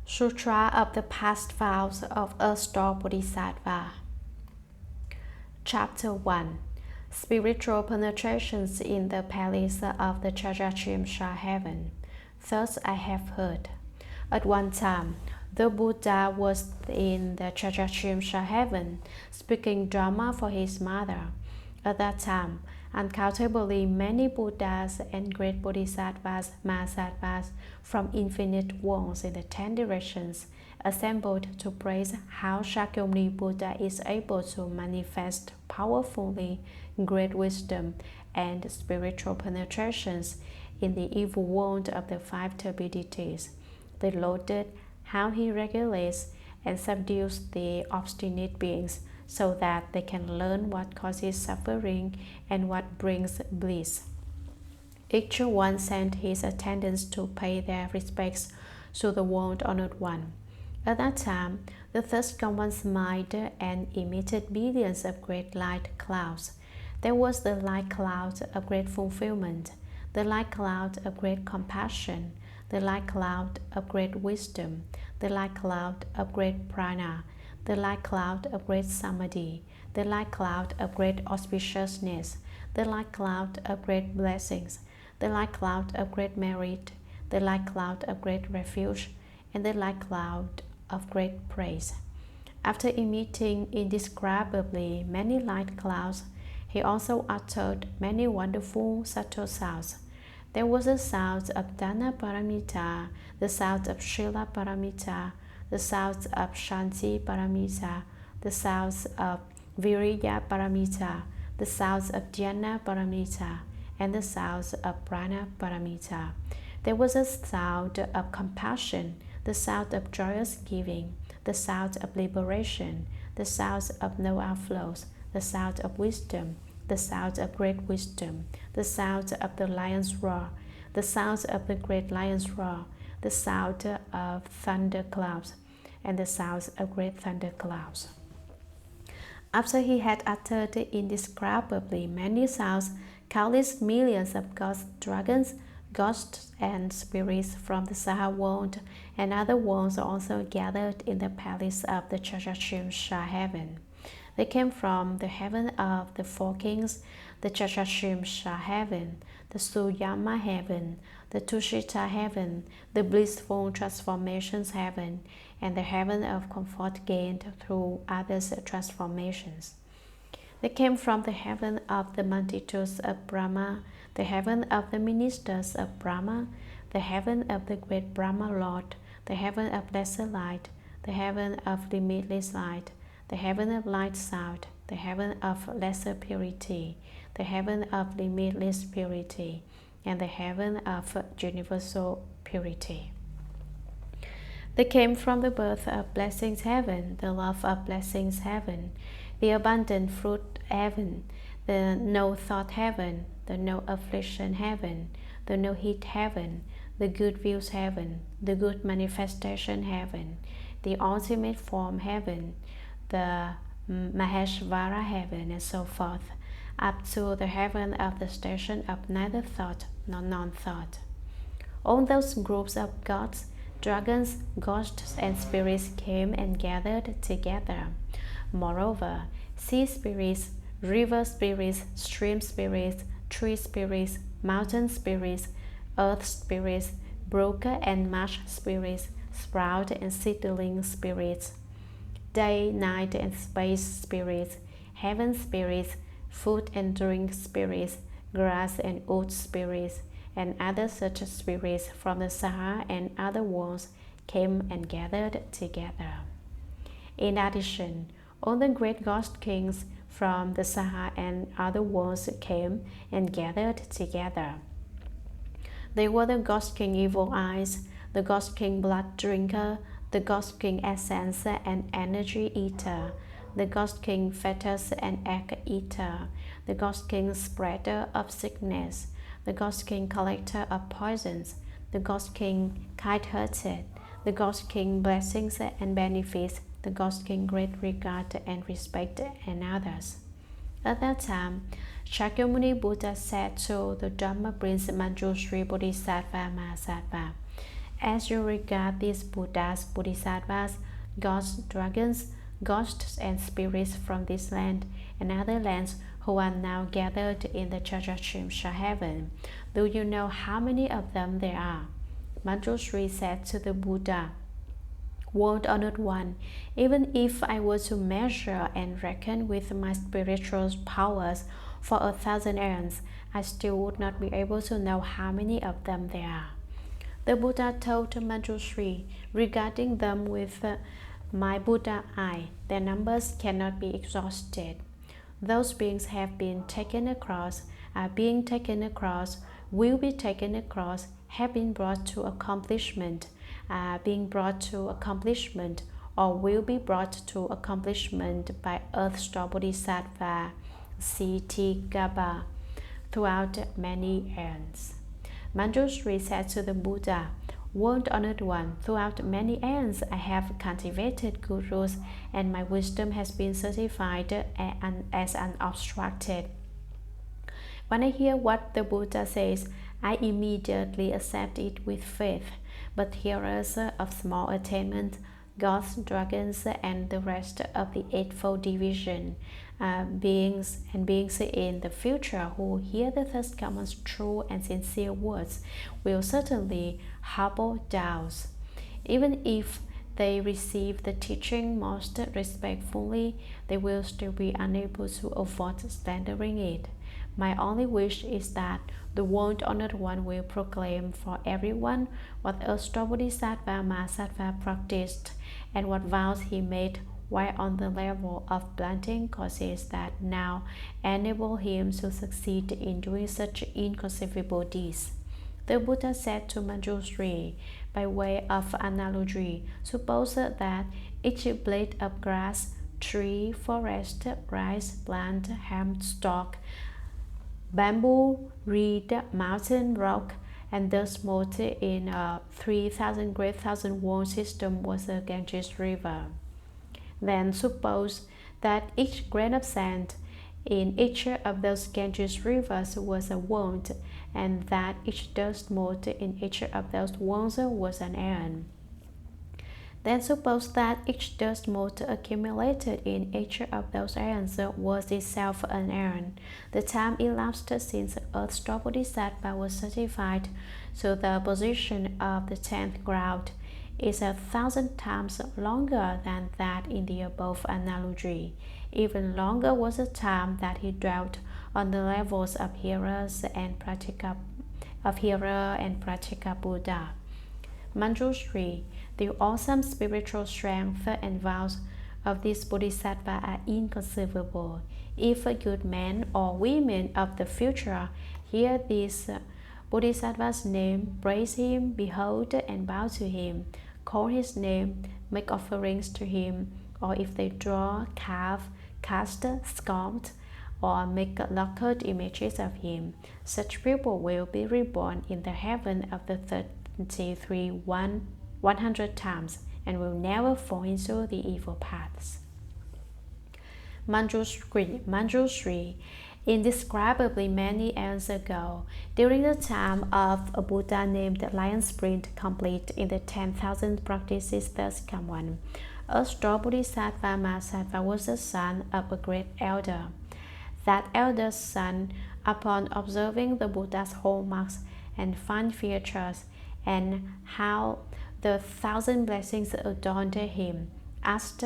Sutra of the Past Vows of a Star Bodhisattva. Chapter 1. Spiritual penetrations in the palace of the Trayastrimsha Heaven. Thus I have heard. At one time, the Buddha was in the Trayastrimsha Heaven, speaking Dharma for his mother. At that time, uncountably many Buddhas and great Bodhisattvas, Mahasattvas from infinite worlds in the 10 directions assembled to praise how Shakyamuni Buddha is able to manifest powerfully great wisdom and spiritual penetrations in the evil world of the Five Turbidities. They lauded how he regulates and subdues the obstinate beings so that they can learn what causes suffering and what brings bliss. Each one sent his attendants to pay their respects to the world-honored one. At that time, the thirst-gone one smiled and emitted billions of great light clouds. There was the light cloud of great fulfillment, the light cloud of great compassion, the light cloud of great wisdom, the light cloud of great prajna, the light cloud of great samadhi, the light cloud of great auspiciousness, the light cloud of great blessings, the light cloud of great merit, the light cloud of great refuge, and the light cloud of great praise. After emitting indescribably many light clouds, he also uttered many wonderful subtle sounds. There was a sound of Dana Paramita, the sound of Shila Paramita, the sounds of Shanti Paramita, the sounds of Viriya Paramita, the sounds of Dhyana Paramita, and the sounds of Prana Paramita. There was a sound of compassion, the sound of joyous giving, the sound of liberation, the sound of no outflows, the sound of wisdom, the sound of great wisdom, the sound of the lion's roar, the sound of the great lion's roar, the sound of thunder clouds, and the sounds of great thunder clouds. After he had uttered indescribably many sounds, countless millions of gods, dragons, ghosts, and spirits from the Saha world and other worlds also gathered in the palace of the Trayastrimsha Heaven. They came from the heaven of the four kings, the Trayastrimsha Heaven, the Suyama Heaven, the Tushita Heaven, the Blissful Transformations Heaven, and the heaven of comfort gained through others' transformations. They came from the heaven of the multitudes of Brahma, the heaven of the ministers of Brahma, the heaven of the great Brahma Lord, the heaven of lesser light, the heaven of limitless light, the heaven of light sound, the heaven of lesser purity, the heaven of limitless purity, and the heaven of universal purity. They came from the birth of blessings heaven, the love of blessings heaven, the abundant fruit heaven, the no thought heaven, the no affliction heaven, the no heat heaven, the good views heaven, the good manifestation heaven, the ultimate form heaven, the Maheshvara heaven, and so forth, up to the heaven of the station of neither thought nor non-thought. All those groups of gods, dragons, ghosts, and spirits came and gathered together. Moreover, sea spirits, river spirits, stream spirits, tree spirits, mountain spirits, earth spirits, brook and marsh spirits, sprout and seedling spirits, day, night, and space spirits, heaven spirits, food and drink spirits, grass and wood spirits, and other such spirits from the Saha and other worlds came and gathered together. In addition, all the great ghost kings from the Saha and other worlds came and gathered together. They were the Ghost King Evil Eyes, the Ghost King Blood Drinker, the Ghost King Essence and Energy Eater, the Ghost King Fetus and Egg Eater, the Ghost King Spreader of Sickness, the Ghost King Collector of Poisons, the Ghost King Kind-Hearted, the Ghost King Blessings and Benefits, the Ghost King Great Regard and Respect, and others. At that time, Shakyamuni Buddha said to the Dharma Prince Manjushri Bodhisattva Mahasattva, As you regard these Buddhas, Bodhisattvas, gods, dragons, ghosts, and spirits from this land and other lands who are now gathered in the Trayastrimsha Heaven, do you know how many of them there are? Manjushri said to the Buddha, World Honored One, even if I were to measure and reckon with my spiritual powers for 1,000 aeons, I still would not be able to know how many of them there are. The Buddha told Manjushri, regarding them with my Buddha eye, their numbers cannot be exhausted. Those beings have been taken across, are being taken across, will be taken across, have been brought to accomplishment, are being brought to accomplishment, or will be brought to accomplishment by Earth-Star Bodhisattva, C.T. Gaba, throughout many aeons. Manjushri said to the Buddha, World Honored One, throughout many aeons I have cultivated gurus, and my wisdom has been certified as unobstructed. When I hear what the Buddha says, I immediately accept it with faith. But hearers of small attainment, gods, dragons, and the rest of the Eightfold Division, beings in the future who hear the Third Common's true and sincere words will certainly harbor doubts. Even if they receive the teaching most respectfully, they will still be unable to avoid slandering it. My only wish is that the World Honored One will proclaim for everyone what Earth-Star Bodhisattva Mahasattva practiced and what vows he made while on the level of blunting causes that now enable him to succeed in doing such inconceivable deeds. The Buddha said to Manjushri, by way of analogy, suppose that each blade of grass, tree, forest, rice, plant, hemp, stalk, bamboo, reed, mountain, rock, and thus mold in a 3,000 great thousand world system was the Ganges River. Then suppose that each grain of sand in each of those Ganges rivers was a world, and that each dust mote in each of those worlds was an aeon. Then suppose that each dust mote accumulated in each of those aeons was itself an aeon. The time elapsed since Earth-Star Bodhisattva was certified to the position of the 10th ground is 1,000 times longer than that in the above analogy. Even longer was the time that he dwelt on the levels of hearers and Pratika Buddha. Manjushri, the awesome spiritual strength and vows of this Bodhisattva are inconceivable. If a good man or women of the future hear this Bodhisattva's name, praise him, behold and bow to him, call his name, make offerings to him, or if they draw, carve, cast, sculpt, or make lacquered images of him, such people will be reborn in the heaven of the 100 times and will never fall into the evil paths. Manjushri, indescribably many aeons ago, during the time of a Buddha named Lion Sprint, complete in the 10,000 practices thus come one, Earth-Star Bodhisattva Mahasattva was the son of a great elder. That elder's son, upon observing the Buddha's hallmarks and fine features, and how the 1,000 blessings adorned him, asked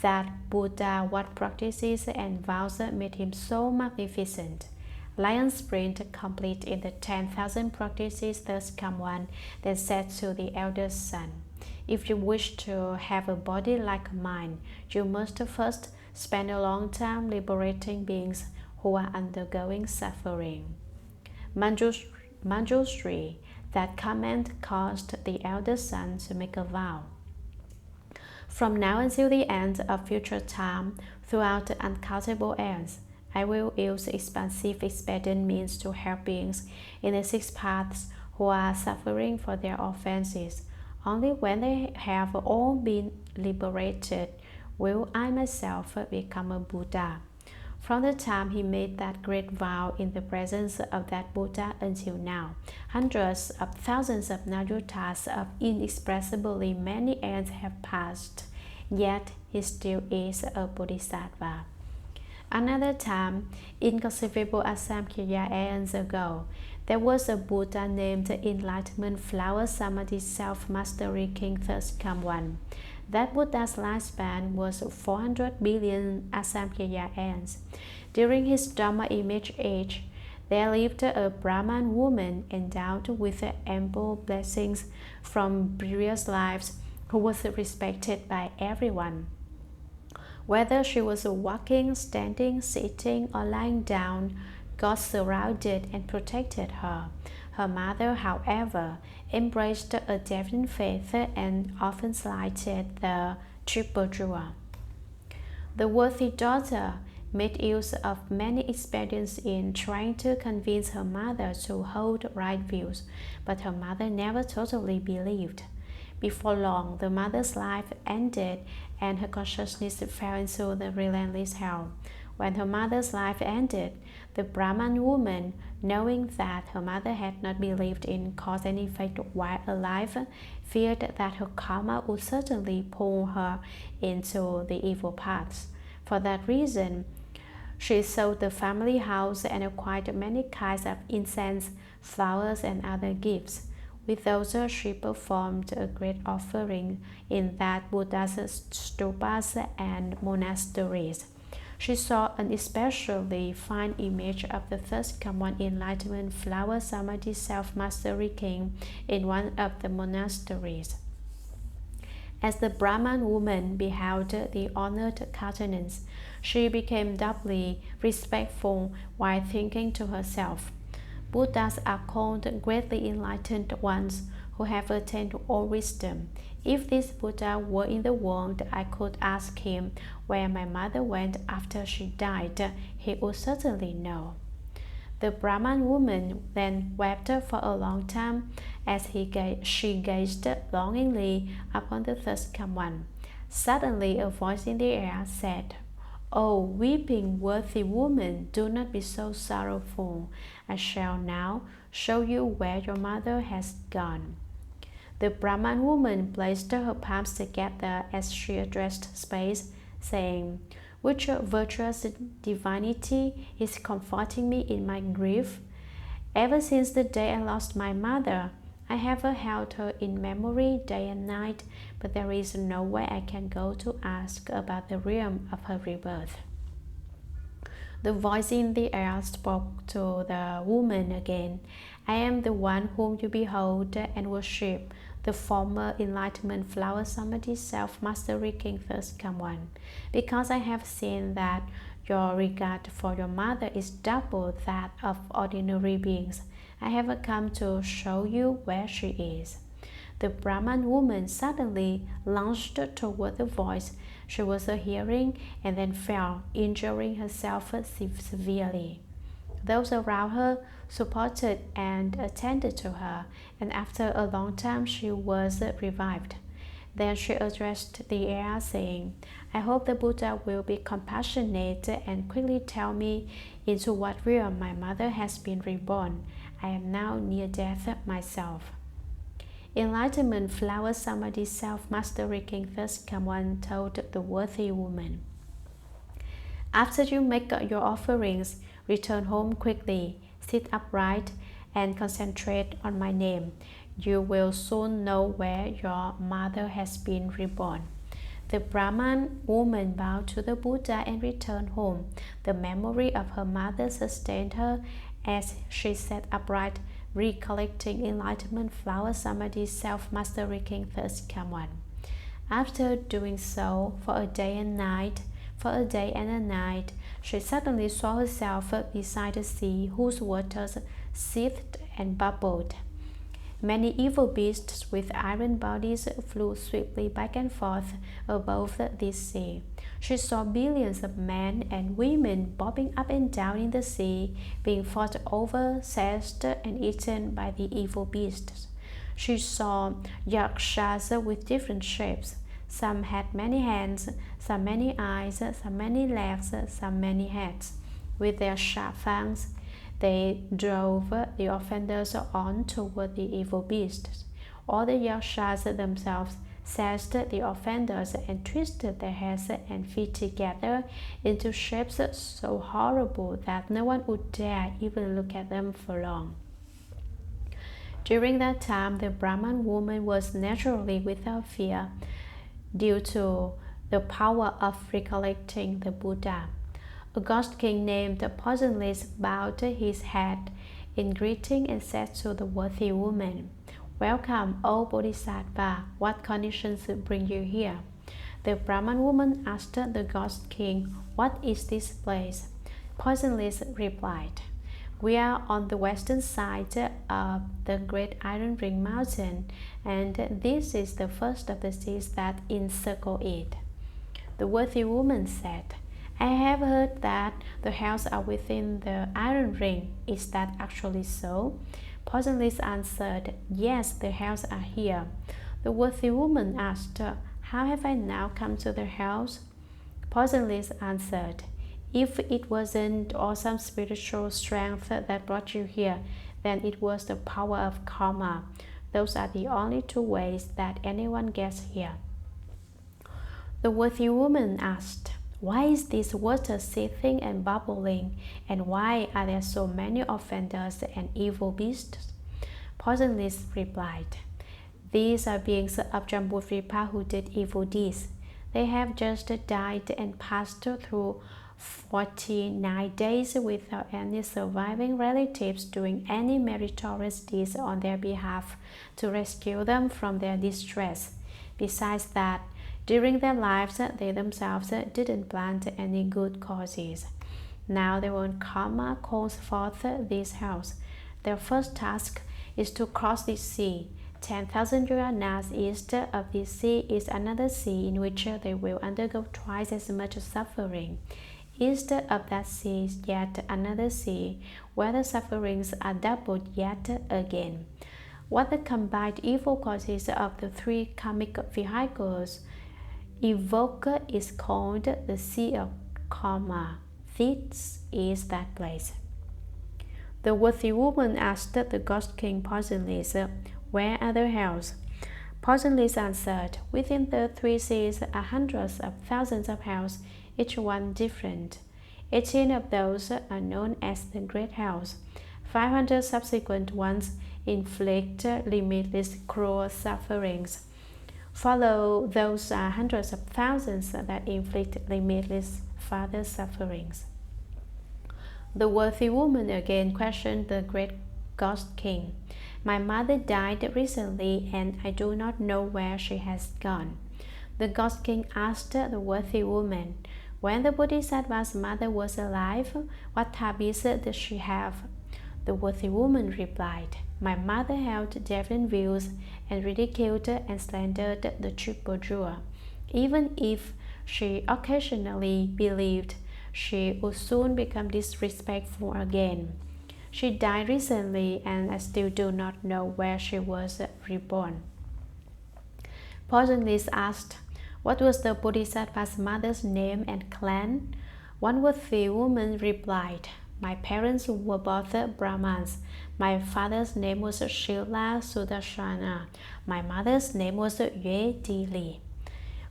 that Buddha what practices and vows made him so magnificent. Lion Sprint, complete in the 10,000 practices thus come one, then said to the elder's son, if you wish to have a body like mine, you must first spend a long time liberating beings who are undergoing suffering. Manjushri, that comment caused the elder son to make a vow. From now until the end of future time, throughout the uncountable aeons, I will use expansive expedient means to help beings in the 6 paths who are suffering for their offenses. Only when they have all been liberated will I myself become a Buddha. From the time he made that great vow in the presence of that Buddha until now, hundreds of thousands of nayutas of inexpressibly many aeons have passed, yet he still is a Bodhisattva. Another time, inconceivable Asamkhya aeons ago, there was a Buddha named Enlightenment Flower Samadhi Self-Mastery King Third Come One. That Buddha's lifespan was 400 billion Asamkhya aeons. During his Dharma image age, there lived a Brahman woman endowed with ample blessings from previous lives who was respected by everyone. Whether she was walking, standing, sitting, or lying down, God surrounded and protected her. Her mother, however, embraced a definite faith and often slighted the triple jewel. The worthy daughter made use of many expedients in trying to convince her mother to hold right views, but her mother never totally believed. Before long, the mother's life ended and her consciousness fell into the relentless hell. When her mother's life ended, the Brahman woman, knowing that her mother had not believed in cause and effect while alive, feared that her karma would certainly pull her into the evil paths. For that reason, she sold the family house and acquired many kinds of incense, flowers, and other gifts. With those, she performed a great offering in that Buddha's stupas and monasteries. She saw an especially fine image of the first common enlightenment flower samadhi self-mastery king in one of the monasteries. As the Brahman woman beheld the honored countenance, she became doubly respectful while thinking to herself, Buddhas are called greatly enlightened ones who have attained all wisdom. If this Buddha were in the world, I could ask him where my mother went after she died. He would certainly know. The Brahman woman then wept for a long time as she gazed longingly upon the thirst come one. Suddenly a voice in the air said, "O weeping worthy woman, do not be so sorrowful. I shall now show you where your mother has gone." The Brahman woman placed her palms together as she addressed space, saying, "Which virtuous divinity is comforting me in my grief? Ever since the day I lost my mother, I have held her in memory day and night, but there is nowhere I can go to ask about the realm of her rebirth." The voice in the air spoke to the woman again. "I am the one whom you behold and worship, the former enlightenment flower samadhi self-mastery king first come one. Because I have seen that your regard for your mother is double that of ordinary beings, I have come to show you where she is." The Brahman woman suddenly lunged toward the voice she was hearing and then fell, injuring herself severely. Those around her supported and attended to her, and after a long time she was revived. Then she addressed the air, saying, "I hope the Buddha will be compassionate and quickly tell me into what realm my mother has been reborn. I am now near death myself." Enlightenment flower samadhi self-mastery king first come one told the worthy woman, "After you make your offerings, return home quickly, sit upright, and concentrate on my name. You will soon know where your mother has been reborn." The Brahman woman bowed to the Buddha and returned home. The memory of her mother sustained her as she sat upright, recollecting enlightenment flower samadhi self-mastery king first come one. After doing so for a day and a night, she suddenly saw herself beside a sea whose waters seethed and bubbled. Many evil beasts with iron bodies flew swiftly back and forth above this sea. She saw billions of men and women bobbing up and down in the sea, being fought over, seized, and eaten by the evil beasts. She saw yakshas with different shapes, Some had many hands, some many eyes, some many legs, some many heads. With their sharp fangs, they drove the offenders on toward the evil beasts. All the yakshas themselves seized the offenders and twisted their heads and feet together into shapes so horrible that no one would dare even look at them for long. During that time, the Brahman woman was naturally without fear due to the power of recollecting the Buddha. A ghost king named Poisonless bowed his head in greeting and said to the worthy woman, "Welcome, O Bodhisattva. What conditions bring you here?" The Brahman woman asked the ghost king, "What is this place?" Poisonless replied, "We are on the western side of the great iron ring mountain, and this is the first of the seas that encircle it." The worthy woman said, "I have heard that the hells are within the iron ring. Is that actually so?" Poisonless answered, "Yes, the hells are here." The worthy woman asked, "How have I now come to the hells?" Poisonless answered, "If it wasn't awesome spiritual strength that brought you here, then it was the power of karma. Those are the only two ways that anyone gets here." The worthy woman asked, "Why is this water seething and bubbling, and why are there so many offenders and evil beasts?" Poisonless replied, "These are beings of Jambudvipa who did evil deeds. They have just died and passed through 49 days without any surviving relatives doing any meritorious deeds on their behalf to rescue them from their distress. Besides that, during their lives, they themselves didn't plant any good causes. Now their own karma calls forth these hells. Their first task is to cross the sea. 10,000 yojanas east of this sea is another sea in which they will undergo twice as much suffering. East of that sea is yet another sea, where the sufferings are doubled yet again. What the combined evil causes of the three karmic vehicles evoke is called the Sea of Karma. This is that place." The worthy woman asked the ghost king Poisonless, "Where are the hells?" Poisonless answered, "Within the three seas are hundreds of thousands of hells, each one different. 18 of those are known as the great hells. 500 subsequent ones inflict limitless cruel sufferings. Follow those hundreds of thousands that inflict limitless further sufferings." The worthy woman again questioned the great ghost king. "My mother died recently, and I do not know where she has gone." The ghost king asked the worthy woman, "When the Bodhisattva's mother was alive, what habits did she have?" The worthy woman replied, "My mother held deviant views and ridiculed and slandered the triple jewel. Even if she occasionally believed, she would soon become disrespectful again. She died recently, and I still do not know where she was reborn." Poisonless asked, "What was the Bodhisattva's mother's name and clan?" One worthy woman replied, "My parents were both Brahmans. My father's name was Shila Sudarshana. My mother's name was Yue Di Li."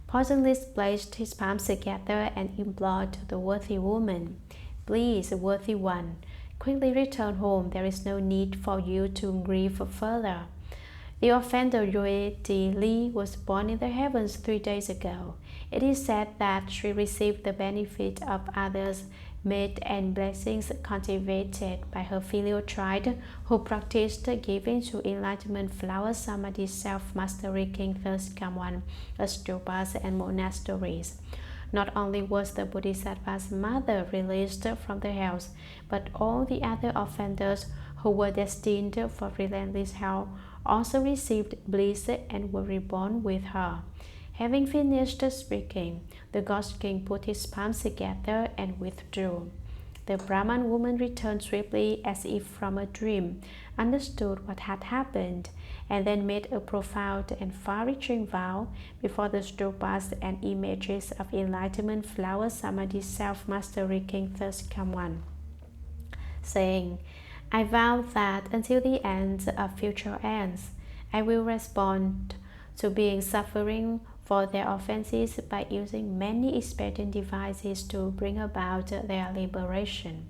Poisonless placed his palms together and implored the worthy woman, "Please, worthy one, quickly return home. There is no need for you to grieve further. The offender Yue Di Li was born in the heavens 3 days ago. It is said that she received the benefit of others' merit and blessings cultivated by her filial tribe, who practiced giving to enlightenment flower samadhi self-mastery king thus come one stupas and monasteries. Not only was the Bodhisattva's mother released from the hells, but all the other offenders who were destined for relentless hell also received bliss and were reborn with her." Having finished speaking, the ghost king put his palms together and withdrew. The Brahman woman returned swiftly as if from a dream, understood what had happened, and then made a profound and far-reaching vow before the stupas and images of enlightenment flower samadhi self-mastery king Shakyamuni, saying, I vow that until the end of future ends, I will respond to beings suffering for their offenses by using many expedient devices to bring about their liberation.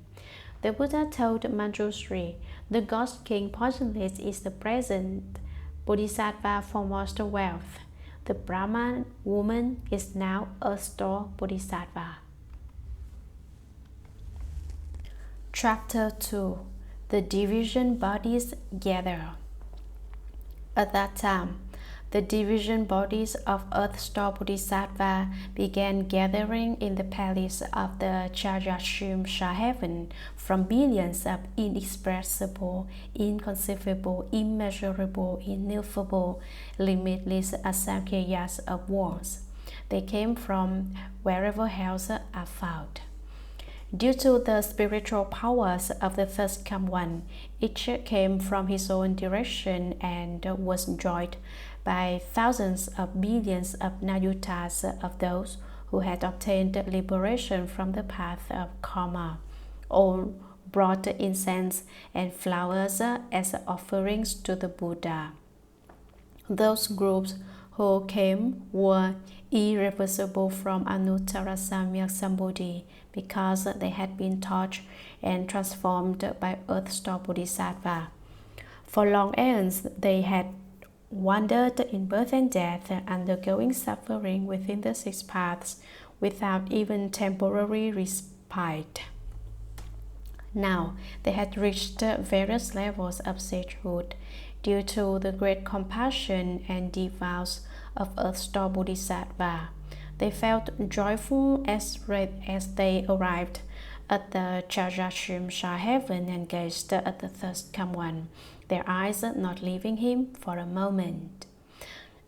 The Buddha told Manjushri, the Ghost King Poisonless is the present Bodhisattva for most wealth. The Brahman woman is now a store Bodhisattva. Chapter 2. The division bodies gather. At that time, the division bodies of Earth Store Bodhisattva began gathering in the palace of the Trayastrimsha Heaven from billions of inexpressible, inconceivable, immeasurable, ineffable, limitless samkhya's of worlds. They came from wherever hells are found. Due to the spiritual powers of the first come one, each came from his own direction and was joined by thousands of billions of nayutas of those who had obtained liberation from the path of karma. All brought incense and flowers as offerings to the Buddha. Those groups who came were irreversible from Anuttara Samyak Sambodhi because they had been touched and transformed by Earth Store Bodhisattva. For long aeons, they had wandered in birth and death, undergoing suffering within the six paths without even temporary respite. Now, they had reached various levels of sagehood due to the great compassion and deep vows of Earth Store Bodhisattva. They felt joyful as they arrived at the Trayastrimsha Heaven and gazed at the first come one, their eyes not leaving him for a moment.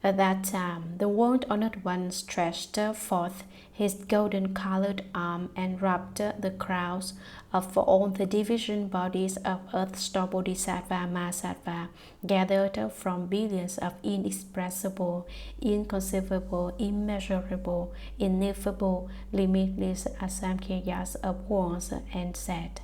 At that time, the world-honored one stretched forth his golden-colored arm and rubbed the crowns of all the division bodies of Earth Store Bodhisattva Mahasattva, gathered from billions of inexpressible, inconceivable, immeasurable, ineffable, limitless samkhya's of worlds, and said,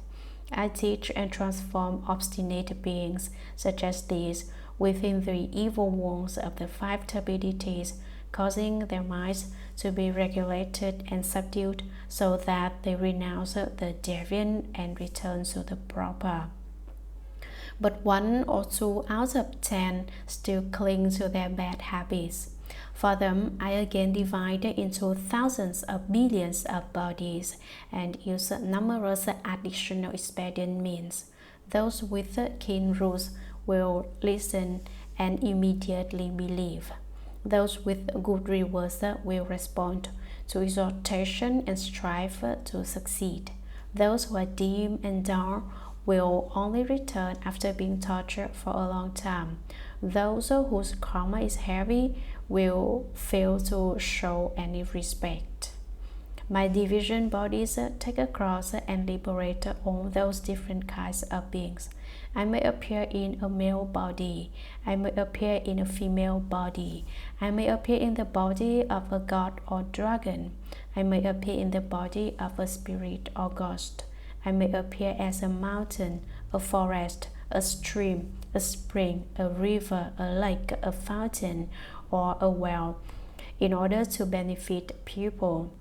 I teach and transform obstinate beings such as these within the evil worlds of the Five Turbidities, causing their minds to be regulated and subdued so that they renounce the deviant and return to the proper. But 1 or 2 out of 10 still cling to their bad habits. For them, I again divide into thousands of billions of bodies and use numerous additional expedient means. Those with keen rules will listen and immediately believe. Those with good rewards will respond to exhortation and strive to succeed. Those who are dim and dull will only return after being tortured for a long time. Those whose karma is heavy will fail to show any respect. My division bodies take across and liberate all those different kinds of beings. I may appear in a male body. I may appear in a female body. I may appear in the body of a god or dragon. I may appear in the body of a spirit or ghost. I may appear as a mountain, a forest, a stream, a spring, a river, a lake, a fountain, or a well, in order to benefit people.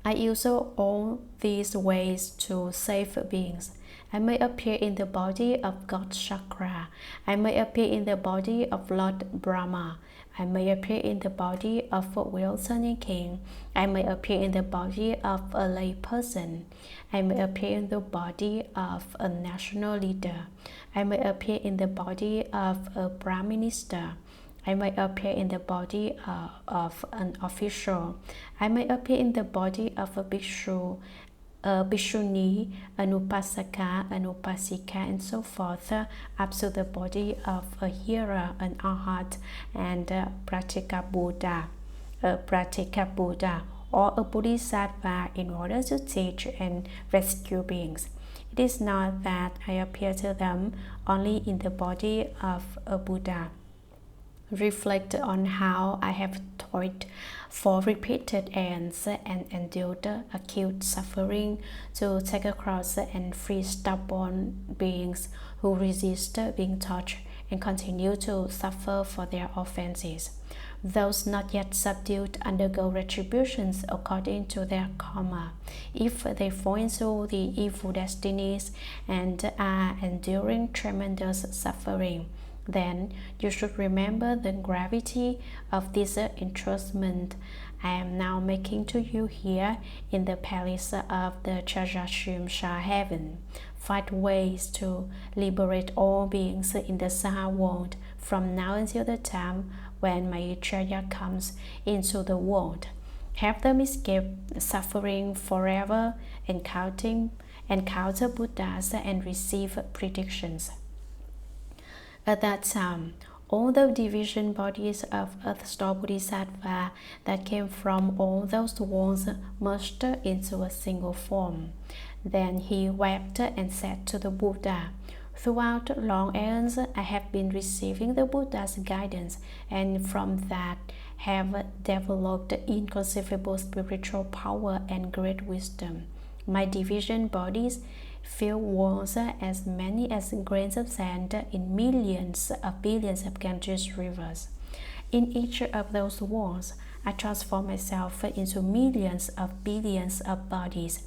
I use all these ways to save beings. I may appear in the body of God Chakra. I may appear in the body of Lord Brahma. I may appear in the body of a well-turning king. I may appear in the body of a lay person. I may appear in the body of a national leader. I may appear in the body of a prime minister. I may appear in the body of an official. I may appear in the body of a bhikshu, a bhikshuni, an upasaka, an upasika, and so forth, up to the body of a hearer, an arhat, and a pratika Buddha, or a bodhisattva, in order to teach and rescue beings. It is not that I appear to them only in the body of a Buddha. Reflect on how I have toiled for repeated ends and endured acute suffering to take across and free stubborn beings who resist being touched and continue to suffer for their offenses. Those not yet subdued undergo retributions according to their karma. If they fall into the evil destinies and are enduring tremendous suffering, then you should remember the gravity of this entrustment I am now making to you here in the palace of the Trayastrimsha Heaven. 5 ways to liberate all beings in the Saha world from now until the time when Maitreya comes into the world. Have them escape suffering forever, encounter Buddhas and receive predictions. At that time, all the division bodies of Earth-store Bodhisattva that came from all those worlds merged into a single form. Then he wept and said to the Buddha, "Throughout long aeons, I have been receiving the Buddha's guidance, and from that have developed inconceivable spiritual power and great wisdom. My division bodies fill worlds as many as grains of sand in millions of billions of Ganges rivers. In each of those worlds, I transform myself into millions of billions of bodies.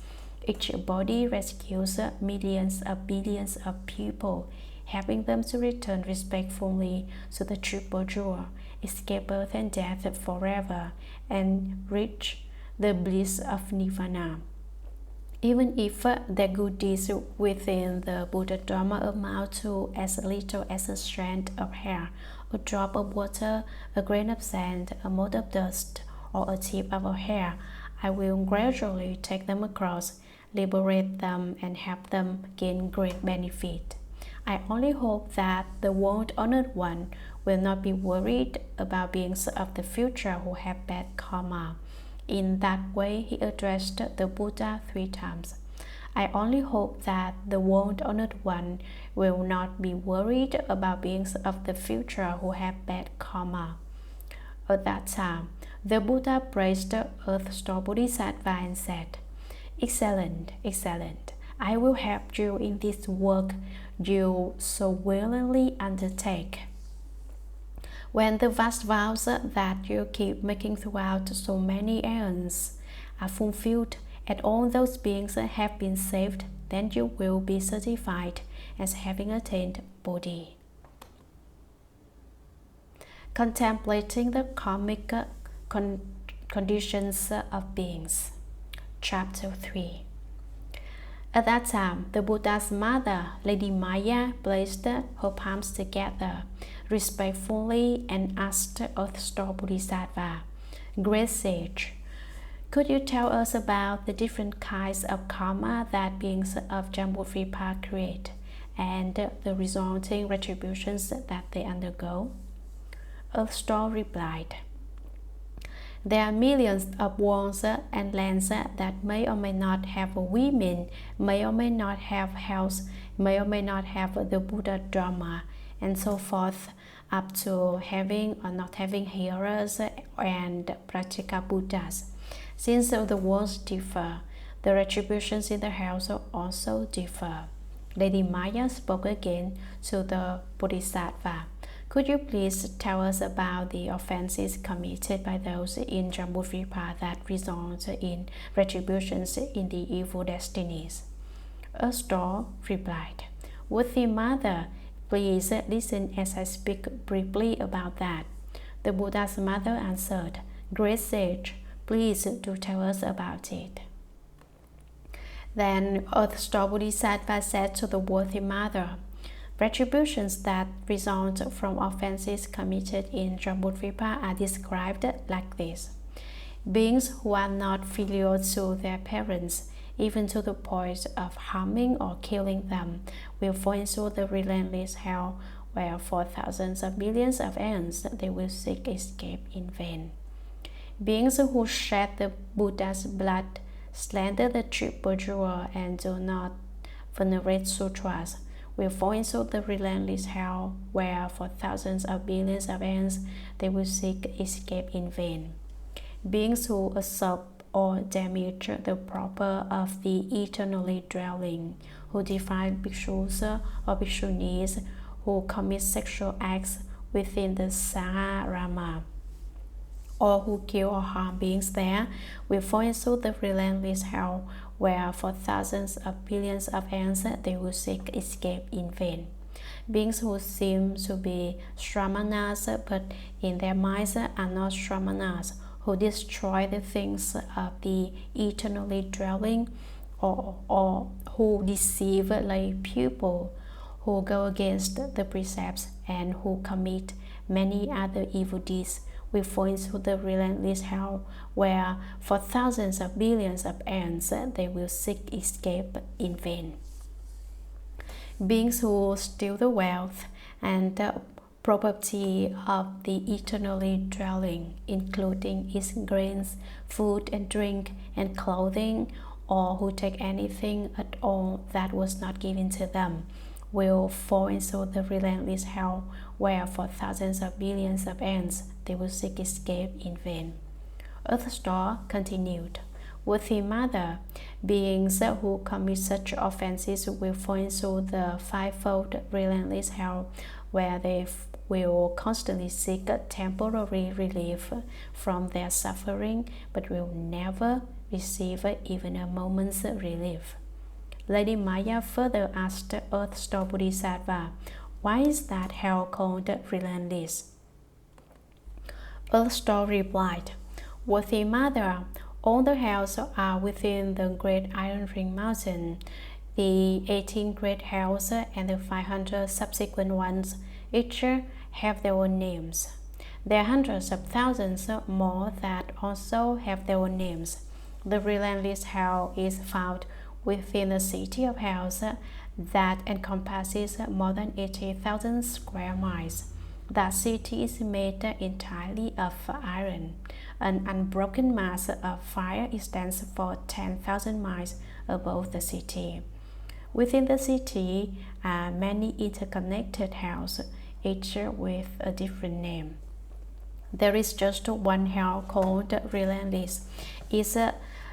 Each body rescues millions of billions of people, helping them to return respectfully to the Triple Jewel, escape birth and death forever, and reach the bliss of Nirvana. Even if their good deeds within the Buddha Dharma amount to as little as a strand of hair, a drop of water, a grain of sand, a mote of dust, or a tip of a hair, I will gradually take them across, liberate them, and help them gain great benefit. I only hope that the world-honored one will not be worried about beings of the future who have bad karma." In that way, he addressed the Buddha 3 times. I only hope that the world-honored one will not be worried about beings of the future who have bad karma. At that time, the Buddha praised the Earth-store Bodhisattva and said, "Excellent, excellent. I will help you in this work you so willingly undertake. When the vast vows that you keep making throughout so many aeons are fulfilled and all those beings have been saved, then you will be certified as having attained Bodhi." Contemplating the karmic conditions of beings. Chapter 3. At that time, the Buddha's mother, Lady Maya, placed her palms together respectfully and asked Earth-store Bodhisattva, "Great sage, could you tell us about the different kinds of karma that beings of Jambudvipa create and the resulting retributions that they undergo?" Earth-store replied, "There are millions of worlds and lands that may or may not have women, may or may not have health, may or may not have the Buddha Dharma, and so forth, up to having or not having hearers and practical Buddhas. Since the worlds differ, the retributions in the hells also differ." Lady Maya spoke again to the Bodhisattva, "Could you please tell us about the offenses committed by those in Jambudvipa that result in retributions in the evil destinies?" Earth-store replied, "Worthy mother, please listen as I speak briefly about that." The Buddha's mother answered, "Great sage, please do tell us about it." Then Earth-store Bodhisattva said to the worthy mother, "Retributions that result from offenses committed in Jambudvipa are described like this. Beings who are not filial to their parents, even to the point of harming or killing them, will fall into the relentless hell, where for thousands of millions of aeons they will seek escape in vain. Beings who shed the Buddha's blood, slander the Triple Jewel, and do not venerate sutras, will fall into the relentless hell, where for thousands of billions of aeons they will seek escape in vain. Beings who usurp or damage the proper of the eternally dwelling, who defile bhikshus or bhikshunis, who commit sexual acts within the Sangharama, or who kill or harm beings there, will fall into the relentless hell, where for thousands of billions of aeons they will seek escape in vain. Beings who seem to be Shramanas, but in their minds are not Shramanas, who destroy the things of the eternally dwelling, or who deceive lay people, who go against the precepts, and who commit many other evil deeds, will fall into the relentless hell, where for thousands of billions of aeons they will seek escape in vain. Beings who steal the wealth and the property of the eternally dwelling, including its grains, food and drink, and clothing, or who take anything at all that was not given to them, will fall into the relentless hell, where for thousands of billions of aeons they will seek escape in vain. Earth Star continued, Worthy Mother, beings who commit such offenses will fall into the fivefold relentless hell, where they will constantly seek temporary relief from their suffering, but will never receive even a moment's relief. Lady Maya further asked Earth Star Bodhisattva, why is that hell called relentless? Earth Star replied, Worthy Mother, all the hells are within the Great Iron Ring Mountain. The 18 great hells and the 500 subsequent ones each have their own names. There are hundreds of thousands more that also have their own names. The relentless hell is found within the city of hells that encompasses more than 80,000 square miles. That city is made entirely of iron. An unbroken mass of fire extends for 10,000 miles above the city. Within the city are many interconnected hells, each with a different name. There is just one hell called relentless. Its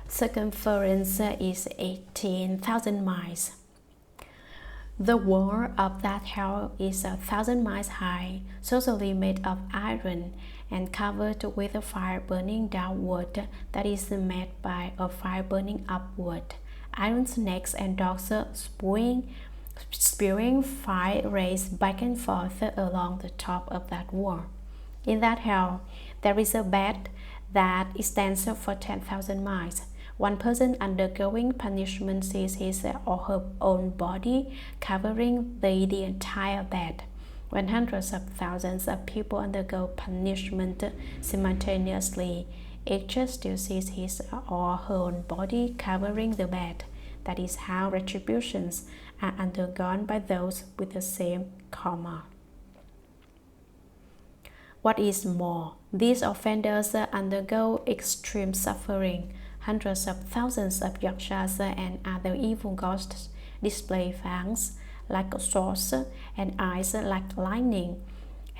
circumference is 18,000 miles. The wall of that hell is 1,000 miles high, totally made of iron, and covered with a fire burning downward that is made by a fire burning upward. Iron snakes and dogs spewing fire rays back and forth along the top of that wall. In that hell, there is a bed that extends for 10,000 miles. One person undergoing punishment sees his or her own body covering the entire bed. When hundreds of thousands of people undergo punishment simultaneously, each still sees his or her own body covering the bed. That is how retributions are undergone by those with the same karma. What is more, these offenders undergo extreme suffering. Hundreds of thousands of yakshas and other evil ghosts display fangs like swords and eyes like lightning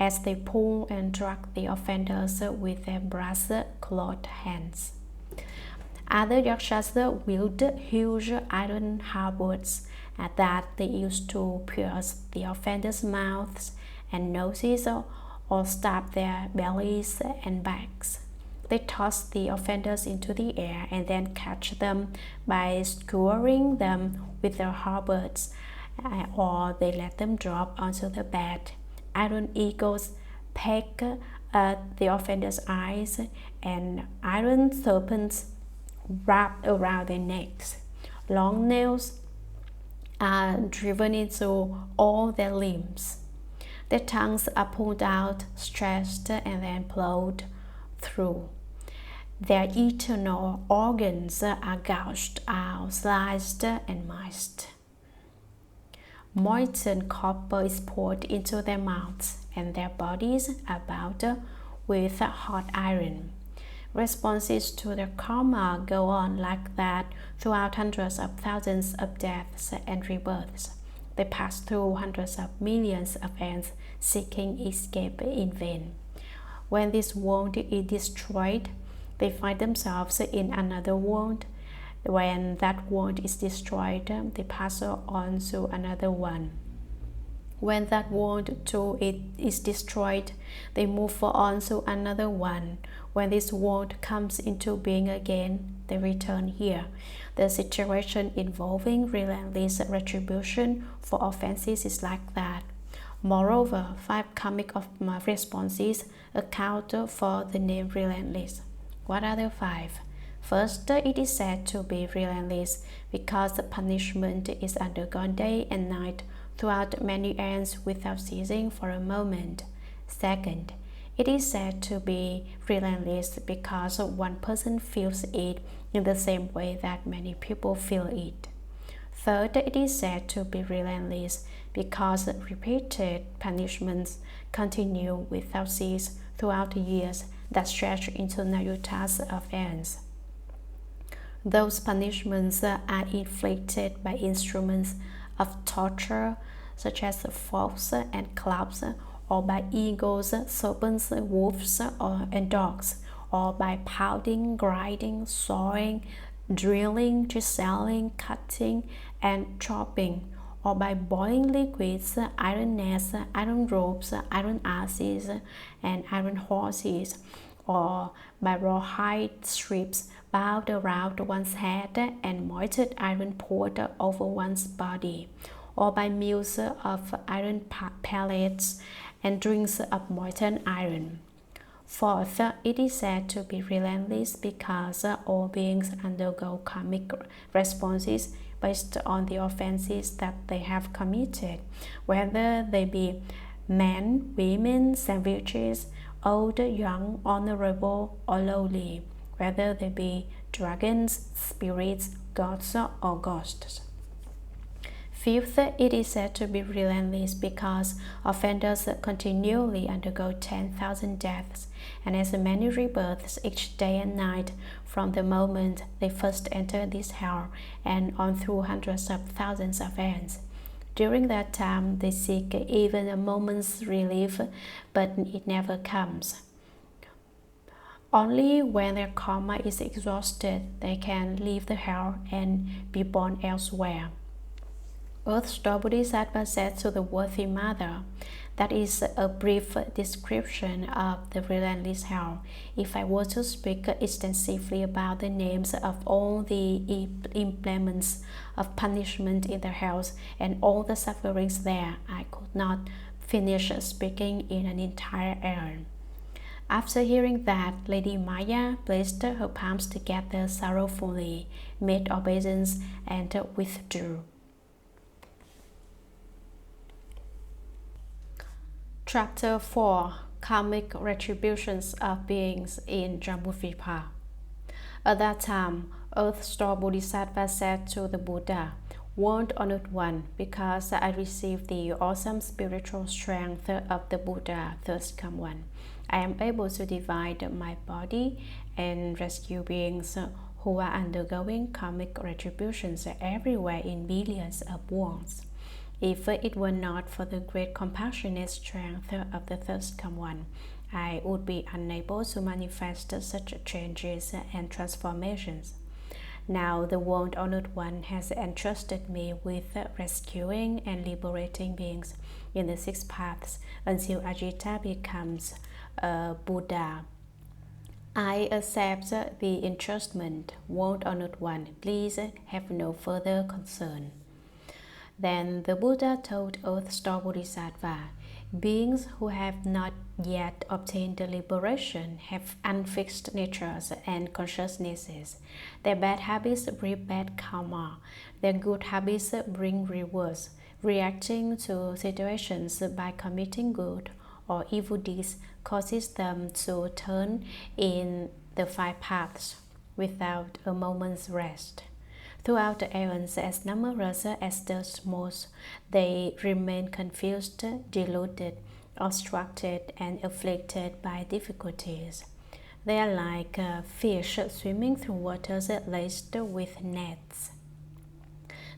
as they pull and drag the offenders with their brass-clawed hands. Other yakshas wield huge iron halberds that they use to pierce the offenders' mouths and noses or stab their bellies and backs. They toss the offenders into the air and then catch them by skewering them with their halberds, or they let them drop onto the bed. Iron eagles peck at the offenders' eyes, and iron serpents wrap around their necks. Long nails are driven into all their limbs. Their tongues are pulled out, stretched, and then plowed through. Their internal organs are gouged out, sliced, and mashed. Molten copper is poured into their mouths, and their bodies are bound with hot iron. Responses to their karma go on like that throughout hundreds of thousands of deaths and rebirths. They pass through hundreds of millions of ends seeking escape in vain. When this world is destroyed, they find themselves in another world. When that world is destroyed, they pass on to another one. When that world too is destroyed, they move on to another one. When this world comes into being again, they return here. The situation involving relentless retribution for offenses is like that. Moreover, 5 karmic responses account for the name relentless. What are the 5? First, it is said to be relentless because the punishment is undergone day and night throughout many ends without ceasing for a moment. Second, it is said to be relentless because one person feels it in the same way that many people feel it. Third, it is said to be relentless because repeated punishments continue without cease throughout years that stretch into nayutas of ends. Those punishments are inflicted by instruments of torture such as forks and clubs, or by eagles, serpents, wolves, and dogs, or by pounding, grinding, sawing, drilling, chiseling, cutting, and chopping, or by boiling liquids, iron nets, iron ropes, iron asses, and iron horses, or by rawhide strips bound around one's head and melted iron poured over one's body, or by meals of iron pellets and drinks of molten iron. Fourth, it is said to be relentless because all beings undergo karmic responses based on the offenses that they have committed, whether they be men, women, savages, old, young, honorable, or lowly, whether they be dragons, spirits, gods, or ghosts. Fifth, it is said to be relentless because offenders continually undergo 10,000 deaths and as many rebirths each day and night from the moment they first enter this hell and on through hundreds of thousands of ends. During that time, they seek even a moment's relief, but it never comes. Only when their karma is exhausted, they can leave the hell and be born elsewhere. Earth-star Bodhisattva said to the worthy mother, "That is a brief description of the relentless hell. If I were to speak extensively about the names of all the implements of punishment in the hells and all the sufferings there, I could not finish speaking in an entire hour." After hearing that, Lady Maya placed her palms together sorrowfully, made obeisance, and withdrew. Chapter 4. Karmic Retributions of Beings in Jambudvipa. At that time, Earth-star Bodhisattva said to the Buddha, "World Honored One, because I received the awesome spiritual strength of the Buddha, thus come one, I am able to divide my body and rescue beings who are undergoing karmic retributions everywhere in billions of worlds. If it were not for the great compassionate strength of the thus come one, I would be unable to manifest such changes and transformations. Now the world-honored one has entrusted me with rescuing and liberating beings in the 6 paths until Ajita becomes a Buddha. I accept the entrustment, world-honored one. Please have no further concern." Then the Buddha told Earth-star Bodhisattva, "Beings who have not yet obtained liberation have unfixed natures and consciousnesses. Their bad habits bring bad karma. Their good habits bring rewards. Reacting to situations by committing good or evil deeds causes them to turn in the 5 paths without a moment's rest. Throughout the aeons, as numerous as the smallest, they remain confused, deluded, obstructed, and afflicted by difficulties. They are like fish swimming through waters laced with nets.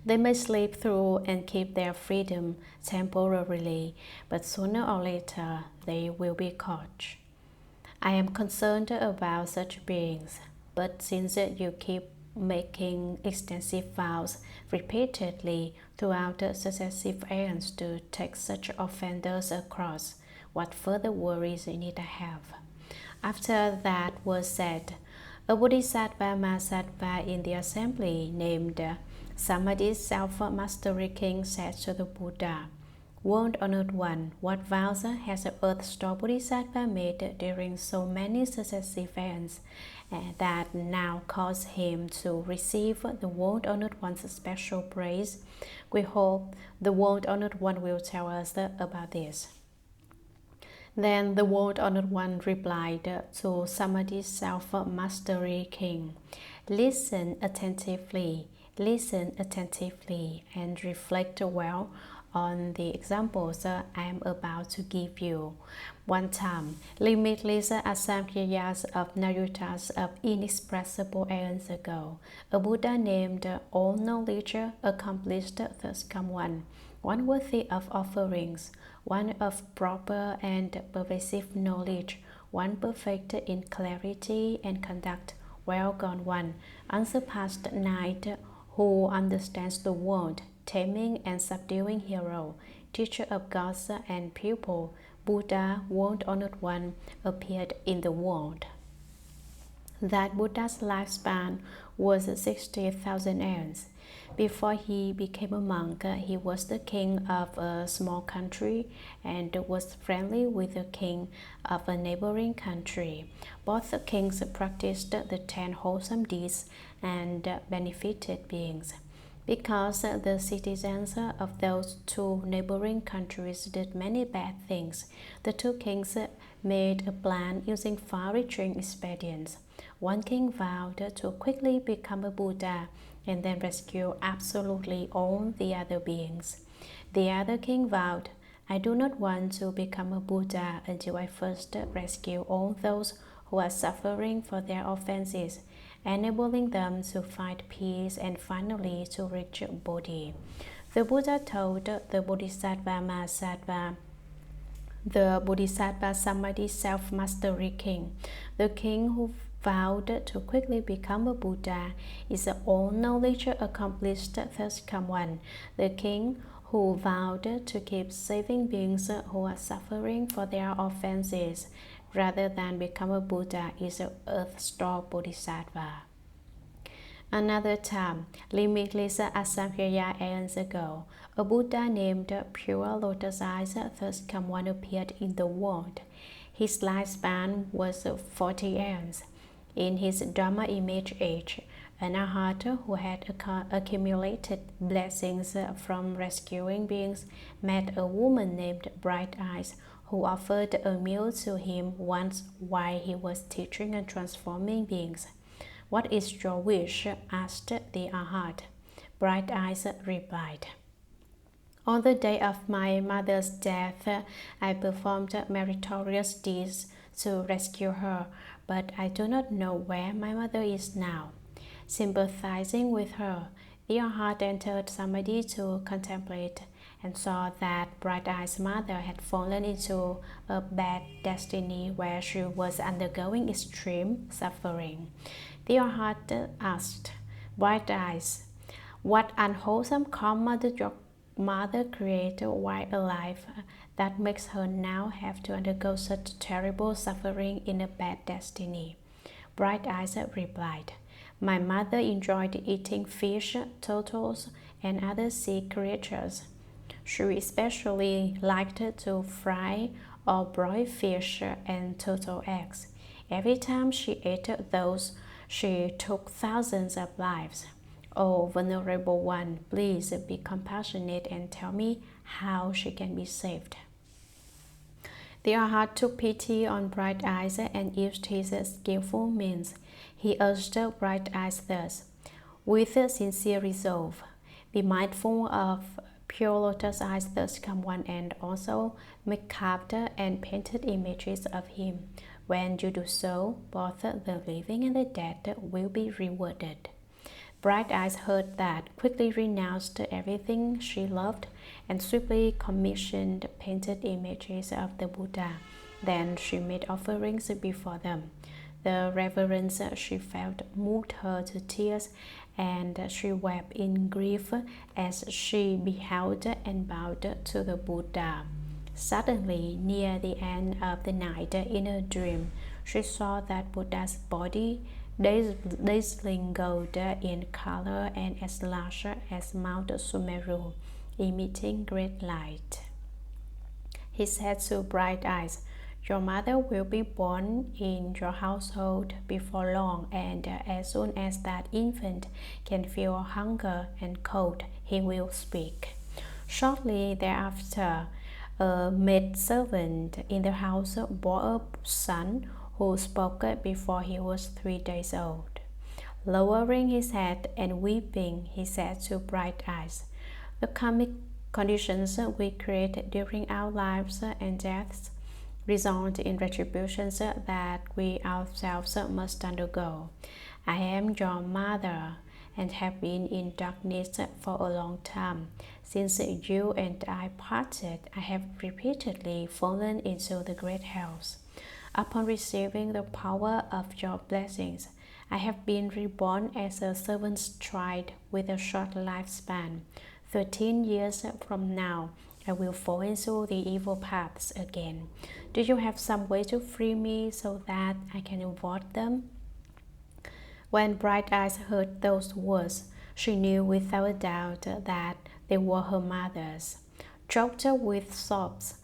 They may slip through and keep their freedom temporarily, but sooner or later they will be caught. I am concerned about such beings, but since you keep making extensive vows repeatedly throughout successive aeons to take such offenders across, what further worries need I have? After that was said, a Bodhisattva Mahasattva in the assembly named Samadhi's self-mastery king said to the Buddha, "World Honored One, what vows has the earth-store Bodhisattva made during so many successive events that now cause him to receive the World Honored One's special praise? We hope the World Honored One will tell us about this." Then the World Honored One replied to Samadhi's self-mastery king, listen attentively, and reflect well on the examples I am about to give you. One time, limitless asamkhya's of Narutas of inexpressible aeons ago, a Buddha named All Knowledge accomplished thus come one worthy of offerings, one of proper and pervasive knowledge, one perfect in clarity and conduct, well gone one, unsurpassed knight who understands the world, taming and subduing hero, teacher of gods and pupil, Buddha, World Honored One, appeared in the world. That Buddha's lifespan was 60,000 aeons. Before he became a monk, he was the king of a small country and was friendly with the king of a neighboring country. Both the kings practiced the 10 wholesome deeds and benefited beings. Because the citizens of those two neighboring countries did many bad things, the two kings made a plan using far-reaching expedients. One king vowed to quickly become a Buddha and then rescue absolutely all the other beings. The other king vowed, I do not want to become a Buddha until I first rescue all those who are suffering for their offenses, enabling them to find peace and finally to reach Bodhi. The Buddha told the Bodhisattva Mahasattva, the Bodhisattva Samadhi self-mastery king, the king who vowed to quickly become a Buddha is the all-knowledge accomplished thus come one, the king who vowed to keep saving beings who are suffering for their offenses rather than become a Buddha is an earth-store Bodhisattva. Another time, limitless asamkhya aeons ago, a Buddha named Pure Lotus Eyes thus come one appeared in the world. His lifespan was 40 aeons. In his Dharma image age, an arhat who had accumulated blessings from rescuing beings met a woman named Bright Eyes who offered a meal to him once while he was teaching and transforming beings. What is your wish? Asked the arhat. Bright Eyes replied, on the day of my mother's death, I performed meritorious deeds to rescue her, but I do not know where my mother is now. Sympathizing with her, the arhat entered Samadhi to contemplate and saw that Bright Eyes' mother had fallen into a bad destiny where she was undergoing extreme suffering. The arhat asked, Bright Eyes, what unwholesome karma did your mother create while alive that makes her now have to undergo such terrible suffering in a bad destiny? Bright Eyes replied, my mother enjoyed eating fish, turtles, and other sea creatures. She especially liked to fry or broil fish and turtle eggs. Every time she ate those, she took thousands of lives. Oh, Venerable One, please be compassionate and tell me how she can be saved. The arhat took pity on Bright Eyes and used his skillful means. He urged Bright Eyes thus, with a sincere resolve, be mindful of Pure Lotus Eyes thus come one and also make carved and painted images of him. When you do so, both the living and the dead will be rewarded. Bright Eyes heard that, quickly renounced everything she loved, and swiftly commissioned painted images of the Buddha. Then she made offerings before them. The reverence she felt moved her to tears, and she wept in grief as she beheld and bowed to the Buddha. Suddenly, near the end of the night, in a dream, she saw that Buddha's body, dazzling gold in color and as large as Mount Sumeru, emitting great light. He said to Bright Eyes, "Your mother will be born in your household before long, and as soon as that infant can feel hunger and cold, he will speak." Shortly thereafter, a maidservant in the house bore a son who spoke before he was 3 days old. Lowering his head and weeping, he said to Bright Eyes, "The karmic conditions we create during our lives and deaths result in retributions that we ourselves must undergo. I am your mother and have been in darkness for a long time. Since you and I parted, I have repeatedly fallen into the great hells. Upon receiving the power of your blessings, I have been reborn as a servant's child with a short lifespan. 13 years from now, I will fall into the evil paths again. Do you have some way to free me so that I can avoid them?" When Bright Eyes heard those words, she knew without a doubt that they were her mother's. Choked with sobs,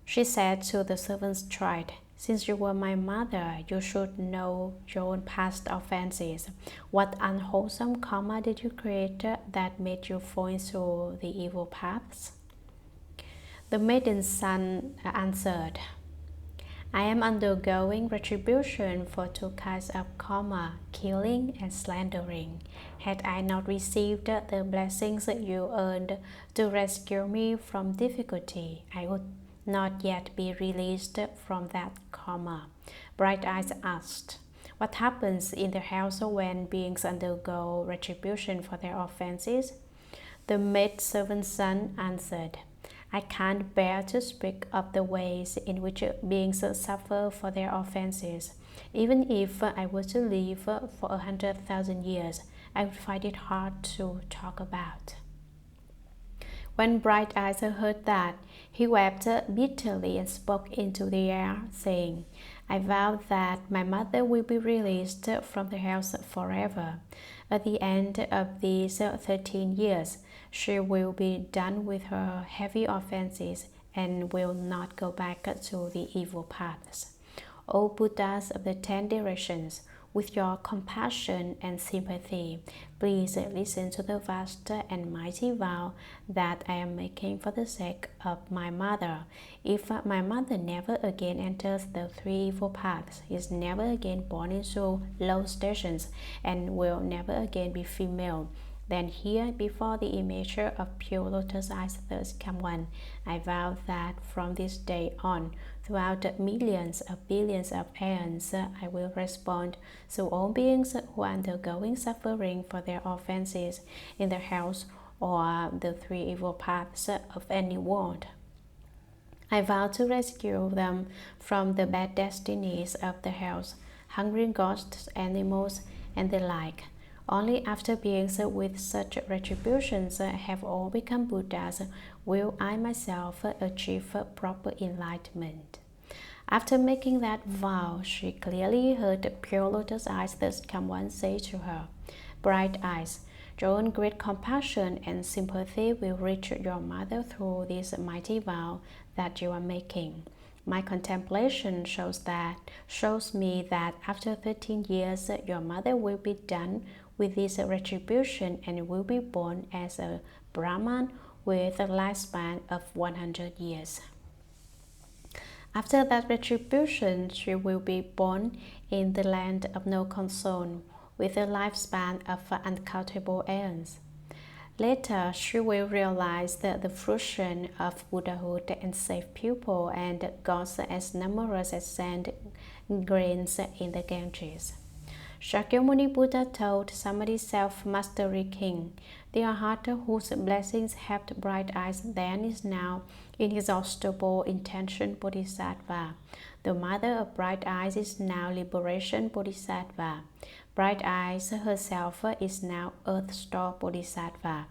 she said to the servant's child, "Since you were my mother, you should know your own past offenses. What unwholesome karma did you create that made you fall into the evil paths?" The maiden's son answered, "I am undergoing retribution for 2 kinds of karma, killing and slandering. Had I not received the blessings you earned to rescue me from difficulty, I would not yet be released from that karma." Bright Eyes asked, "What happens in the house when beings undergo retribution for their offenses?" The maidservant's son answered, "I can't bear to speak of the ways in which beings suffer for their offenses. Even if I were to live for 100,000 years, I would find it hard to talk about." When Bright Eyes heard that, he wept bitterly and spoke into the air, saying, "I vow that my mother will be released from the house forever. At the end of these 13 years, she will be done with her heavy offenses and will not go back to the evil paths. O Buddhas of the 10 directions, with your compassion and sympathy, please listen to the vast and mighty vow that I am making for the sake of my mother. If my mother never again enters the 3 evil paths, is never again born into low stations, and will never again be female, then here before the image of pure lotus eyes thus come one, I vow that from this day on, throughout the millions of billions of aeons, I will respond to all beings who are undergoing suffering for their offenses in the house or the 3 evil paths of any world. I vow to rescue them from the bad destinies of the house, hungry ghosts, animals, and the like. Only after beings with such retributions have all become Buddhas will I myself achieve proper enlightenment." After making that vow, she clearly heard pure lotus eyes thus come one say to her, "Bright Eyes, your own great compassion and sympathy will reach your mother through this mighty vow that you are making. My contemplation shows me that after 13 years, your mother will be done with this retribution and will be born as a Brahman with a lifespan of 100 years. After that retribution, she will be born in the land of no concern with a lifespan of uncountable aeons. Later, she will realize the fruition of Buddhahood and save people and gods as numerous as sand grains in the Ganges. Shakyamuni Buddha told Samadhi self-mastery king, the arhata whose blessings helped bright eyes then is now inexhaustible intention Bodhisattva. The mother of bright eyes is now liberation Bodhisattva. Bright eyes herself is now earth store Bodhisattva.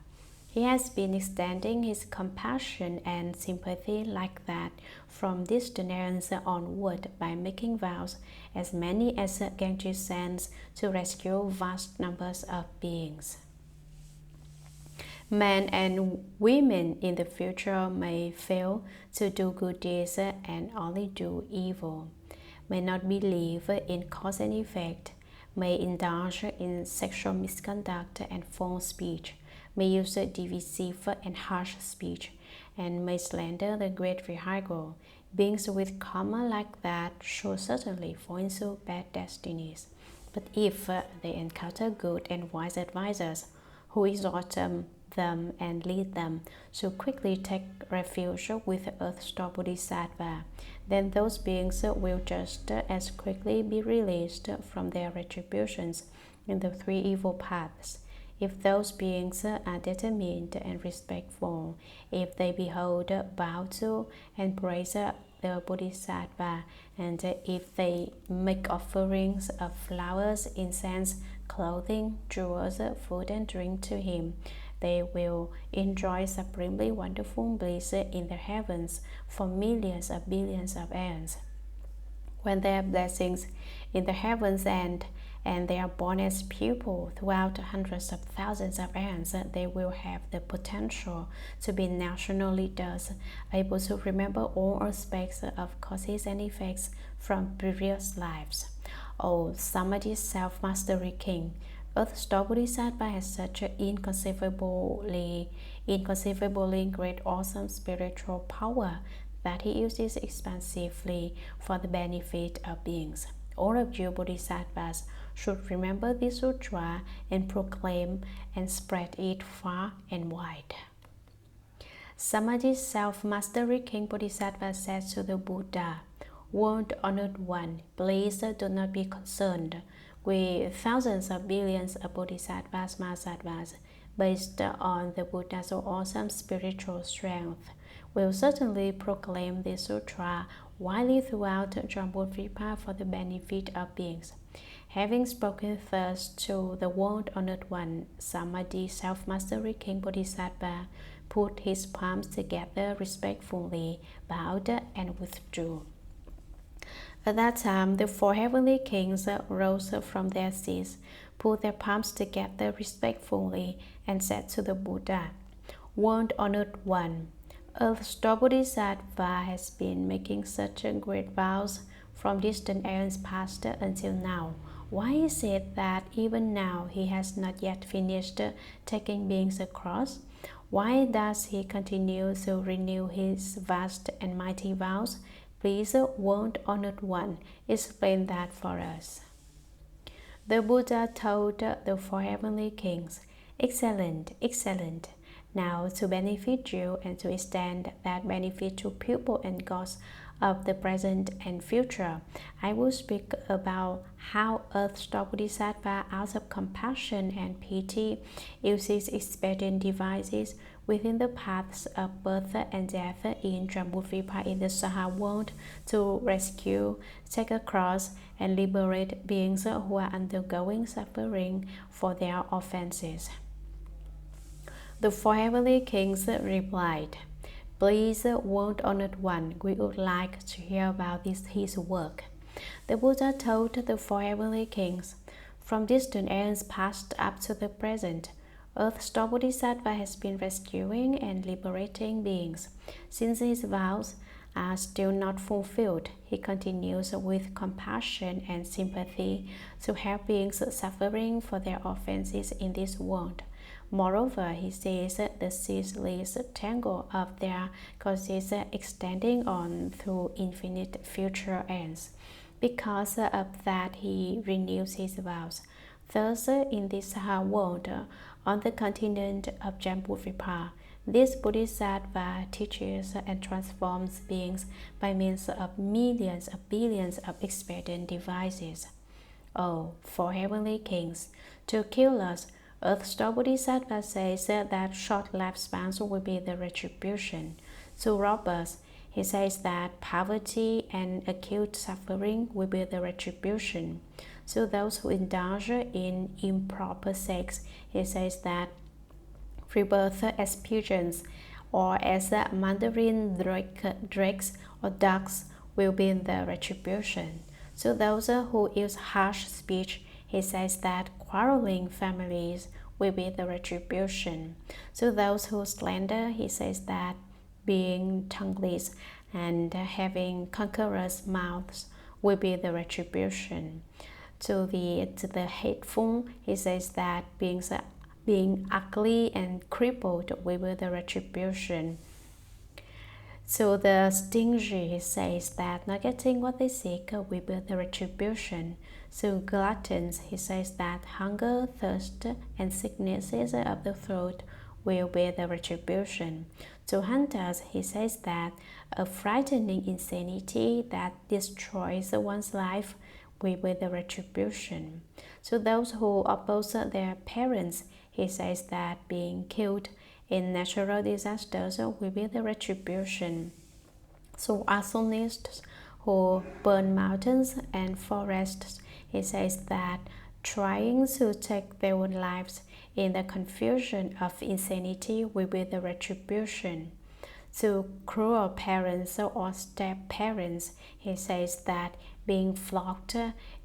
He has been extending his compassion and sympathy like that from this generation onward by making vows, as many as Ganges sends, to rescue vast numbers of beings. Men and women in the future may fail to do good deeds and only do evil, may not believe in cause and effect, may indulge in sexual misconduct and false speech, may use divisive and harsh speech, and may slander the great vehicle. Beings with karma like that should certainly fall into bad destinies. But if they encounter good and wise advisors who exhort them and lead them to quickly take refuge with the earth store Bodhisattva, then those beings will just as quickly be released from their retributions in the three evil paths. If those beings are determined and respectful, if they behold, bow to, and praise the Bodhisattva, and if they make offerings of flowers, incense, clothing, jewels, food, and drink to him, they will enjoy supremely wonderful bliss in the heavens for millions of billions of aeons. When their blessings in the heavens end, and they are born as pupils throughout hundreds of thousands of aeons, they will have the potential to be national leaders, able to remember all aspects of causes and effects from previous lives. O Samadhi self-mastery king, Earth Star Bodhisattva has such an inconceivably great, awesome spiritual power that he uses expansively for the benefit of beings. All of you Bodhisattvas should remember this sutra and proclaim and spread it far and wide. Samadhi self-mastery king Bodhisattva said to the Buddha, "World honored one, please do not be concerned. With thousands of billions of Bodhisattvas, Mahasattvas, based on the Buddha's awesome spiritual strength, will certainly proclaim this sutra widely throughout Jambudvipa for the benefit of beings." Having spoken thus to the world-honored one, Samadhi self-mastery king Bodhisattva put his palms together respectfully, bowed, and withdrew. At that time, the four heavenly kings rose from their seats, put their palms together respectfully, and said to the Buddha, "World-honored one, Earth Star Bodhisattva has been making such great vows from distant aeons past until now. Why is it that even now he has not yet finished taking beings across? Why does he continue to renew his vast and mighty vows? Please, world-honored one, explain that for us." The Buddha told the four heavenly kings, "Excellent, excellent. Now, to benefit you and to extend that benefit to people and gods of the present and future, I will speak about how Earth Star Bodhisattva, out of compassion and pity, uses expedient devices within the paths of birth and death in Jambudvipa in the Saha world to rescue, take across, and liberate beings who are undergoing suffering for their offenses." The four heavenly kings replied, "Please, world-honored one, we would like to hear about his work." The Buddha told the four heavenly kings, "From distant aeons past up to the present, Earth Star Bodhisattva has been rescuing and liberating beings. Since his vows are still not fulfilled, he continues with compassion and sympathy to help beings suffering for their offenses in this world. Moreover, he sees the ceaseless tangle of their causes extending on through infinite future ends. Because of that, he renews his vows. Thus, in this world, on the continent of Jambudvipa, This Bodhisattva teaches and transforms beings by means of millions of billions of expedient devices. Oh, for heavenly kings, to kill us, Earth-star Bodhisattva says that short lifespans will be the retribution. To rob us, he says that poverty and acute suffering will be the retribution. To those who indulge in improper sex, he says that rebirth as pigeons or as mandarin drakes or ducks will be the retribution. To those who use harsh speech, he says that quarreling families will be the retribution. To those who slander, he says that being tongueless and having cankerous mouths will be the retribution. To the hateful, he says that being ugly and crippled will be the retribution. So the stingy, he says that not getting what they seek will be the retribution. So gluttons, he says that hunger, thirst, and sicknesses of the throat will be the retribution. To hunters, he says that a frightening insanity that destroys one's life will be the retribution. To those who oppose their parents, he says that being killed in natural disasters will be the retribution. So arsonists who burn mountains and forests, he says that trying to take their own lives in the confusion of insanity will be the retribution. To cruel parents or step-parents, he says that being flogged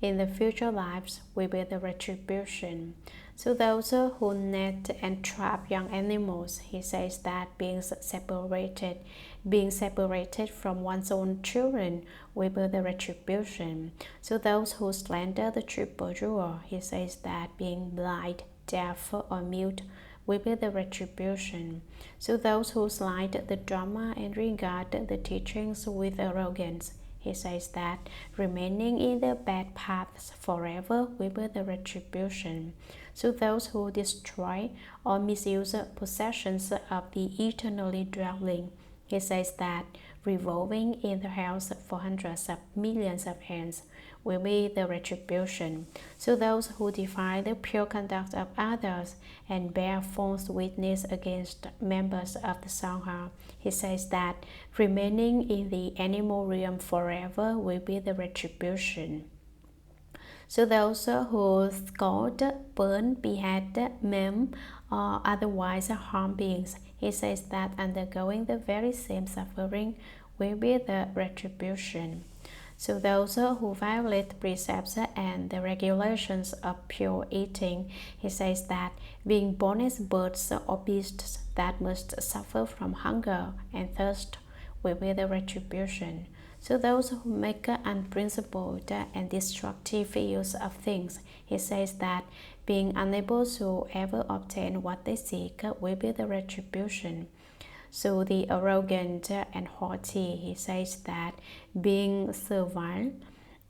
in the future lives will be the retribution. To those who net and trap young animals, he says that being separated from one's own children will be the retribution. To those who slander the triple jewel, he says that being blind, deaf, or mute will be the retribution. To those who slight the Dharma and regard the teachings with arrogance, he says that remaining in the bad paths forever will be the retribution. To those who destroy or misuse possessions of the eternally dwelling, he says that revolving in the house for hundreds of millions of hands will be the retribution. To those who defy the pure conduct of others and bear false witness against members of the Sangha, he says that remaining in the animal realm forever will be the retribution. So those who scald, burn, behead, maim, or otherwise harm beings, he says that undergoing the very same suffering will be the retribution. So those who violate precepts and the regulations of pure eating, he says that being born as birds or beasts that must suffer from hunger and thirst will be the retribution. So those who make unprincipled and destructive use of things, he says that being unable to ever obtain what they seek will be the retribution. So the arrogant and haughty, he says that being servile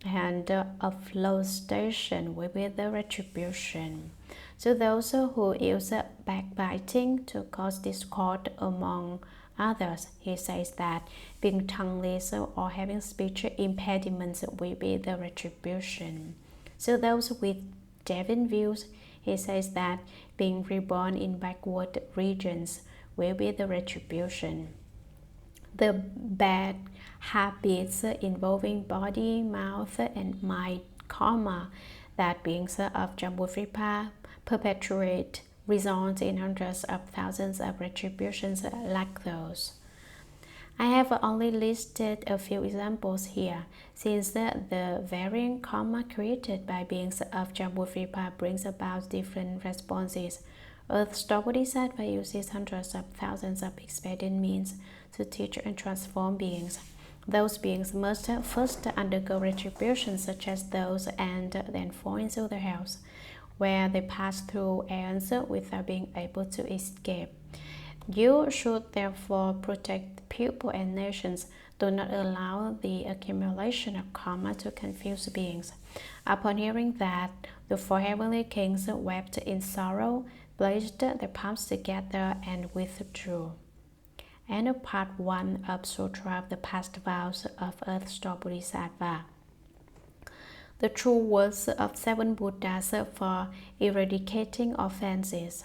and of low station will be the retribution. So those who use backbiting to cause discord among others, he says that being tongueless or having speech impediments will be the retribution. So those with deviant views, he says that being reborn in backward regions will be the retribution. The bad habits involving body, mouth, and mind karma that beings of Jambudvipa perpetuate result in hundreds of thousands of retributions like those. I have only listed a few examples here, since the varying karma created by beings of Jambudvipa brings about different responses. Earth-star Bodhisattva uses hundreds of thousands of expedient means to teach and transform beings. Those beings must first undergo retributions such as those and then fall into the hells, where they pass through aeons without being able to escape. You should therefore protect people and nations. Do not allow the accumulation of karma to confuse beings. Upon hearing that, the four heavenly kings wept in sorrow, placed their palms together and withdrew. End of part 1 of Sutra of the Past Vows of Earth Star Bodhisattva. The true words of 7 Buddhas for eradicating offenses.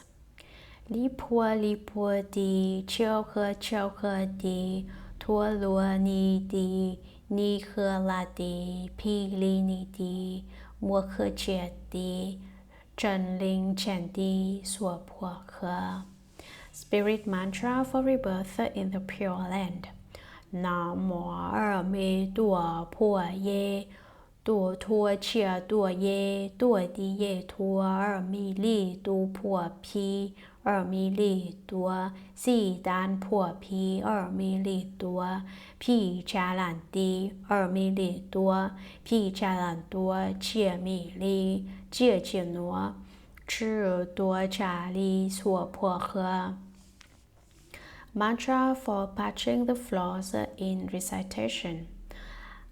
Li pua di, chiao he di, tua lua ni di, ni he la di, pi li ni di, mua he chia di, chen ling chen di, sua pua he. Spirit mantra for rebirth in the Pure Land. Nam mo me dua pua ye, dua tua chia dua ye, dua di ye tua mi li du pua pi, mi li dua, si dan pua pi, mi li dua, pi cha lan di, mi li dua, pi cha lan dua, chia mi li, chia chia nuo, chi dua cha li, sua pua he. Mantra for patching the flaws in recitation.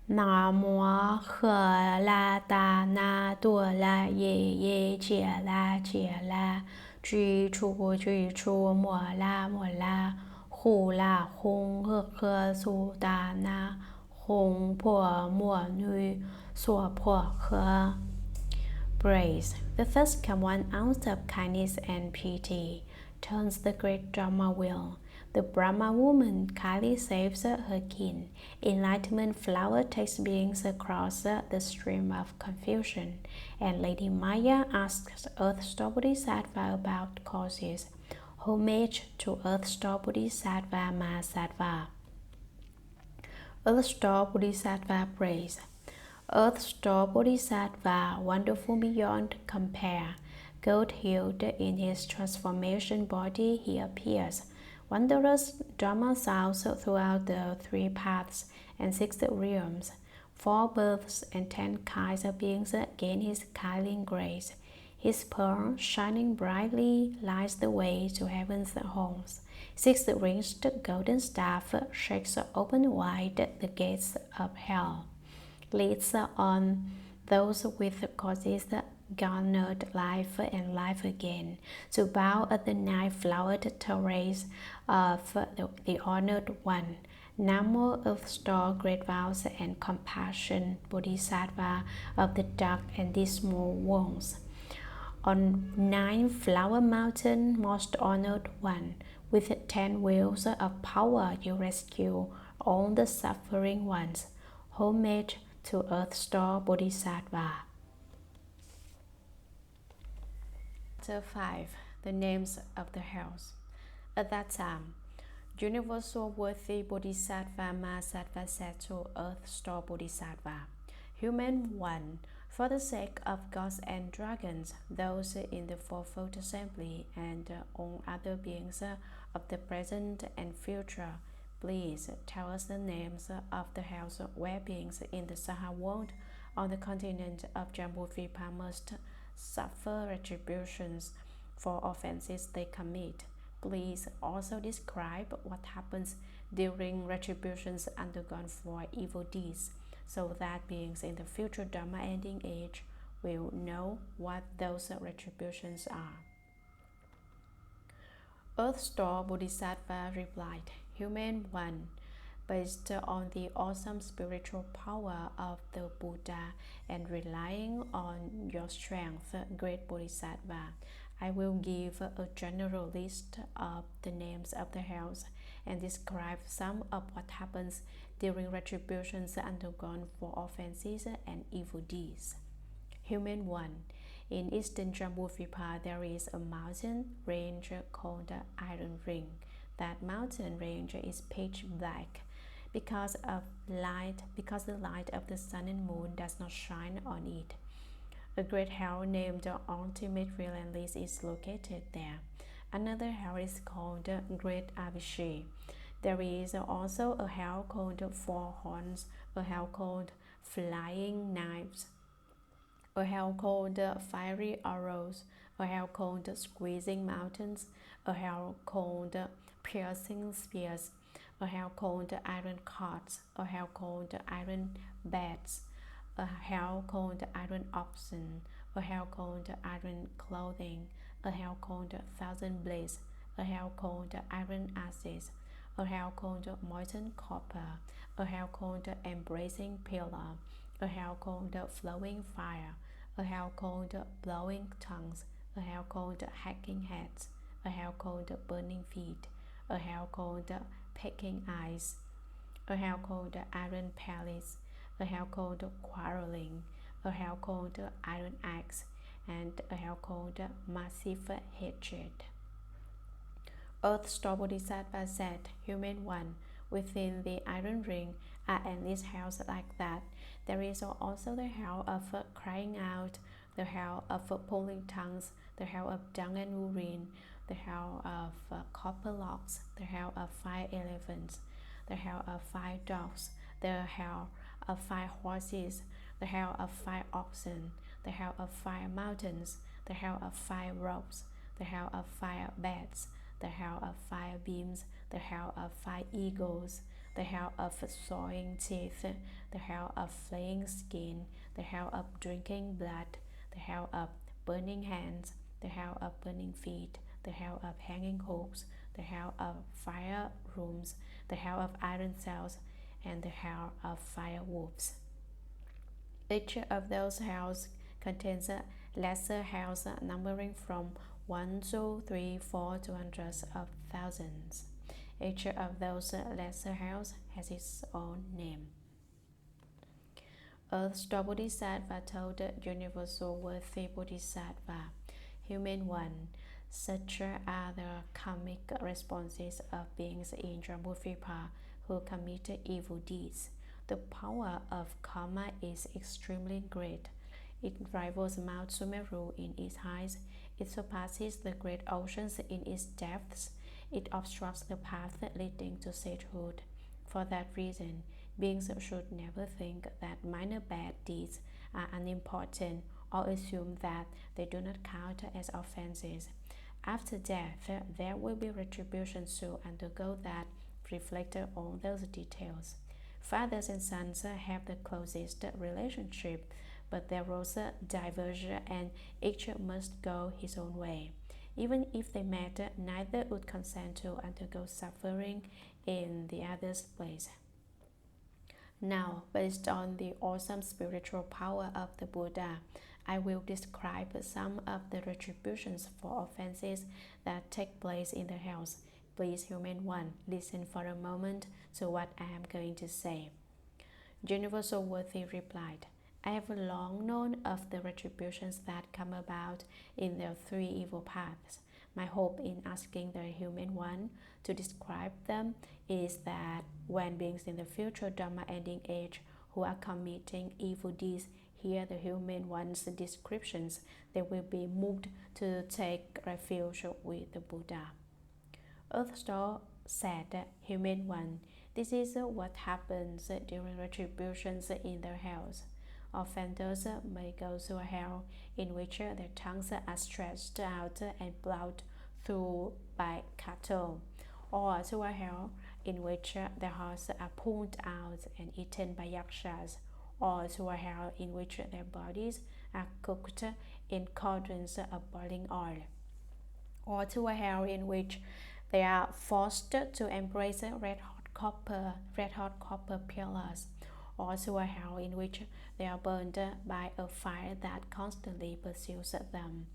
Nam mo he la da na du la ye jie la, ju chu mo la, hu la hong he su da na, hong po mo nu, suo po he. Praise. The thirst come 1 ounce of kindness and pity turns the great Dharma wheel. The Brahma woman kindly saves her kin. Enlightenment flower takes beings across the stream of confusion. And Lady Maya asks Earth Star Bodhisattva about causes. Homage to Earth Star Bodhisattva Mahasattva. Earth Star Bodhisattva praise. Earth Star Bodhisattva, wonderful beyond compare. Gold-hued in his transformation body he appears. Wondrous Dharma sounds throughout the 3 paths and 6 realms. 4 births and 10 kinds of beings gain his kindly grace. His pearl, shining brightly, lights the way to heaven's homes. 6-ringed golden staff shakes open wide the gates of hell. Leads on those with causes garnered life and life again, to bow at the 9-flowered terrace of the honored one. Namo Earth Star, great vows and compassion, Bodhisattva of the dark and dismal wounds. On 9-flower mountain, most honored one, with 10 wheels of power you rescue all the suffering ones. Homage to Earth Star Bodhisattva. Chapter 5. The names of the hells. At that time, Universal Worthy Bodhisattva Mahasattva said to Earth Star Bodhisattva, Human one, for the sake of gods and dragons, those in the fourfold assembly, and all other beings of the present and future, please tell us the names of the hells where beings in the Saha world on the continent of Jambudvipa must suffer retributions for offenses they commit. Please also describe what happens during retributions undergone for evil deeds, so that beings in the future Dharma ending age will know what those retributions are. Earth Star Bodhisattva replied, Human one, based on the awesome spiritual power of the Buddha and relying on your strength, great Bodhisattva, I will give a general list of the names of the hells and describe some of what happens during retributions undergone for offenses and evil deeds. Human one, in eastern Jambudvipa there is a mountain range called Iron Ring. That mountain range is pitch black because the light of the sun and moon does not shine on it. A great hell named Ultimate Relentless is located there. Another hell is called Great Avishe. There is also a hell called Four Horns, a hell called Flying Knives, a hell called Fiery Arrows, a hell called Squeezing Mountains, a hell called Piercing Spears, a hell called Iron Carts, a hell called Iron Beds, a hell called Iron Oxen, a hell called iron clothing, a hell called thousand bliss, a hell called iron ashes, a hell called molten copper, a hell called embracing pillar, a hell called flowing fire, a hell called blowing tongues, a hell called hacking heads, a hell called burning feet, a hell called pecking eyes, a hell called iron palace, a hell called quarreling, a hell called iron axe, and a hell called massive hatred. Earth-store Bodhisattva said, Human one, within the iron ring are endless hells like that. There is also the hell of crying out, the hell of pulling tongues, the hell of dung and urine, the hell of copper locks, the hell of 5 elephants, the hell of 5 dogs, the hell of 5 horses, the hell of 5 oxen, the hell of 5 mountains, the hell of 5 ropes, the hell of 5 beds, the hell of 5 beams, the hell of 5 eagles, the hell of sawing teeth, the hell of flaying skin, the hell of drinking blood, the hell of burning hands, the hell of burning feet, the hell of hanging hooks, the hell of fire rooms, the hell of iron cells, and the hell of fire wolves. Each of those hells contains lesser hells numbering from 1, 2, 3, 4 to hundreds of thousands. Each of those lesser hells has its own name. Earth-store Bodhisattva told the universal worthy Bodhisattva, Human one, such are the karmic responses of beings in Jambudvipa who commit evil deeds. The power of karma is extremely great. It rivals Mount Sumeru in its heights. It surpasses the great oceans in its depths. It obstructs the path leading to sagehood. For that reason, beings should never think that minor bad deeds are unimportant or assume that they do not count as offenses. After death, there will be retributions to undergo that reflect on those details. Fathers and sons have the closest relationship, but their roads diverge and each must go his own way. Even if they met, neither would consent to undergo suffering in the other's place. Now, based on the awesome spiritual power of the Buddha, I will describe some of the retributions for offenses that take place in the hells. Please, human one, listen for a moment to what I am going to say. Universal Worthy replied, I have long known of the retributions that come about in the 3 evil paths. My hope in asking the human one to describe them is that when beings in the future Dharma ending age who are committing evil deeds hear the human one's descriptions, they will be moved to take refuge with the Buddha. Earth-store said, Human one, this is what happens during retributions in the hells. Offenders may go to a hell in which their tongues are stretched out and plowed through by cattle, or to a hell in which their hearts are pulled out and eaten by yakshas, or to a hell in which their bodies are cooked in cauldrons of boiling oil, or to a hell in which they are forced to embrace red-hot copper pillars, or to a hell in which they are burned by a fire that constantly pursues them,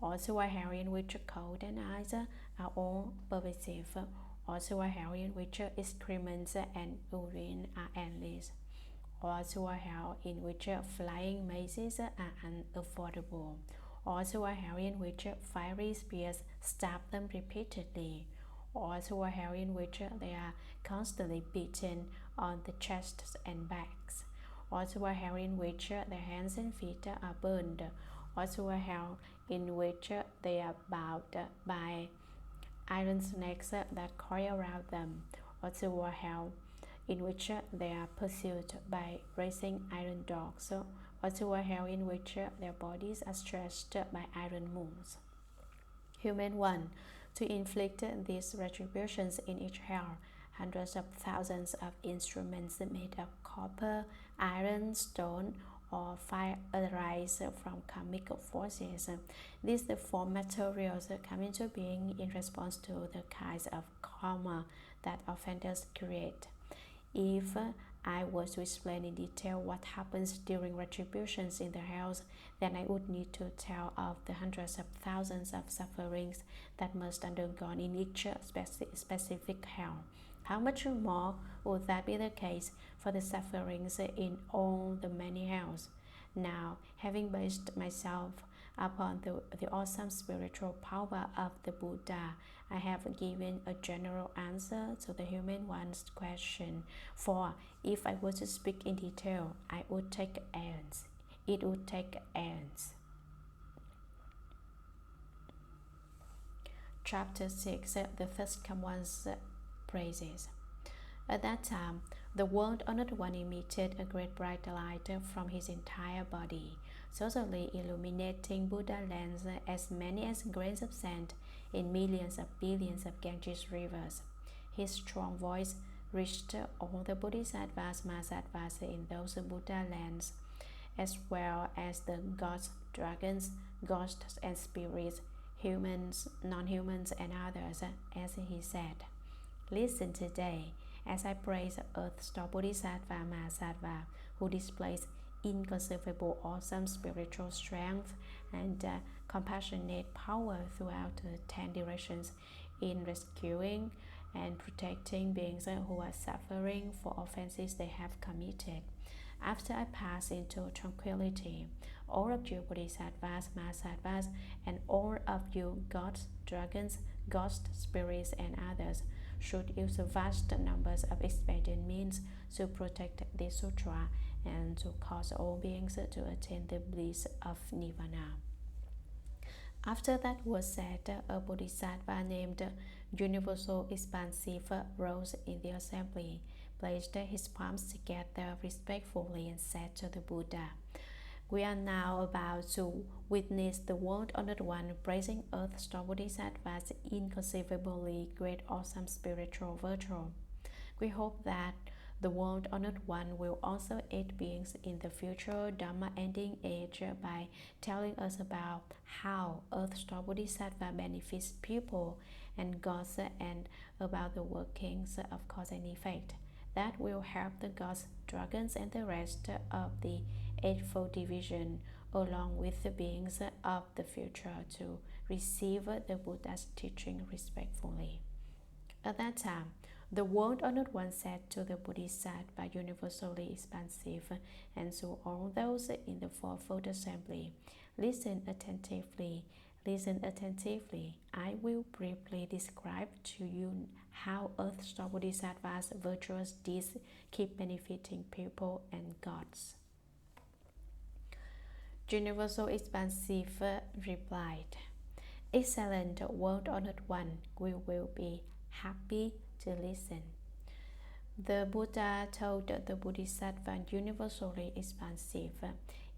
or to a hell in which cold and ice are all pervasive, or to a hell in which excrements and urine are endless, or to a hell in which flying mazes are unavoidable, or to a hell in which fiery spears stab them repeatedly, or to a hell in which they are constantly beaten on the chests and backs, or to a hell in which their hands and feet are burned, or to a hell in which they are bound by iron snakes that coil around them, or to a hell in which they are pursued by racing iron dogs, or to a hell in which their bodies are stretched by iron moons. Human one, to inflict these retributions in each hell, hundreds of thousands of instruments made of copper, iron, stone, or fire arise from karmic forces. These four materials come into being in response to the kinds of karma that offenders create. If I was to explain in detail what happens during retributions in the hells, then I would need to tell of the hundreds of thousands of sufferings that must undergo in each specific hell. How much more would that be the case for the sufferings in all the many hells? Now, having based myself upon the awesome spiritual power of the Buddha, I have given a general answer to the human one's question. For if I were to speak in detail, I would take aeons. It would take aeons. Chapter 6. The First Come One's Praises. At that time, the world honored one emitted a great bright light from his entire body, totally illuminating Buddha lands as many as grains of sand in millions of billions of Ganges rivers. His strong voice reached all the Bodhisattvas, Mahasattvas in those Buddha lands, as well as the gods, dragons, ghosts, and spirits, humans, non-humans, and others, as he said. Listen today as I praise Earth's Bodhisattva Mahasattva, who displays inconceivable awesome spiritual strength and compassionate power throughout the 10 directions in rescuing and protecting beings who are suffering for offenses they have committed. After I pass into tranquility, all of you Bodhisattvas, Mahasattvas, and all of you gods, dragons, ghosts, spirits, and others should use vast numbers of expedient means to protect the Sutra and to cause all beings to attain the bliss of Nirvana. After that was said, a Bodhisattva named Universal Expansive rose in the assembly, placed his palms together respectfully, and said to the Buddha, "We are now about to witness the world-honored one praising Earth's Bodhisattvas' inconceivably great awesome spiritual virtue. We hope that the world-honored one will also aid beings in the future Dharma ending age by telling us about how Earth's Bodhisattva benefits people and gods and about the workings of cause and effect. That will help the gods, dragons, and the rest of the Eightfold Division, along with the beings of the future, to receive the Buddha's teaching respectfully." At that time, the world-honored one said to the Bodhisattva universally expansive and to all those in the fourfold assembly, "Listen attentively. Listen attentively. I will briefly describe to you how Earth's Bodhisattva's virtuous deeds keep benefiting people and gods." Universal Expansive replied, "Excellent world-honored one, we will be happy to listen." The Buddha told the Bodhisattva universally expansive,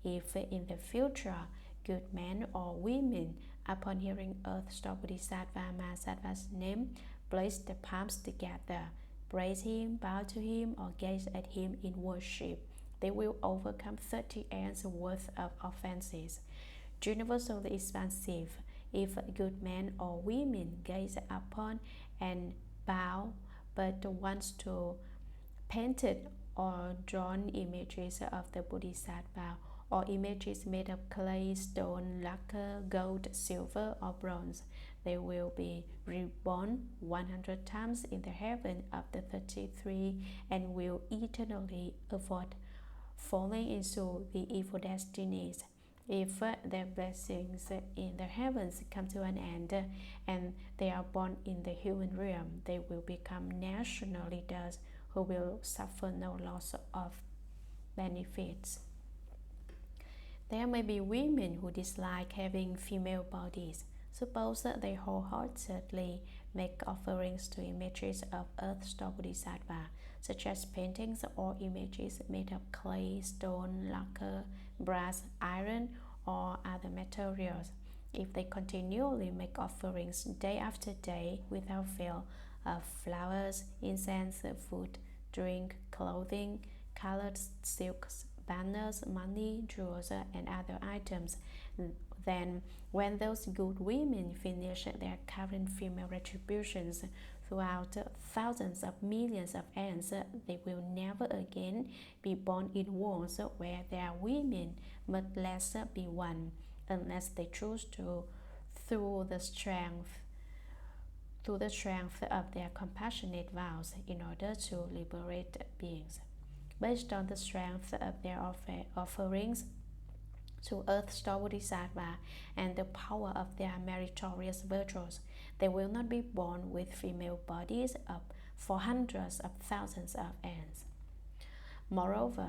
if in the future good men or women, upon hearing Earth's Bodhisattva Mahasattva's name, place their palms together, praise him, bow to him, or gaze at him in worship, they will overcome 30 years worth of offenses. Universally expansive, if good men or women gaze upon and bow but wants to painted or drawn images of the Bodhisattva or images made of clay, stone, lacquer, gold, silver, or bronze, they will be reborn 100 times in the heaven of the 33 and will eternally avoid falling into the evil destinies. If their blessings in the heavens come to an end and they are born in the human realm, they will become national leaders who will suffer no loss of benefits. There may be women who dislike having female bodies. Suppose that they wholeheartedly make offerings to images of Earth's Bodhisattva, such as paintings or images made of clay, stone, lacquer, brass, iron, or other materials. If they continually make offerings day after day without fail of flowers, incense, food, drink, clothing, colored silks, banners, money, jewels, and other items. Then, when those good women finish their current female retributions throughout thousands of millions of aeons, they will never again be born in worlds where there are women, much less be one, unless they choose to, through the strength of their compassionate vows, in order to liberate beings. Based on the strength of their offerings to Earth-store Bodhisattva and the power of their meritorious virtues, they will not be born with female bodies for hundreds of thousands of aeons. Moreover,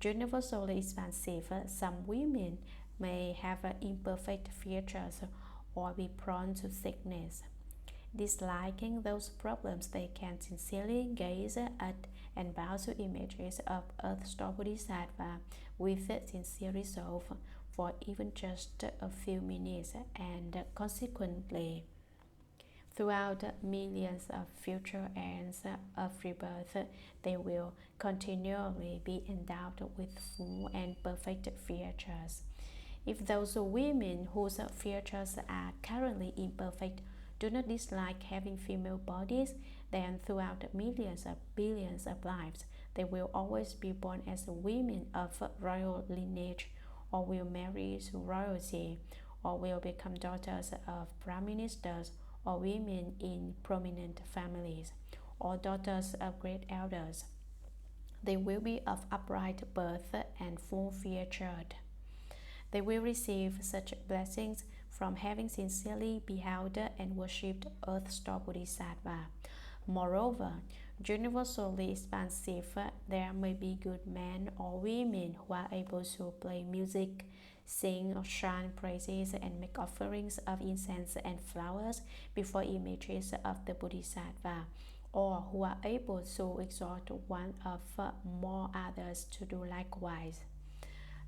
universally expansive, some women may have imperfect features or be prone to sickness. Disliking those problems, they can sincerely gaze at and bow to images of Earth-store Bodhisattva with sincere resolve for even just a few minutes, and consequently, throughout millions of future aeons of rebirth, they will continually be endowed with full and perfect features. If those women whose features are currently imperfect do not dislike having female bodies, then throughout millions of billions of lives, they will always be born as women of royal lineage, or will marry to royalty, or will become daughters of prime ministers, or women in prominent families, or daughters of great elders. They will be of upright birth and full-featured. They will receive such blessings from having sincerely beheld and worshipped Earth-store Bodhisattva. Moreover, universally expansive, there may be good men or women who are able to play music, sing or chant praises, and make offerings of incense and flowers before images of the Bodhisattva, or who are able to exhort one of more others to do likewise.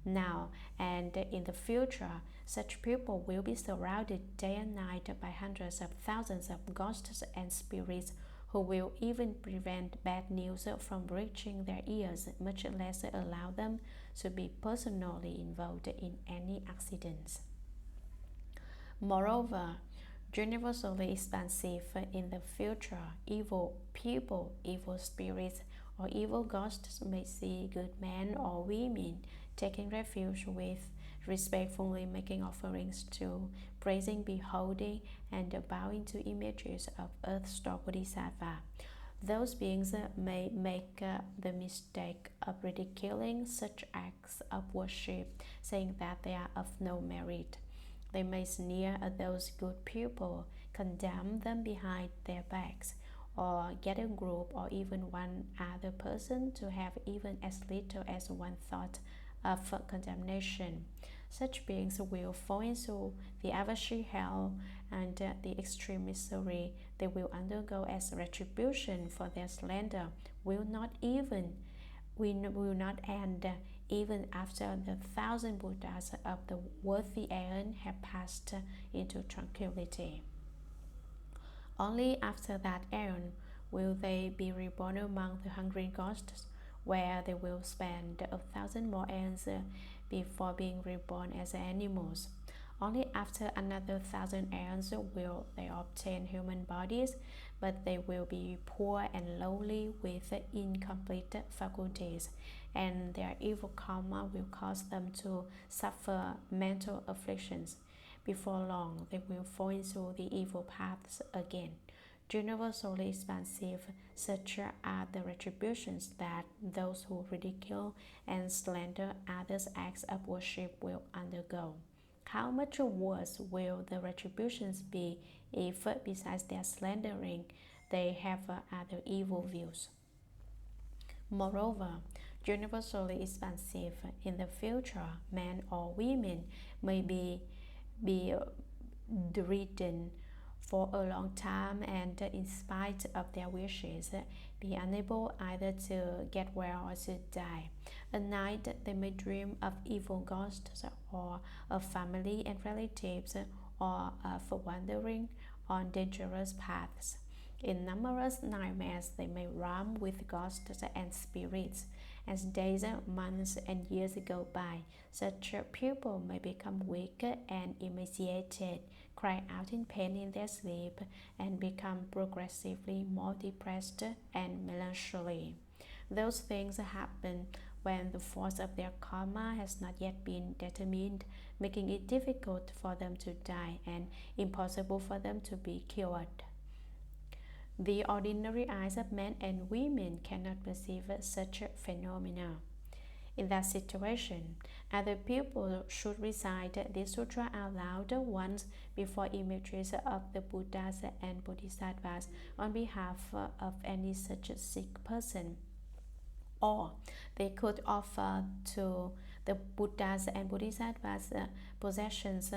Now and in the future, such people will be surrounded day and night by hundreds of thousands of ghosts and spirits who will even prevent bad news from reaching their ears, much less allow them to be personally involved in any accidents. Moreover, universally expansive, in the future, evil people, evil spirits, or evil ghosts may see good men or women taking refuge with, respectfully making offerings to, praising, beholding, and bowing to images of Earth-store Bodhisattva. Those beings may make the mistake of ridiculing such acts of worship, saying that they are of no merit. They may sneer at those good people, condemn them behind their backs, or get a group or even one other person to have even as little as one thought of condemnation. Such beings will fall into the avarice hell and the extreme misery they will undergo as retribution for their slander will not end even after the 1,000 Buddhas of the worthy aeon have passed into tranquility. Only after that aeon will they be reborn among the hungry ghosts, where they will spend 1,000 more aeons before being reborn as animals. Only after another 1,000 aeons will they obtain human bodies, but they will be poor and lowly with incomplete faculties, and their evil karma will cause them to suffer mental afflictions. Before long, they will fall into the evil paths again. Universally expansive, such are the retributions that those who ridicule and slander others' acts of worship will undergo. How much worse will the retributions be if, besides their slandering, they have other evil views? Moreover, universally expansive, in the future, men or women may be ridden for a long time, and in spite of their wishes, be unable either to get well or to die. At night, they may dream of evil ghosts, or of family and relatives, or of wandering on dangerous paths. In numerous nightmares, they may roam with ghosts and spirits, As days, months, and years go by, such people may become weak and emaciated, cry out in pain in their sleep, and become progressively more depressed and melancholy. Those things happen when the force of their karma has not yet been determined, making it difficult for them to die and impossible for them to be cured. The ordinary eyes of men and women cannot perceive such phenomena. In that situation, other people should recite this sutra out loud once before images of the Buddhas and Bodhisattvas on behalf of any such sick person. Or they could offer to the Buddhas and Bodhisattvas possessions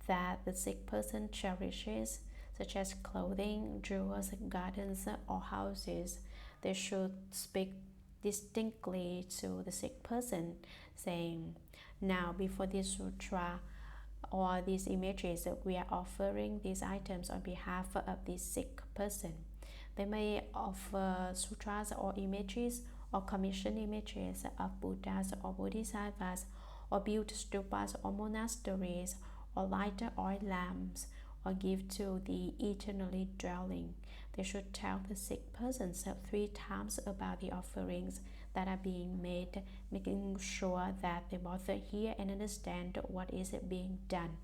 that the sick person cherishes, such as clothing, jewels, gardens, or houses. They should speak distinctly to the sick person, saying, "Now, before this sutra or these images, we are offering these items on behalf of this sick person." They may offer sutras or images or commission images of Buddhas or Bodhisattvas, or build stupas or monasteries, or light oil lamps, or give to the eternally dwelling. They should tell the sick persons 3 times about the offerings that are being made, making sure that they both hear and understand what is being done.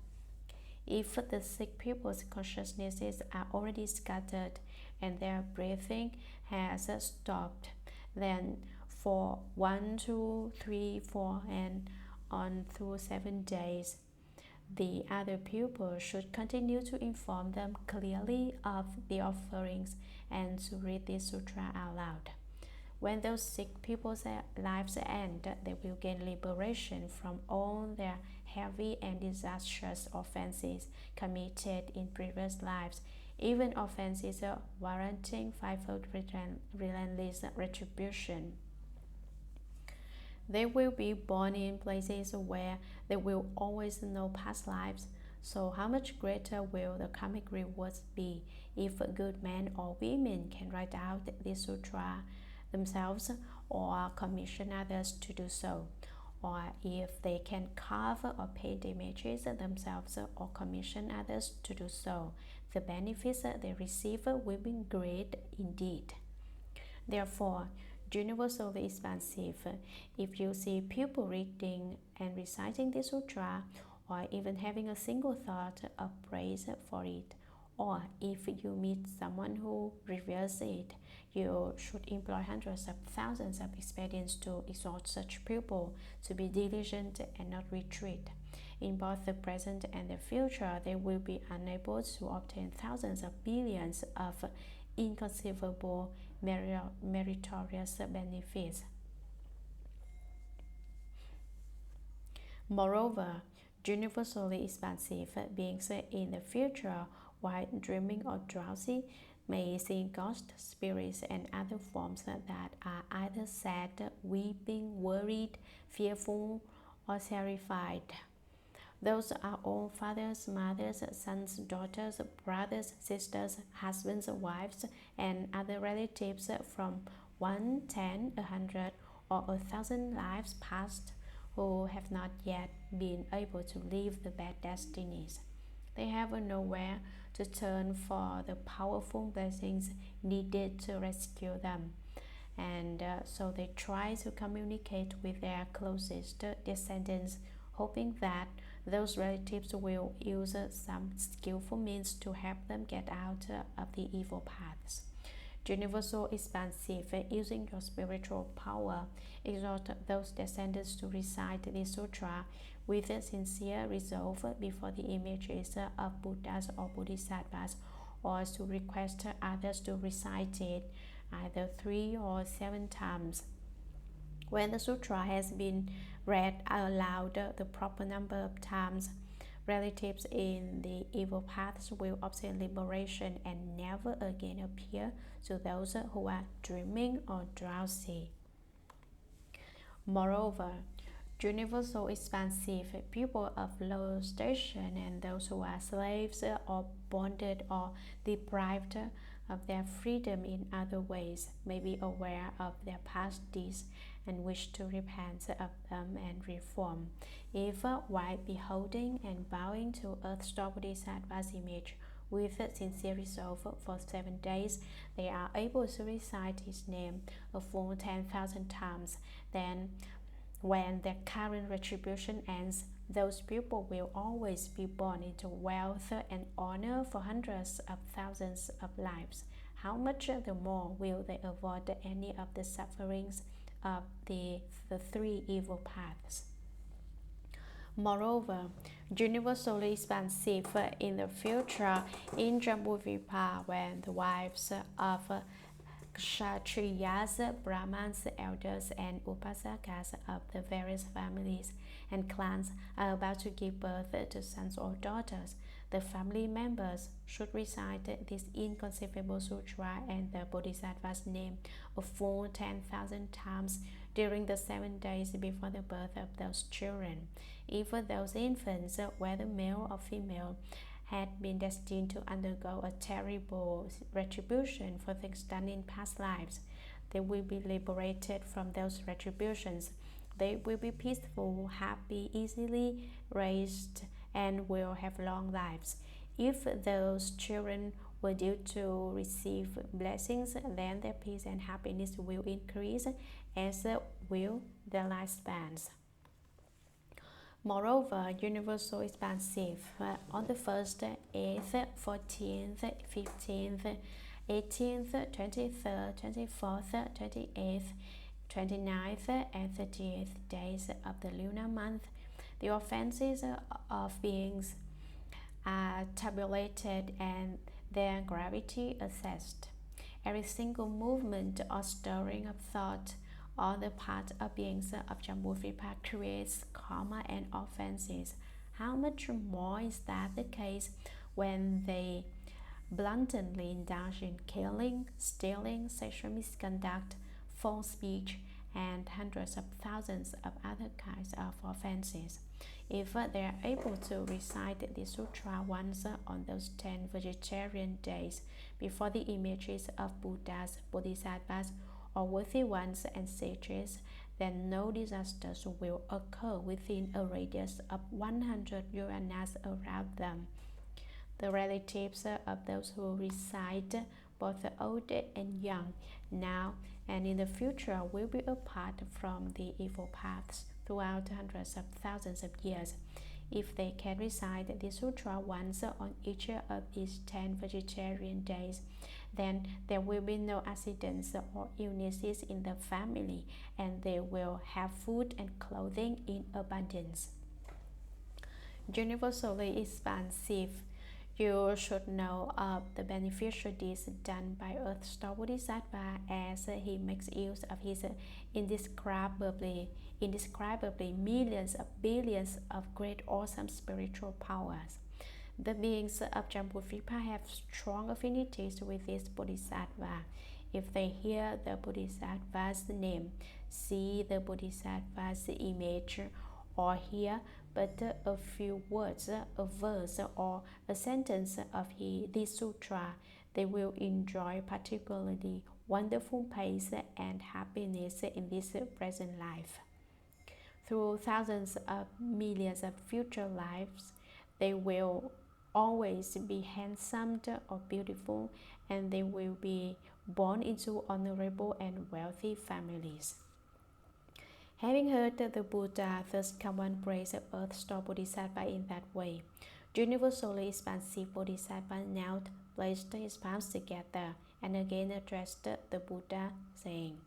If the sick people's consciousnesses are already scattered and their breathing has stopped, then for 1, 2, 3, 4, and on through 7 days, the other pupils should continue to inform them clearly of the offerings and to read this sutra out loud. When those sick people's lives end, they will gain liberation from all their heavy and disastrous offenses committed in previous lives, even offenses warranting fivefold relentless retribution. They will be born in places where they will always know past lives. So how much greater will the karmic rewards be if good men or women can write out this sutra themselves or commission others to do so, or if they can carve or paint images themselves or commission others to do so, the benefits they receive will be great indeed. Therefore, universally expansive, if you see people reading and reciting the sutra, or even having a single thought of praise for it, or if you meet someone who reveres it, you should employ hundreds of thousands of expedients to exhort such people to be diligent and not retreat. In both the present and the future, they will be unable to obtain thousands of billions of inconceivable meritorious benefits. Moreover, universally expansive beings in the future, while dreaming or drowsy, may see ghost spirits and other forms that are either sad, weeping, worried, fearful, or terrified. Those are all fathers, mothers, sons, daughters, brothers, sisters, husbands, wives, and other relatives from 1, 10, 100, or 1,000 lives past, who have not yet been able to leave the bad destinies. They have nowhere to turn for the powerful blessings needed to rescue them, and so they try to communicate with their closest descendants, hoping that those relatives will use some skillful means to help them get out of the evil paths. Universal expansive, using your spiritual power, exhort those descendants to recite this sutra with a sincere resolve before the images of Buddhas or Bodhisattvas, or to request others to recite it either 3 or 7 times. When the sutra has been read aloud the proper number of times, relatives in the evil paths will obtain liberation and never again appear to those who are dreaming or drowsy. Moreover, universal expansive people of low station and those who are slaves or bonded or deprived of their freedom in other ways may be aware of their past deeds and wish to repent of them and reform. If, while beholding and bowing to Earth Star Bodhisattva's image with sincere resolve for 7 days, they are able to recite his name a full 10,000 times, then when their current retribution ends, those people will always be born into wealth and honor for hundreds of thousands of lives. How much the more will they avoid any of the sufferings of the three evil paths? Moreover, universally expansive in the future, in Jambudvipa, when the wives of Kshatriyas, Brahmans, elders, and Upasakas of the various families and clans are about to give birth to sons or daughters, the family members should recite this inconceivable sutra and the Bodhisattva's name a full 10,000 times during the 7 days before the birth of those children. If those infants, whether male or female, had been destined to undergo a terrible retribution for things done in past lives, they will be liberated from those retributions. They will be peaceful, happy, easily raised, and will have long lives. If those children were due to receive blessings, then their peace and happiness will increase, as will their lifespans. Moreover, universal expansive on the 1st, 8th, 14th, 15th, 18th, 23rd, 24th, 28th, 29th, and 30th days of the lunar month, the offenses of beings are tabulated and their gravity assessed. Every single movement or stirring of thought on the part of beings of Jambudvipa creates karma and offenses. How much more is that the case when they bluntly indulge in killing, stealing, sexual misconduct, false speech, and hundreds of thousands of other kinds of offenses? If they are able to recite the sutra once on those 10 vegetarian days before the images of Buddhas, Bodhisattvas, or worthy ones and sages, then no disasters will occur within a radius of 100 yojanas around them. The relatives of those who recite, both the old and young, now and in the future, will be apart from the evil paths throughout hundreds of thousands of years. If they can recite the sutra once on each of these 10 vegetarian days, then there will be no accidents or illnesses in the family, and they will have food and clothing in abundance. Universally expansive, you should know of the beneficial deeds done by Earth Star Bodhisattva as he makes use of his indescribably millions of billions of great awesome spiritual powers. The beings of Jambudvipa have strong affinities with this Bodhisattva. If they hear the Bodhisattva's name, see the Bodhisattva's image, or hear but a few words, a verse, or a sentence of this sutra, they will enjoy particularly wonderful peace and happiness in this present life. Through thousands of millions of future lives, they will always be handsome or beautiful, and they will be born into honorable and wealthy families. Having heard the Buddha thus come and praise Earth Star Bodhisattva in that way, universally expansive Bodhisattva knelt, placed his palms together, and again addressed the Buddha, saying,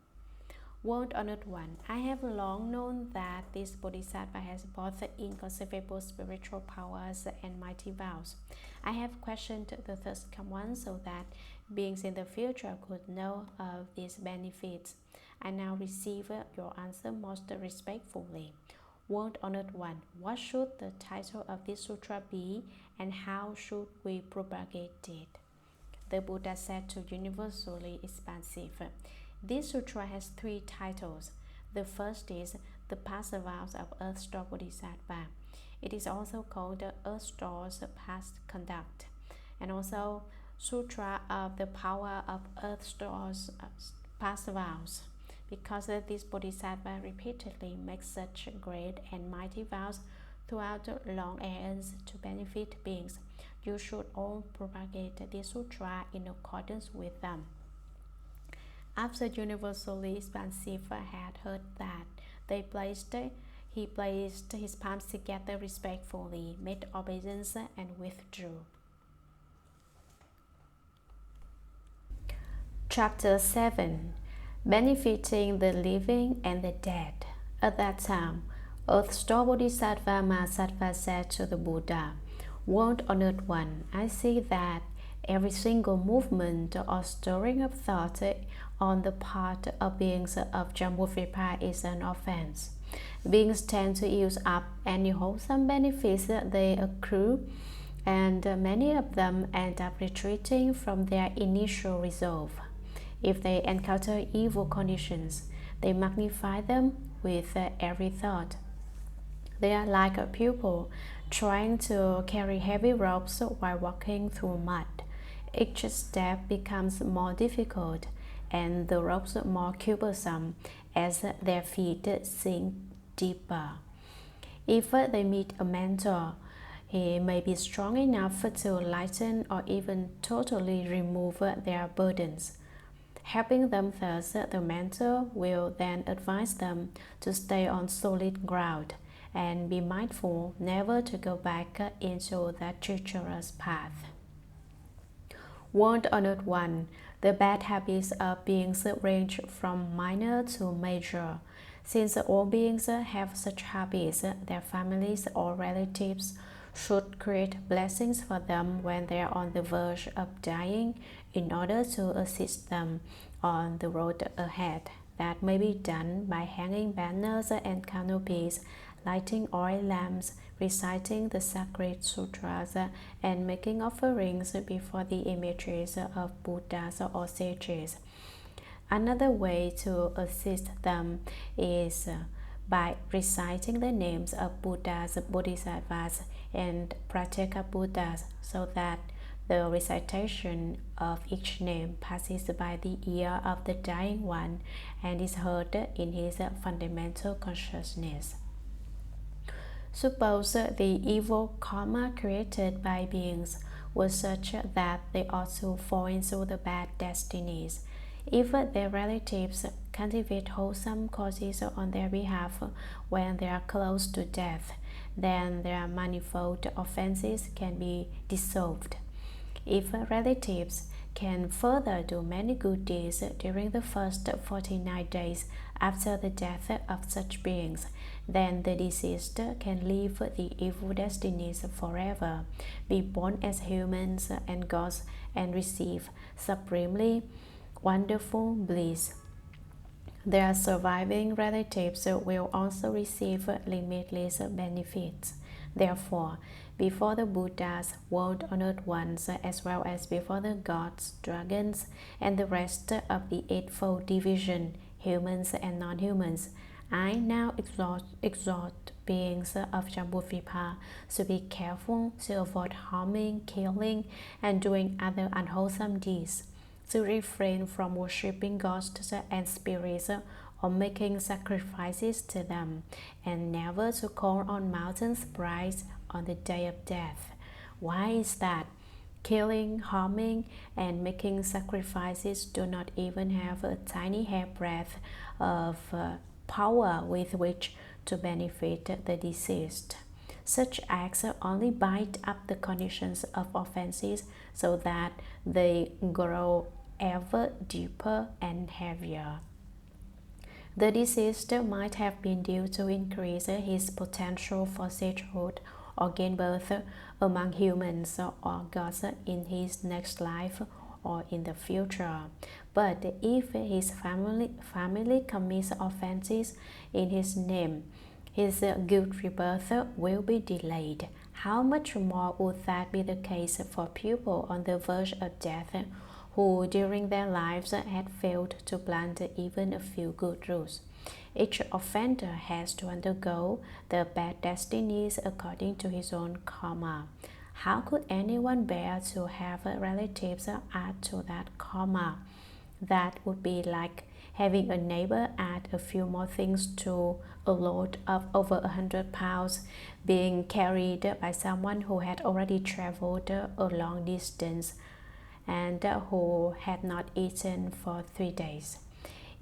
"World Honored One, I have long known that this Bodhisattva has both inconceivable spiritual powers and mighty vows. I have questioned the thirst come one so that beings in the future could know of these benefits. I now receive your answer most respectfully. World Honored One, what should the title of this sutra be, and how should we propagate it?" The Buddha said to universally expansive, "This sutra has 3 titles. The first is the past vows of Earth Star Bodhisattva. It is also called the Earth Star's past conduct, and also Sutra of the power of Earth Star's past vows, Because this Bodhisattva repeatedly makes such great and mighty vows throughout long aeons to benefit beings, you should all propagate the Sutra in accordance with them. After universally expansive had heard that, he placed his palms together respectfully, made obeisance, and withdrew. Chapter 7. Benefiting the living and the dead. At that time, Earth-store Bodhisattva Mahasattvas said to the Buddha, "World Honored One, I see that every single movement or stirring of thought on the part of beings of Jambudvipa is an offense. Beings tend to use up any wholesome benefits they accrue, and many of them end up retreating from their initial resolve. If they encounter evil conditions, they magnify them with every thought. They are like a pupil trying to carry heavy ropes while walking through mud. Each step becomes more difficult and the ropes more cumbersome as their feet sink deeper. If they meet a mentor, he may be strong enough to lighten or even totally remove their burdens. Helping them thus, the mentor will then advise them to stay on solid ground and be mindful never to go back into that treacherous path. World Honored One, the bad habits of beings range from minor to major. Since all beings have such habits, their families or relatives should create blessings for them when they are on the verge of dying in order to assist them on the road ahead. That may be done by hanging banners and canopies, lighting oil lamps, reciting the sacred sutras, and making offerings before the images of Buddhas or sages. Another way to assist them is by reciting the names of Buddhas, Bodhisattvas, and Pratyeka Buddhas, so that the recitation of each name passes by the ear of the dying one and is heard in his fundamental consciousness. Suppose the evil karma created by beings was such that they ought to fall into the bad destinies. If their relatives cultivate wholesome causes on their behalf when they are close to death, then their manifold offenses can be dissolved. If relatives can further do many good deeds during the first 49 days after the death of such beings, then the deceased can leave the evil destinies forever, be born as humans and gods, and receive supremely wonderful bliss. Their surviving relatives will also receive limitless benefits. Therefore, before the Buddhas, world-honored ones, as well as before the gods, dragons, and the rest of the Eightfold Division, humans and non-humans, I now exhort beings of Jambudvipa to be careful to avoid harming, killing, and doing other unwholesome deeds, to refrain from worshipping ghosts and spirits or making sacrifices to them, and never to call on mountain sprites on the day of death. Why is that? Killing, harming, and making sacrifices do not even have a tiny hairbreadth of power with which to benefit the deceased. Such acts only bite up the conditions of offenses so that they grow ever deeper and heavier. The deceased might have been due to increase his potential for sagehood or gain birth among humans or gods in his next life or in the future. But if his family commits offenses in his name, his good rebirth will be delayed. How much more would that be the case for people on the verge of death who during their lives had failed to plant even a few good roots? Each offender has to undergo the bad destinies according to his own karma. How could anyone bear to have relatives add to that karma? That would be like Having a neighbor add a few more things to a load of over 100 pounds being carried by someone who had already traveled a long distance and who had not eaten for 3 days.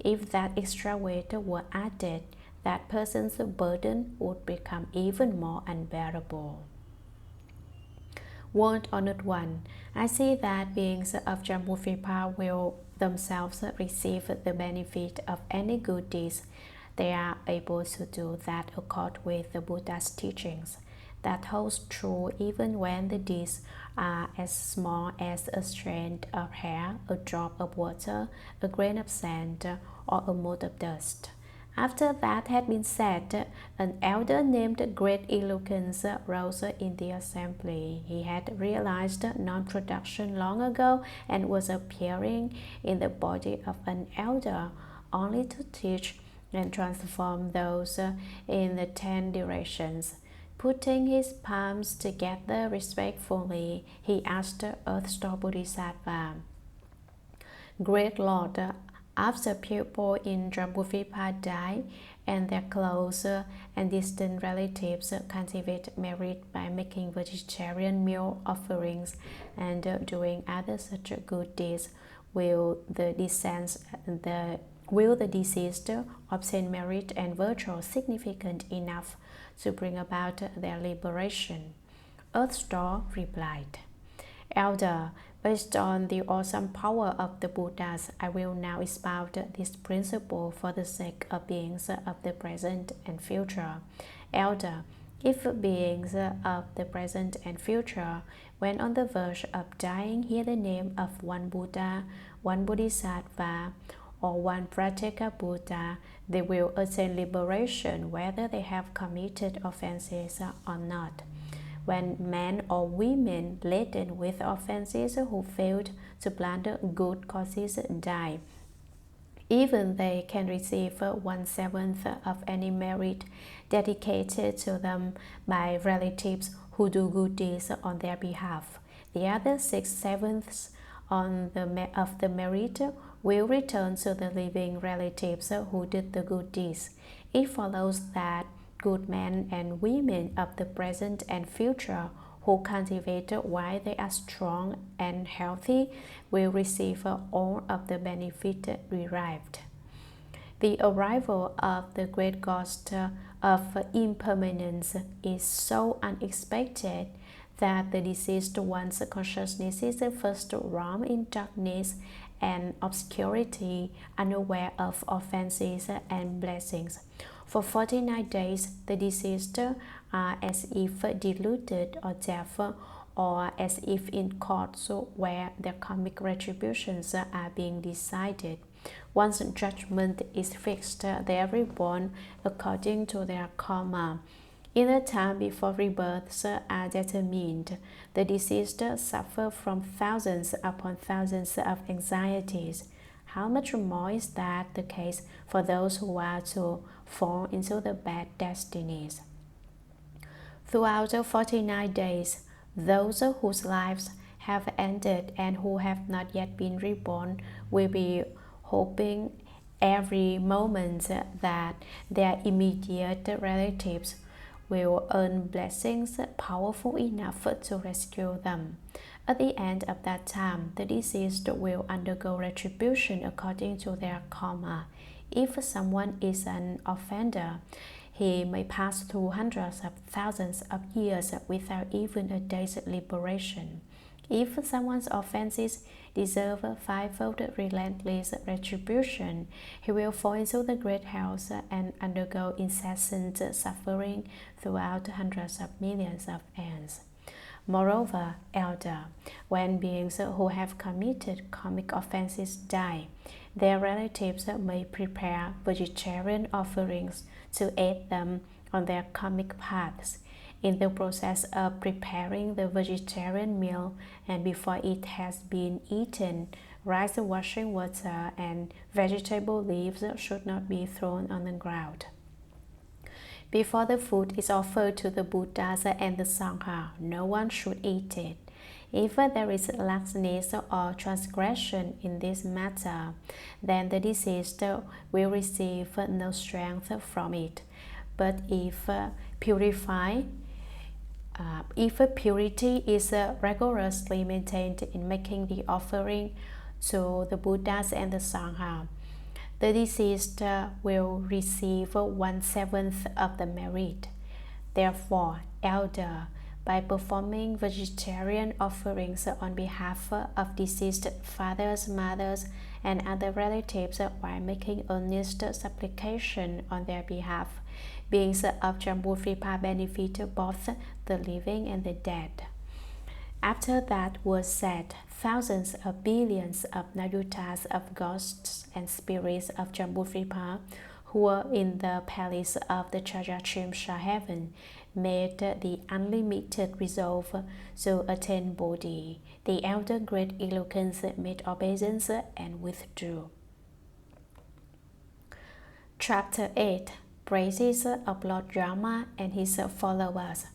If that extra weight were added, that person's burden would become even more unbearable. Word Honored One, I see that beings of Jambudvipa will themselves receive the benefit of any good deeds. They are able to do that accord with the Buddha's teachings. That holds true even when the deeds are as small as a strand of hair, a drop of water, a grain of sand, or a mote of dust. After that had been said, an elder named Great Eloquence rose in the assembly. He had realized non-production long ago and was appearing in the body of an elder, only to teach and transform those in the 10 directions. Putting his palms together respectfully, he asked Earth Store Bodhisattva, Great Lord, after people in Jambudvipa die and their close and distant relatives cultivate merit by making vegetarian meal offerings and doing other such good deeds, will the deceased obtain merit and virtue significant enough to bring about their liberation? Earth Store replied, Elder, based on the awesome power of the Buddhas, I will now expound this principle for the sake of beings of the present and future. Elder, if beings of the present and future, when on the verge of dying, hear the name of one Buddha, one Bodhisattva, or one Pratyeka Buddha, they will attain liberation whether they have committed offenses or not. When men or women laden with offenses who failed to plant good causes die, even they can receive 1/7 of any merit dedicated to them by relatives who do good deeds on their behalf. The other 6/7 of the merit will return to the living relatives who did the good deeds. It follows that good men and women of the present and future who cultivate while they are strong and healthy will receive all of the benefit derived. The arrival of the great ghost of impermanence is so unexpected that the deceased one's consciousness is first roam in darkness and obscurity, unaware of offenses and blessings. For 49 days, the deceased are as if deluded or deaf, or as if in courts where their karmic retributions are being decided. Once judgment is fixed, they are reborn according to their karma. In the time before rebirths are determined, the deceased suffer from thousands upon thousands of anxieties. How much more is that the case for those who are to fall into the bad destinies? Throughout the 49 days, those whose lives have ended and who have not yet been reborn will be hoping every moment that their immediate relatives will earn blessings powerful enough to rescue them. At the end of that time, the deceased will undergo retribution according to their karma. If someone is an offender, he may pass through hundreds of thousands of years without even a day's liberation. If someone's offenses deserve fivefold relentless retribution, he will fall into the great hells and undergo incessant suffering throughout hundreds of millions of aeons. Moreover, Elder, when beings who have committed karmic offenses die, their relatives may prepare vegetarian offerings to aid them on their karmic paths. In the process of preparing the vegetarian meal and before it has been eaten, rice, washing water, and vegetable leaves should not be thrown on the ground. Before the food is offered to the Buddhas and the Sangha, no one should eat it. If there is laxness or transgression in this matter, then the deceased will receive no strength from it. But if purity is rigorously maintained in making the offering to the Buddhas and the Sangha, the deceased will receive 1/7 of the merit. Therefore, elder, by performing vegetarian offerings on behalf of deceased fathers, mothers, and other relatives while making earnest supplication on their behalf, beings of Jambudvipa benefit both the living and the dead. After that was said, thousands of billions of nayutas of ghosts and spirits of Jambudvipa who were in the palace of the Trayastrimsha Heaven made the unlimited resolve to attain Bodhi. The elder great eloquence made obeisance and withdrew. Chapter 8. Praises of Lord Dharma and his followers.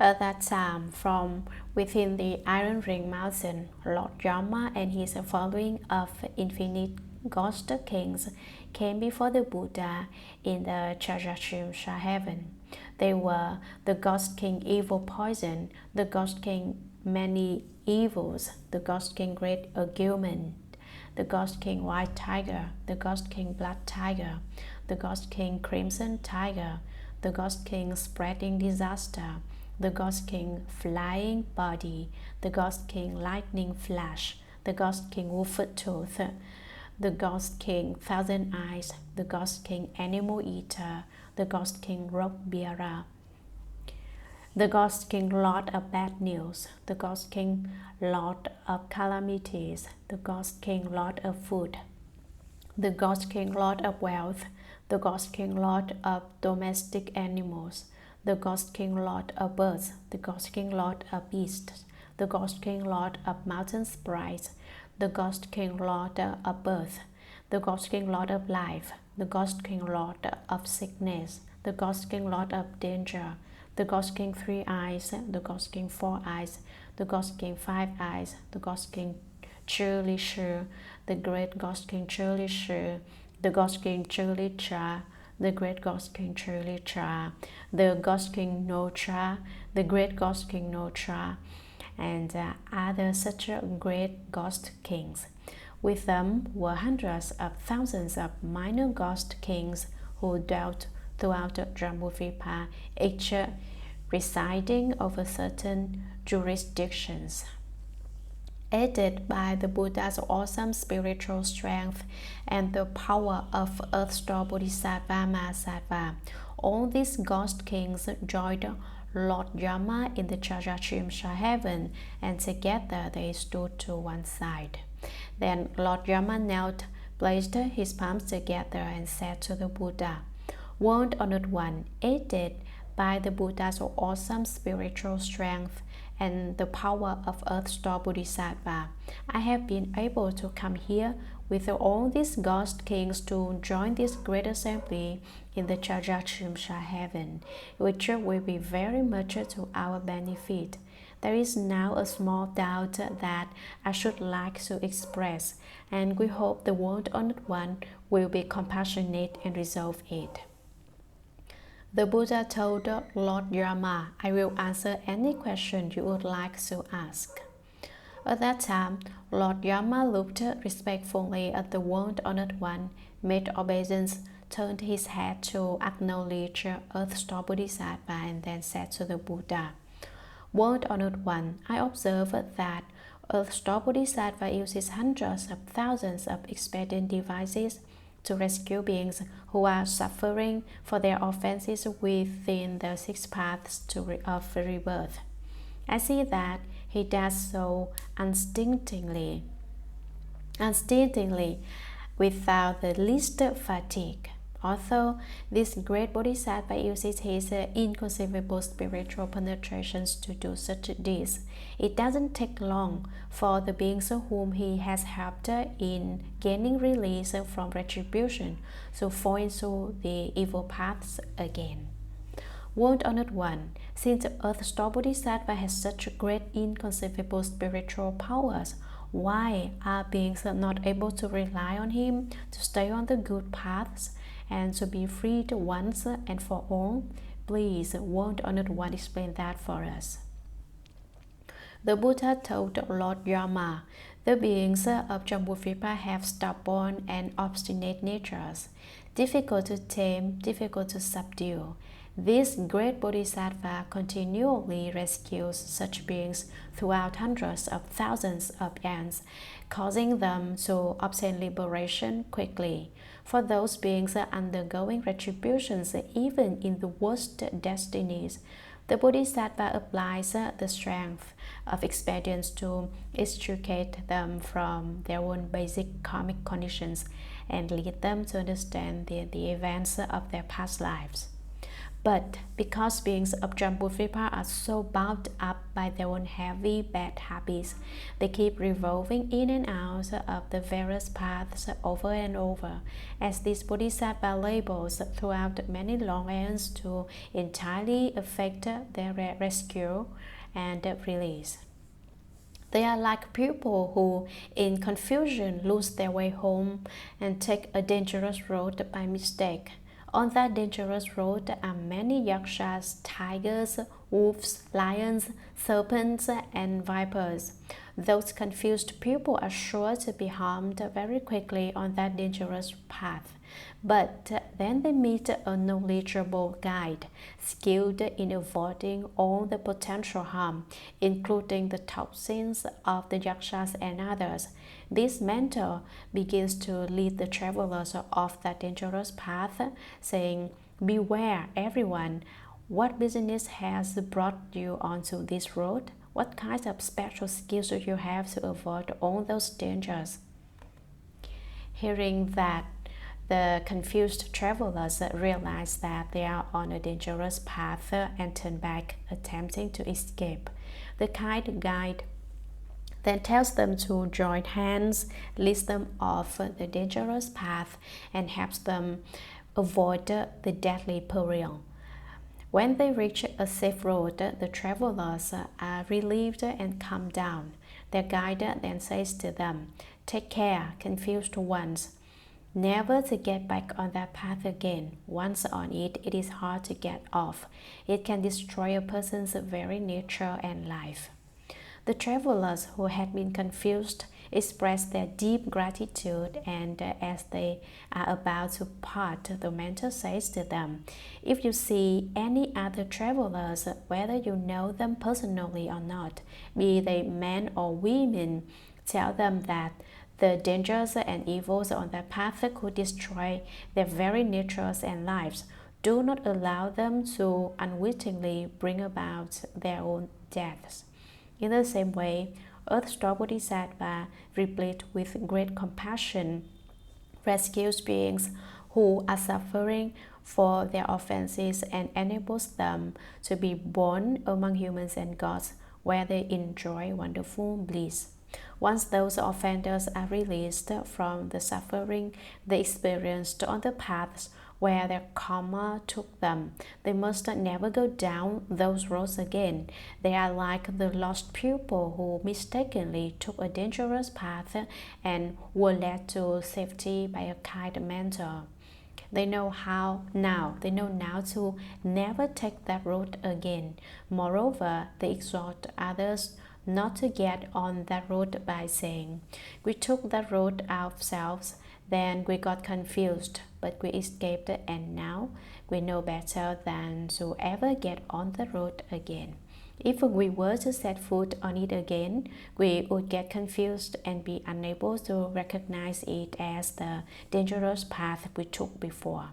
At that time, from within the Iron Ring Mountain, Lord Dharma and his following of infinite ghost kings came before the Buddha in the Trayastrimsha Heaven. They were the Ghost King Evil Poison, the Ghost King Many Evils, the Ghost King Great Argument, the Ghost King White Tiger, the Ghost King Blood Tiger, the Ghost King Crimson Tiger, the Ghost King Spreading Disaster, the Ghost King Flying Body, the Ghost King Lightning Flash, the Ghost King Wolfed Tooth, the Ghost King Thousand Eyes, the Ghost King Animal Eater, the Ghost King Rock Bearer, the Ghost King Lord of Bad News, the Ghost King Lord of Calamities, the Ghost King Lord of Food, the Ghost King Lord of Wealth, the Ghost King Lord of Domestic Animals, the Ghost King Lord of Birds, the Ghost King Lord of Beasts, the Ghost King Lord of Mountain Sprites, the Ghost King Lord of Birth, the Ghost King Lord of Life, the Ghost King Lord of Sickness, the Ghost King Lord of Danger, the Ghost King Three Eyes, the Ghost King Four Eyes, the Ghost King Five Eyes, the Ghost King Chuli Shu, the Great Ghost King Chuli Shu, the Ghost King Chuli Cha, the Great Ghost King Chuli Cha, the Ghost King No Cha, the Great Ghost King No Cha, and other such great ghost kings. With them were hundreds of thousands of minor ghost kings who dwelt throughout Jambudvipa, each residing over certain jurisdictions. Aided by the Buddha's awesome spiritual strength and the power of Earth-Star Bodhisattva Mahasattva, all these ghost kings joined Lord Dharma in the Trayastrimsha Heaven, and together they stood to one side. Then Lord Dharma knelt, placed his palms together, and said to the Buddha, "World Honored One, aided by the Buddha's awesome spiritual strength and the power of Earth-Star Bodhisattva, I have been able to come here with all these ghost kings to join this great assembly in the Trayastrimsha Heaven, which will be very much to our benefit. There is now a small doubt that I should like to express, and we hope the World Honored One will be compassionate and resolve it." The Buddha told Lord Dharma, "I will answer any question you would like to ask." At that time, Lord Dharma looked respectfully at the World Honored One, made obeisance, turned his head to acknowledge Earth-Star Bodhisattva, and then said to the Buddha, "World Honored One, I observe that Earth-Star Bodhisattva uses hundreds of thousands of expedient devices to rescue beings who are suffering for their offenses within the six paths of rebirth. I see that he does so unstintingly, without the least fatigue. Although this great Bodhisattva uses his inconceivable spiritual penetrations to do such deeds, it doesn't take long for the beings whom he has helped in gaining release from retribution to fall into the evil paths again. World Honored One, Since the earth-store Bodhisattva has such great inconceivable spiritual powers, why are beings not able to rely on him to stay on the good paths and to be freed once and for all? Please, won't Honored One explain that for us? The Buddha told Lord Yama, the beings of Jambudvipa have stubborn and obstinate natures, difficult to tame, difficult to subdue. This great Bodhisattva continually rescues such beings throughout hundreds of thousands of years, causing them to obtain liberation quickly. For those beings undergoing retributions even in the worst destinies, the Bodhisattva applies the strength of experience to extricate them from their own basic karmic conditions and lead them to understand the events of their past lives. But because beings of Jambudvipa are so bound up by their own heavy bad habits, they keep revolving in and out of the various paths over and over, as these Bodhisattva labors throughout many long aeons to entirely affect their rescue and release. They are like people who, in confusion, lose their way home and take a dangerous road by mistake. On that dangerous road are many yakshas, tigers, wolves, lions, serpents, and vipers. Those confused people are sure to be harmed very quickly on that dangerous path. But then they meet a knowledgeable guide, skilled in avoiding all the potential harm, including the toxins of the yakshas and others. This mentor begins to lead the travelers off that dangerous path, saying, "Beware, everyone. What business has brought you onto this road? What kinds of special skills do you have to avoid all those dangers?" Hearing that, the confused travelers realize that they are on a dangerous path and turn back, attempting to escape. The kind guide then tells them to join hands, leads them off the dangerous path, and helps them avoid the deadly peril. When they reach a safe road, the travelers are relieved and calm down. Their guide then says to them, "Take care, confused ones, never to get back on that path again. Once on it, it is hard to get off. It can destroy a person's very nature and life." The travelers who had been confused expressed their deep gratitude, and as they are about to part, the mentor says to them, "If you see any other travelers, whether you know them personally or not, be they men or women, tell them that the dangers and evils on that path could destroy their very natures and lives. Do not allow them to unwittingly bring about their own deaths." In the same way, Earth-store Bodhisattva, replete with great compassion, rescues beings who are suffering for their offenses and enables them to be born among humans and gods, where they enjoy wonderful bliss. Once those offenders are released from the suffering they experienced on the paths where their karma took them, they must never go down those roads again. They are like the lost pupil who mistakenly took a dangerous path and were led to safety by a kind mentor. They know now to never take that road again. Moreover, they exhort others not to get on that road by saying, "We took that road ourselves, then we got confused, but we escaped, and now we know better than to ever get on the road again. If we were to set foot on it again, we would get confused and be unable to recognize it as the dangerous path we took before."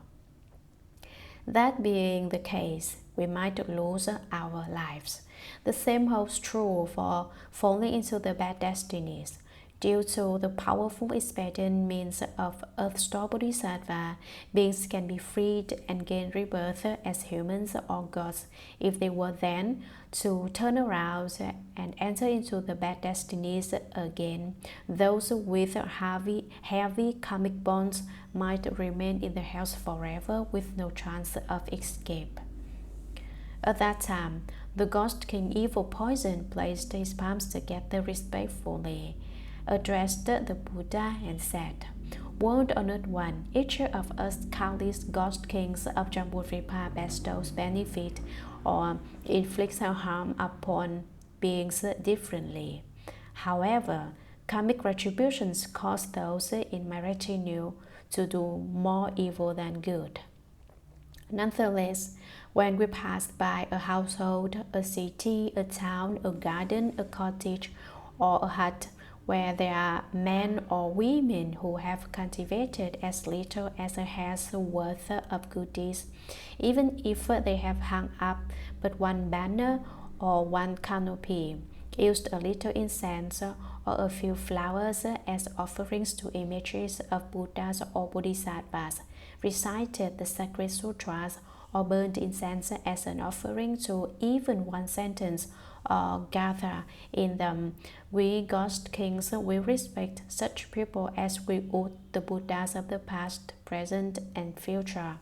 That being the case, we might lose our lives. The same holds true for falling into the bad destinies. Due to the powerful expedient means of Earth-store Bodhisattva, beings can be freed and gain rebirth as humans or gods if they were then to turn around and enter into the bad destinies again. Those with heavy karmic bonds might remain in the hells forever with no chance of escape. At that time, the ghost king Evil Poison placed his palms together respectfully, addressed the Buddha and said, "World Honored One, each of us countless ghost kings of Jambudvipa bestows benefit or inflicts harm upon beings differently. However, karmic retributions cause those in my retinue to do more evil than good. Nonetheless, when we pass by a household, a city, a town, a garden, a cottage, or a hut where there are men or women who have cultivated as little as a hair's worth of goodies, even if they have hung up but one banner or one canopy, used a little incense or a few flowers as offerings to images of Buddhas or Bodhisattvas, recited the sacred sutras, or burned incense as an offering to even one sentence, or gather in them, we ghost kings will respect such people as we would the Buddhas of the past, present, and future.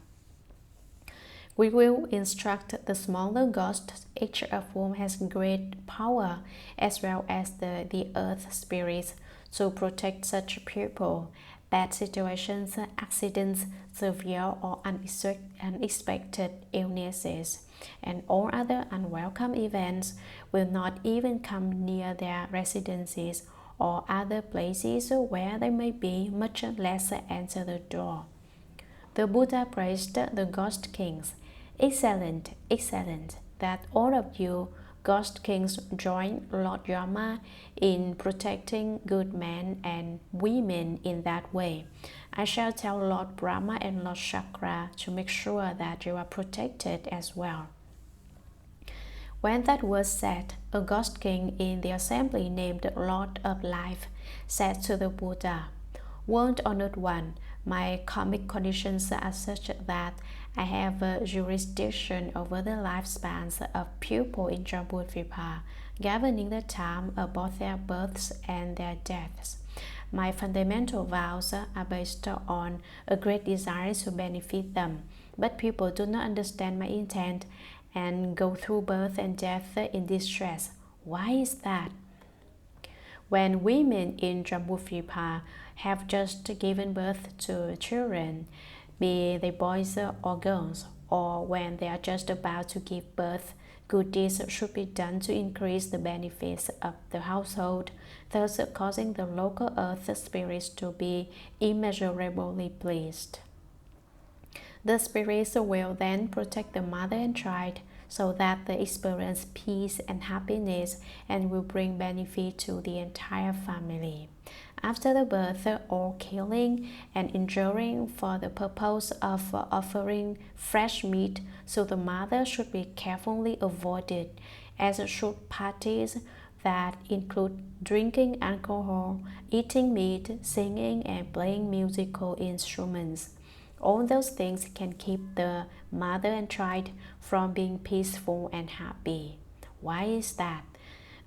We will instruct the smaller ghosts, each of whom has great power, as well as the earth spirits, to protect such people. Bad situations, accidents, severe or unexpected illnesses, and all other unwelcome events will not even come near their residences or other places where they may be, much less enter the door." The Buddha praised the ghost kings. "Excellent, excellent, that all of you ghost kings join Lord Yama in protecting good men and women in that way. I shall tell Lord Brahma and Lord Chakra to make sure that you are protected as well." When that was said, a ghost king in the assembly named Lord of Life said to the Buddha, "World Honored One, my karmic conditions are such that I have jurisdiction over the lifespans of people in Jambudvipa, governing the time of both their births and their deaths. My fundamental vows are based on a great desire to benefit them, but people do not understand my intent and go through birth and death in distress. Why is that? When women in Jambudvipa have just given birth to children, be they boys or girls, or when they are just about to give birth, good deeds should be done to increase the benefits of the household, thus causing the local earth spirits to be immeasurably pleased. The spirits will then protect the mother and child so that they experience peace and happiness and will bring benefit to the entire family. After the birth, all killing and injuring for the purpose of offering fresh meat to the mother should be carefully avoided, as should parties that include drinking alcohol, eating meat, singing, and playing musical instruments. All those things can keep the mother and child from being peaceful and happy. Why is that?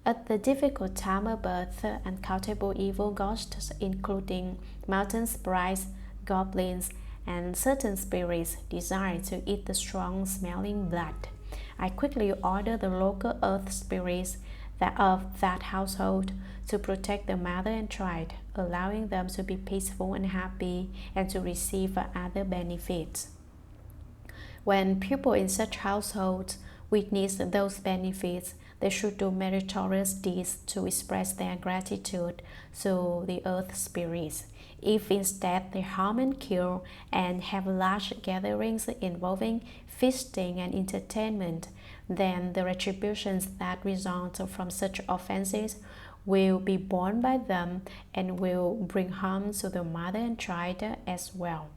At the difficult time of birth, uncountable evil ghosts, including mountain sprites, goblins, and certain spirits, desire to eat the strong-smelling blood. I quickly order the local earth spirits of that household to protect the mother and child, allowing them to be peaceful and happy and to receive other benefits. When people in such households witness those benefits, they should do meritorious deeds to express their gratitude to the earth spirits. If instead they harm and kill and have large gatherings involving feasting and entertainment, then the retributions that result from such offenses will be borne by them and will bring harm to the mother and child as well.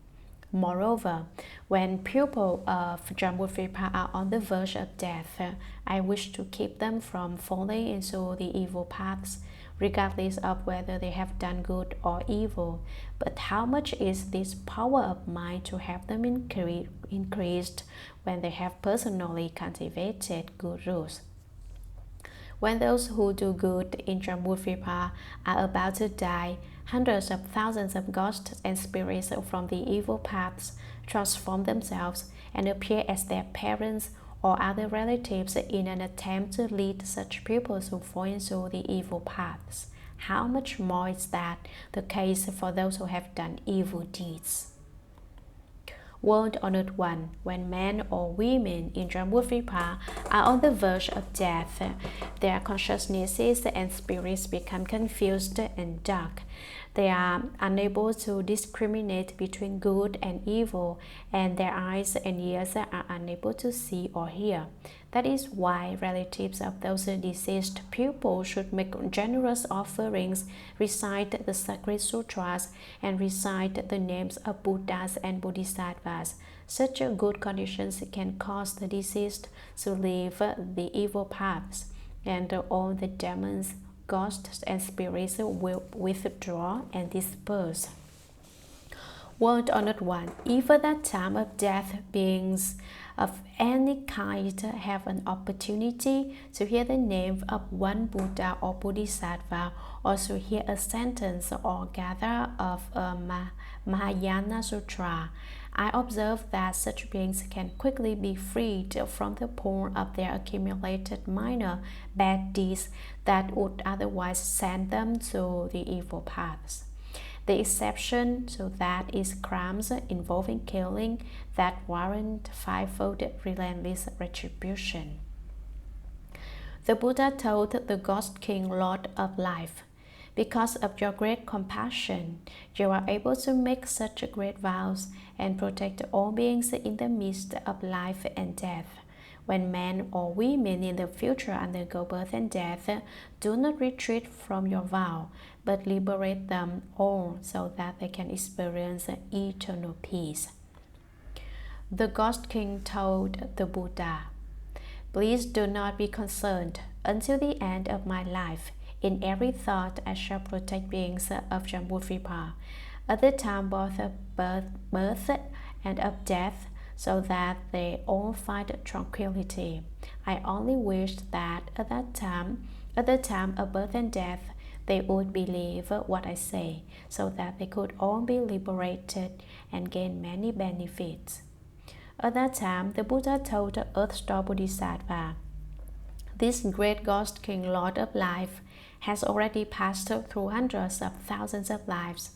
Moreover, when people of Jambudvipa are on the verge of death, I wish to keep them from falling into the evil paths, regardless of whether they have done good or evil. But how much is this power of mine to have them increased when they have personally cultivated good rules? When those who do good in Jambudvipa are about to die, hundreds of thousands of ghosts and spirits from the evil paths transform themselves and appear as their parents or other relatives in an attempt to lead such pupils who fall into the evil paths. How much more is that the case for those who have done evil deeds? World Honored One, when men or women in Jambudvipa are on the verge of death, their consciousnesses and spirits become confused and dark. They are unable to discriminate between good and evil, and their eyes and ears are unable to see or hear. That is why relatives of those deceased pupils should make generous offerings, recite the sacred sutras, and recite the names of Buddhas and Bodhisattvas. Such good conditions can cause the deceased to leave the evil paths, and all the demons, ghosts, and spirits will withdraw and disperse. World Honored One, if at that time of death beings of any kind have an opportunity to hear the name of one Buddha or Bodhisattva, or to hear a sentence or gather of a Mahayana Sutra, I observe that such beings can quickly be freed from the pull of their accumulated minor bad deeds that would otherwise send them to the evil paths. The exception to that is crimes involving killing that warrant fivefold relentless retribution. The Buddha told the Ghost King, Lord of Life, because of your great compassion, you are able to make such great vows and protect all beings in the midst of life and death. When men or women in the future undergo birth and death, do not retreat from your vow, but liberate them all so that they can experience eternal peace. The Ghost King told the Buddha, please do not be concerned. Until the end of my life, in every thought I shall protect beings of Jambudvipa, at the time both of birth and of death, so that they all find tranquility. I only wish that at the time of birth and death, they would believe what I say, so that they could all be liberated and gain many benefits. At that time, the Buddha told the Earth Star Bodhisattva, this great Ghost King, Lord of Life, has already passed through hundreds of thousands of lives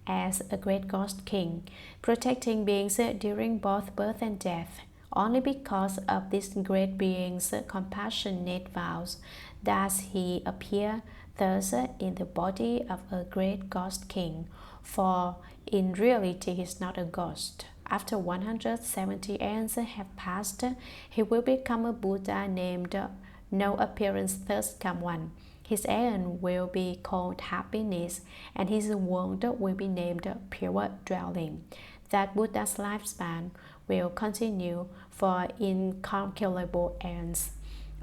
as a great Ghost King, protecting beings during both birth and death. Only because of this great being's compassionate vows does he appear thus in the body of a great Ghost King, for in reality he is not a ghost. After 170 aeons have passed, he will become a Buddha named No Appearance Thus Come One. His aeon will be called happiness, and his world will be named pure dwelling. That Buddha's lifespan will continue for incalculable aeons.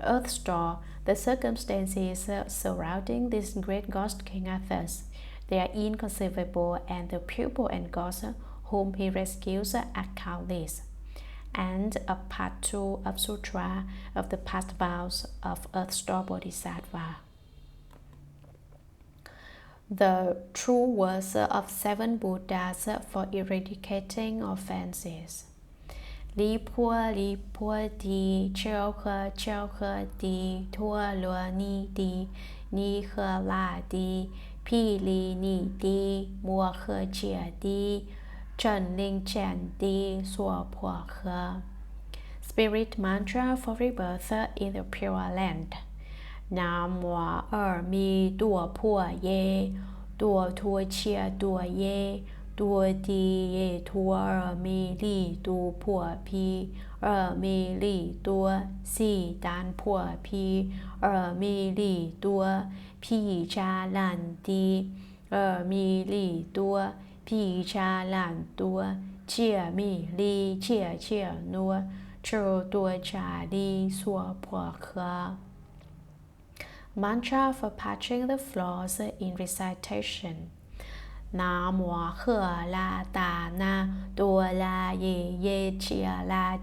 Earth Star, the circumstances surrounding this great Ghost King are thus. They are inconceivable, and the pupil and ghosts whom he rescues are countless. And a part 2 of Sutra of the past vows of Earth Star Bodhisattva. The true words of 7 Buddhas for eradicating offenses. Li po di, chiao he di, tua lo ni di, ni he la di, pi li ni di, mo he jie di, chen ling chen di, suo po he. Spirit mantra for rebirth in the Pure Land. Nam Mô Er Mi Đua Pua Ye, Đua Thua Chia Đua Ye, Đua Di Ye Thua Er Mi Li Du Pua Pi, Er Mi Li Đua Si Dan Pua Pi, Er Mi Li Đua Pi Cha Lan Di, Er Mi Li Đua Pi Cha Lan Đua, Chia Mi Li Chia Chia Nua, Chu Đua Cha Li Suo Pua He. Mantra for patching the flaws in recitation. Nam Mô He La Ta Na, Đua La Ye Ye Chia La,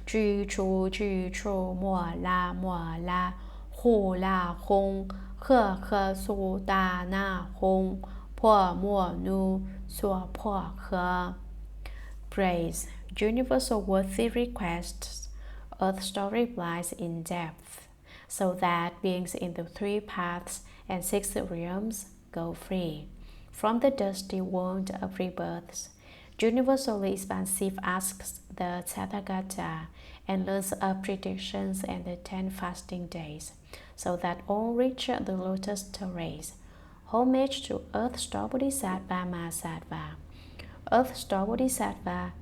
Ju Chu Mo La, Hu La Hong, He Su Ta Na Hong, Po Mo Nu, Suo Po He. Praise. Universal worthy requests. Earth's story lies in depth, so that beings in the 3 paths and 6 realms go free from the dusty world of rebirths. Universally expansive asks the Tathagata and learns of predictions and the 10 fasting days, so that all reach the lotus terrace. Homage to Earth's Bodhisattva Mahasattva. Earth's Bodhisattva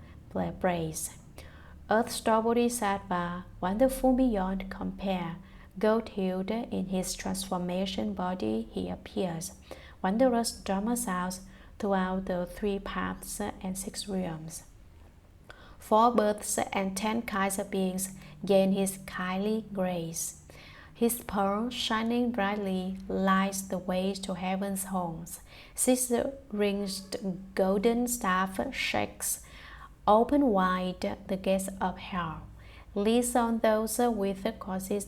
praise. Earth's Bodhisattva, wonderful beyond compare, gold-hued in his transformation body he appears, wondrous Dharma sounds throughout the 3 paths and 6 realms. 4 births and 10 kinds of beings gain his kindly grace. His pearl, shining brightly, lights the way to heaven's homes. 6-ringed golden staff shakes open wide the gates of hell, leads on those with causes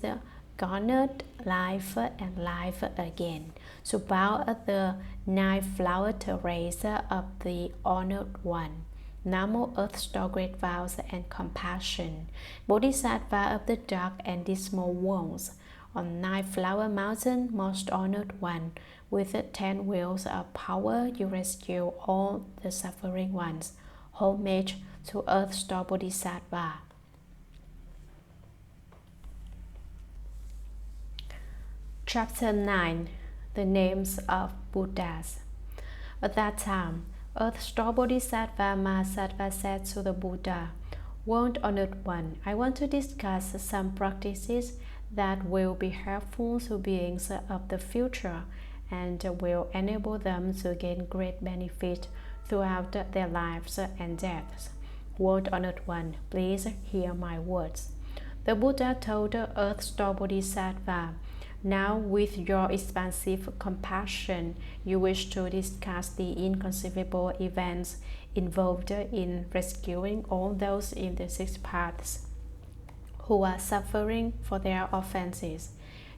garnered life and life again, to bow at the 9-flower terrace of the Honored One. Namo Earth Store Great Vows and Compassion, Bodhisattva of the dark and dismal worlds, on 9-flower mountain, most honored one, with 10 wheels of power, you rescue all the suffering ones. Homage to Earth Store Bodhisattva. Chapter 9. The Names of Buddhas. At that time, Earth Store Bodhisattva Mahasattva said to the Buddha, "World Honored One, I want to discuss some practices that will be helpful to beings of the future and will enable them to gain great benefit throughout their lives and deaths. World Honored One, please hear my words." The Buddha told Earth Store Bodhisattva, "Now with your expansive compassion, you wish to discuss the inconceivable events involved in rescuing all those in the 6 paths who are suffering for their offenses.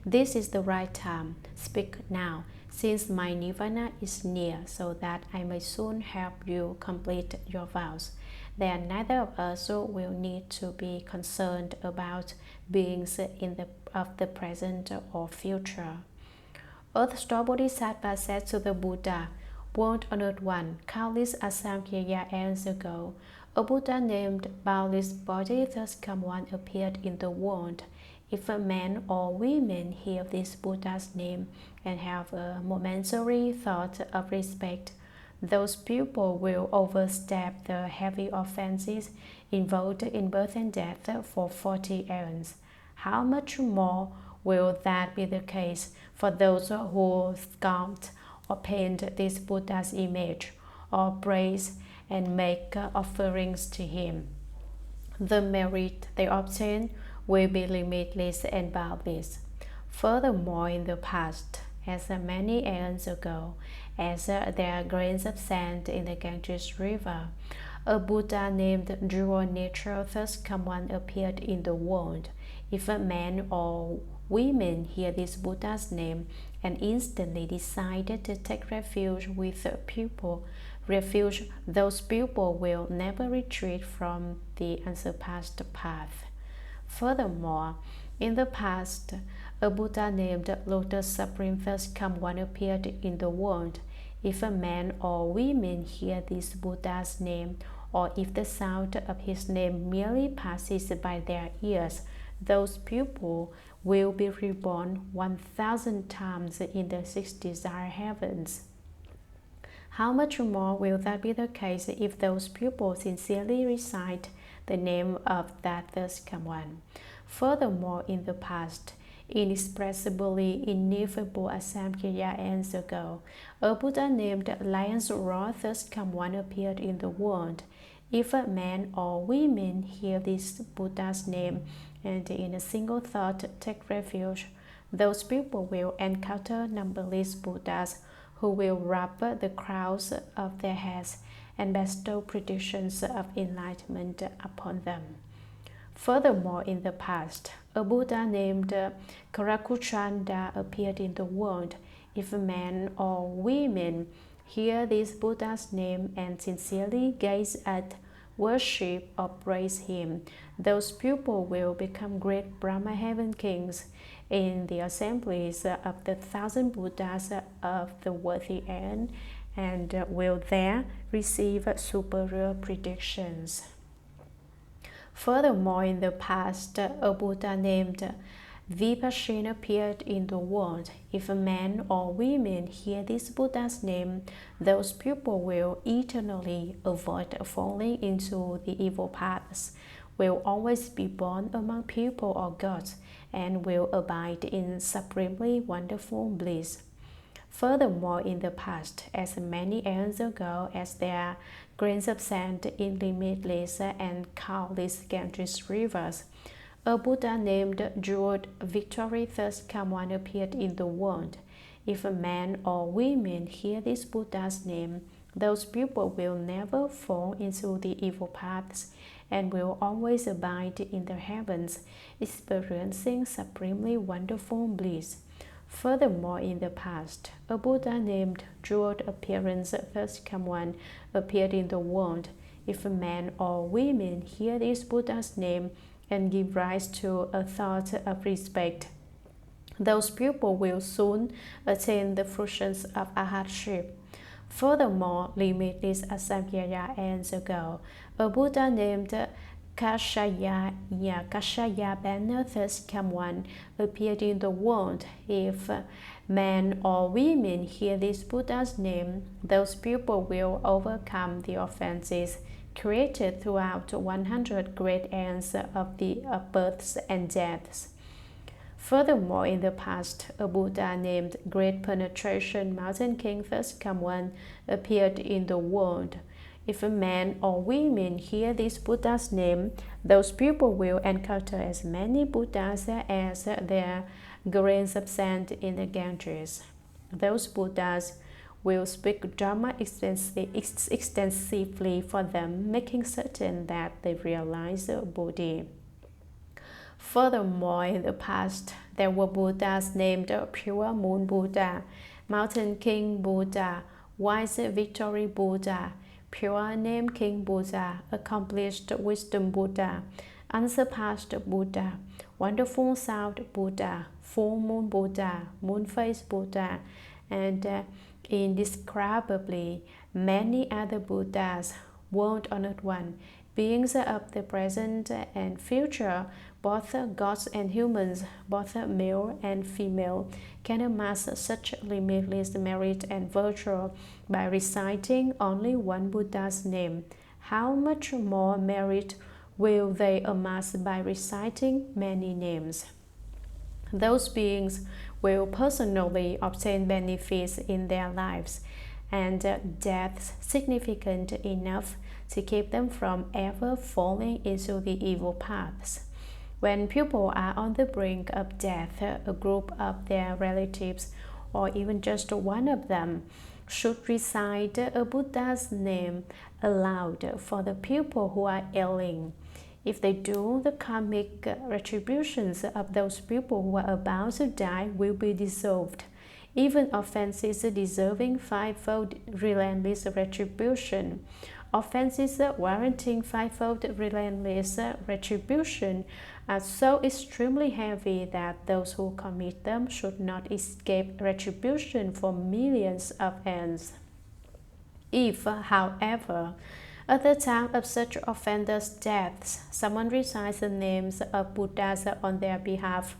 This is the right time. Speak now, since my nirvana is near, so that I may soon help you complete your vows. Then neither of us will need to be concerned about beings of the present or future." Earth Store Bodhisattva said to the Buddha, "World Honored One, countless Asamkhya eons ago, a Buddha named Boundless Bodhisattva One appeared in the world. If a man or women hear this Buddha's name and have a momentary thought of respect, those people will overstep the heavy offenses involved in birth and death for 40 eons. How much more will that be the case for those who sculpt or paint this Buddha's image, or praise and make offerings to him? The merit they obtain will be limitless and boundless. Furthermore, in the past, as many eons ago as there are grains of sand in the Ganges River, a Buddha named Jewel Nature Thus One appeared in the world. If a man or women hear this Buddha's name and instantly decided to take refuge with a pupil, those people will never retreat from the unsurpassed path. Furthermore, in the past, a Buddha named Lotus Supreme First One appeared in the world. If a man or women hear this Buddha's name, or if the sound of his name merely passes by their ears, those people will be reborn 1,000 times in the 6 desire heavens. How much more will that be the case if those people sincerely recite the name of that Thus One? Furthermore, in the past, inexpressibly ineffable Asamkhya eons ago, a Buddha named Lion's Roar Thus One appeared in the world. If a man or women hear this Buddha's name and in a single thought take refuge, those people will encounter numberless Buddhas who will rub the crowns of their heads and bestow predictions of enlightenment upon them. Furthermore, in the past, a Buddha named Karakuchanda appeared in the world. If a man or women hear this Buddha's name and sincerely gaze at, worship or praise him, those people will become great Brahma heaven kings in the assemblies of the 1,000 Buddhas of the worthy end, and will there receive superior predictions. Furthermore, in the past, a Buddha named Vipassana appeared in the world. If a man or women hear this Buddha's name, those people will eternally avoid falling into the evil paths, will always be born among people or gods, and will abide in supremely wonderful bliss. Furthermore, in the past, as many eons ago as there are grains of sand in limitless and countless Ganges rivers, a Buddha named Jeweled Victory thus come one appeared in the world. If a man or women hear this Buddha's name, those people will never fall into the evil paths and will always abide in the heavens, experiencing supremely wonderful bliss. Furthermore, in the past, a Buddha named Jeweled Appearance thus come one appeared in the world. If a man or women hear this Buddha's name and give rise to a thought of respect, those people will soon attain the fruitions of arhatship. Furthermore, limitless Asamkhya eons ago, a Buddha named Kashayabana thus come one appeared in the world. If men or women hear this Buddha's name, those people will overcome the offenses created throughout 100 great eons of the births and deaths. Furthermore, in the past, a Buddha named Great Penetration Mountain King thus come one appeared in the world. If a man or women hear this Buddha's name, those people will encounter as many Buddhas as there are grains of sand in the Ganges. Those Buddhas will speak Dharma extensively for them, making certain that they realize Bodhi. Furthermore, in the past, there were Buddhas named Pure Moon Buddha, Mountain King Buddha, Wise Victory Buddha, Pure Name King Buddha, Accomplished Wisdom Buddha, Unsurpassed Buddha, Wonderful Sound Buddha, Full Moon Buddha, Moon Face Buddha, and indescribably many other Buddhas, world honored one, beings of the present and future, both gods and humans, both male and female, can amass such limitless merit and virtue by reciting only one Buddha's name. How much more merit will they amass by reciting many names? Those beings will personally obtain benefits in their lives and deaths significant enough to keep them from ever falling into the evil paths. When people are on the brink of death, a group of their relatives, or even just one of them, should recite a Buddha's name aloud for the people who are ailing. If they do, the karmic retributions of those people who are about to die will be dissolved. Even offenses deserving fivefold relentless retribution, offenses warranting fivefold relentless retribution, are so extremely heavy that those who commit them should not escape retribution for millions of eons. If, however, at the time of such offenders' deaths, someone recites the names of Buddhas on their behalf,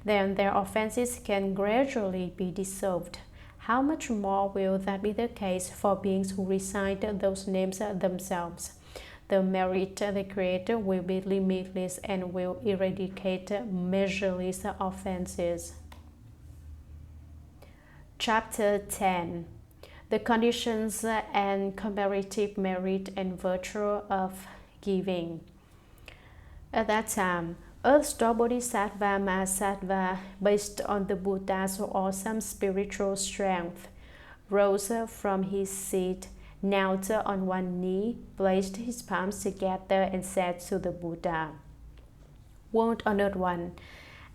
then their offenses can gradually be dissolved. How much more will that be the case for beings who recite those names themselves? The merit they create will be limitless and will eradicate measureless offenses. Chapter 10. The conditions and comparative merit and virtue of giving. At that time, Earth-star Bodhisattva Mahasattva, based on the Buddha's awesome spiritual strength, rose from his seat, knelt on one knee, placed his palms together, and said to the Buddha, "World honored one,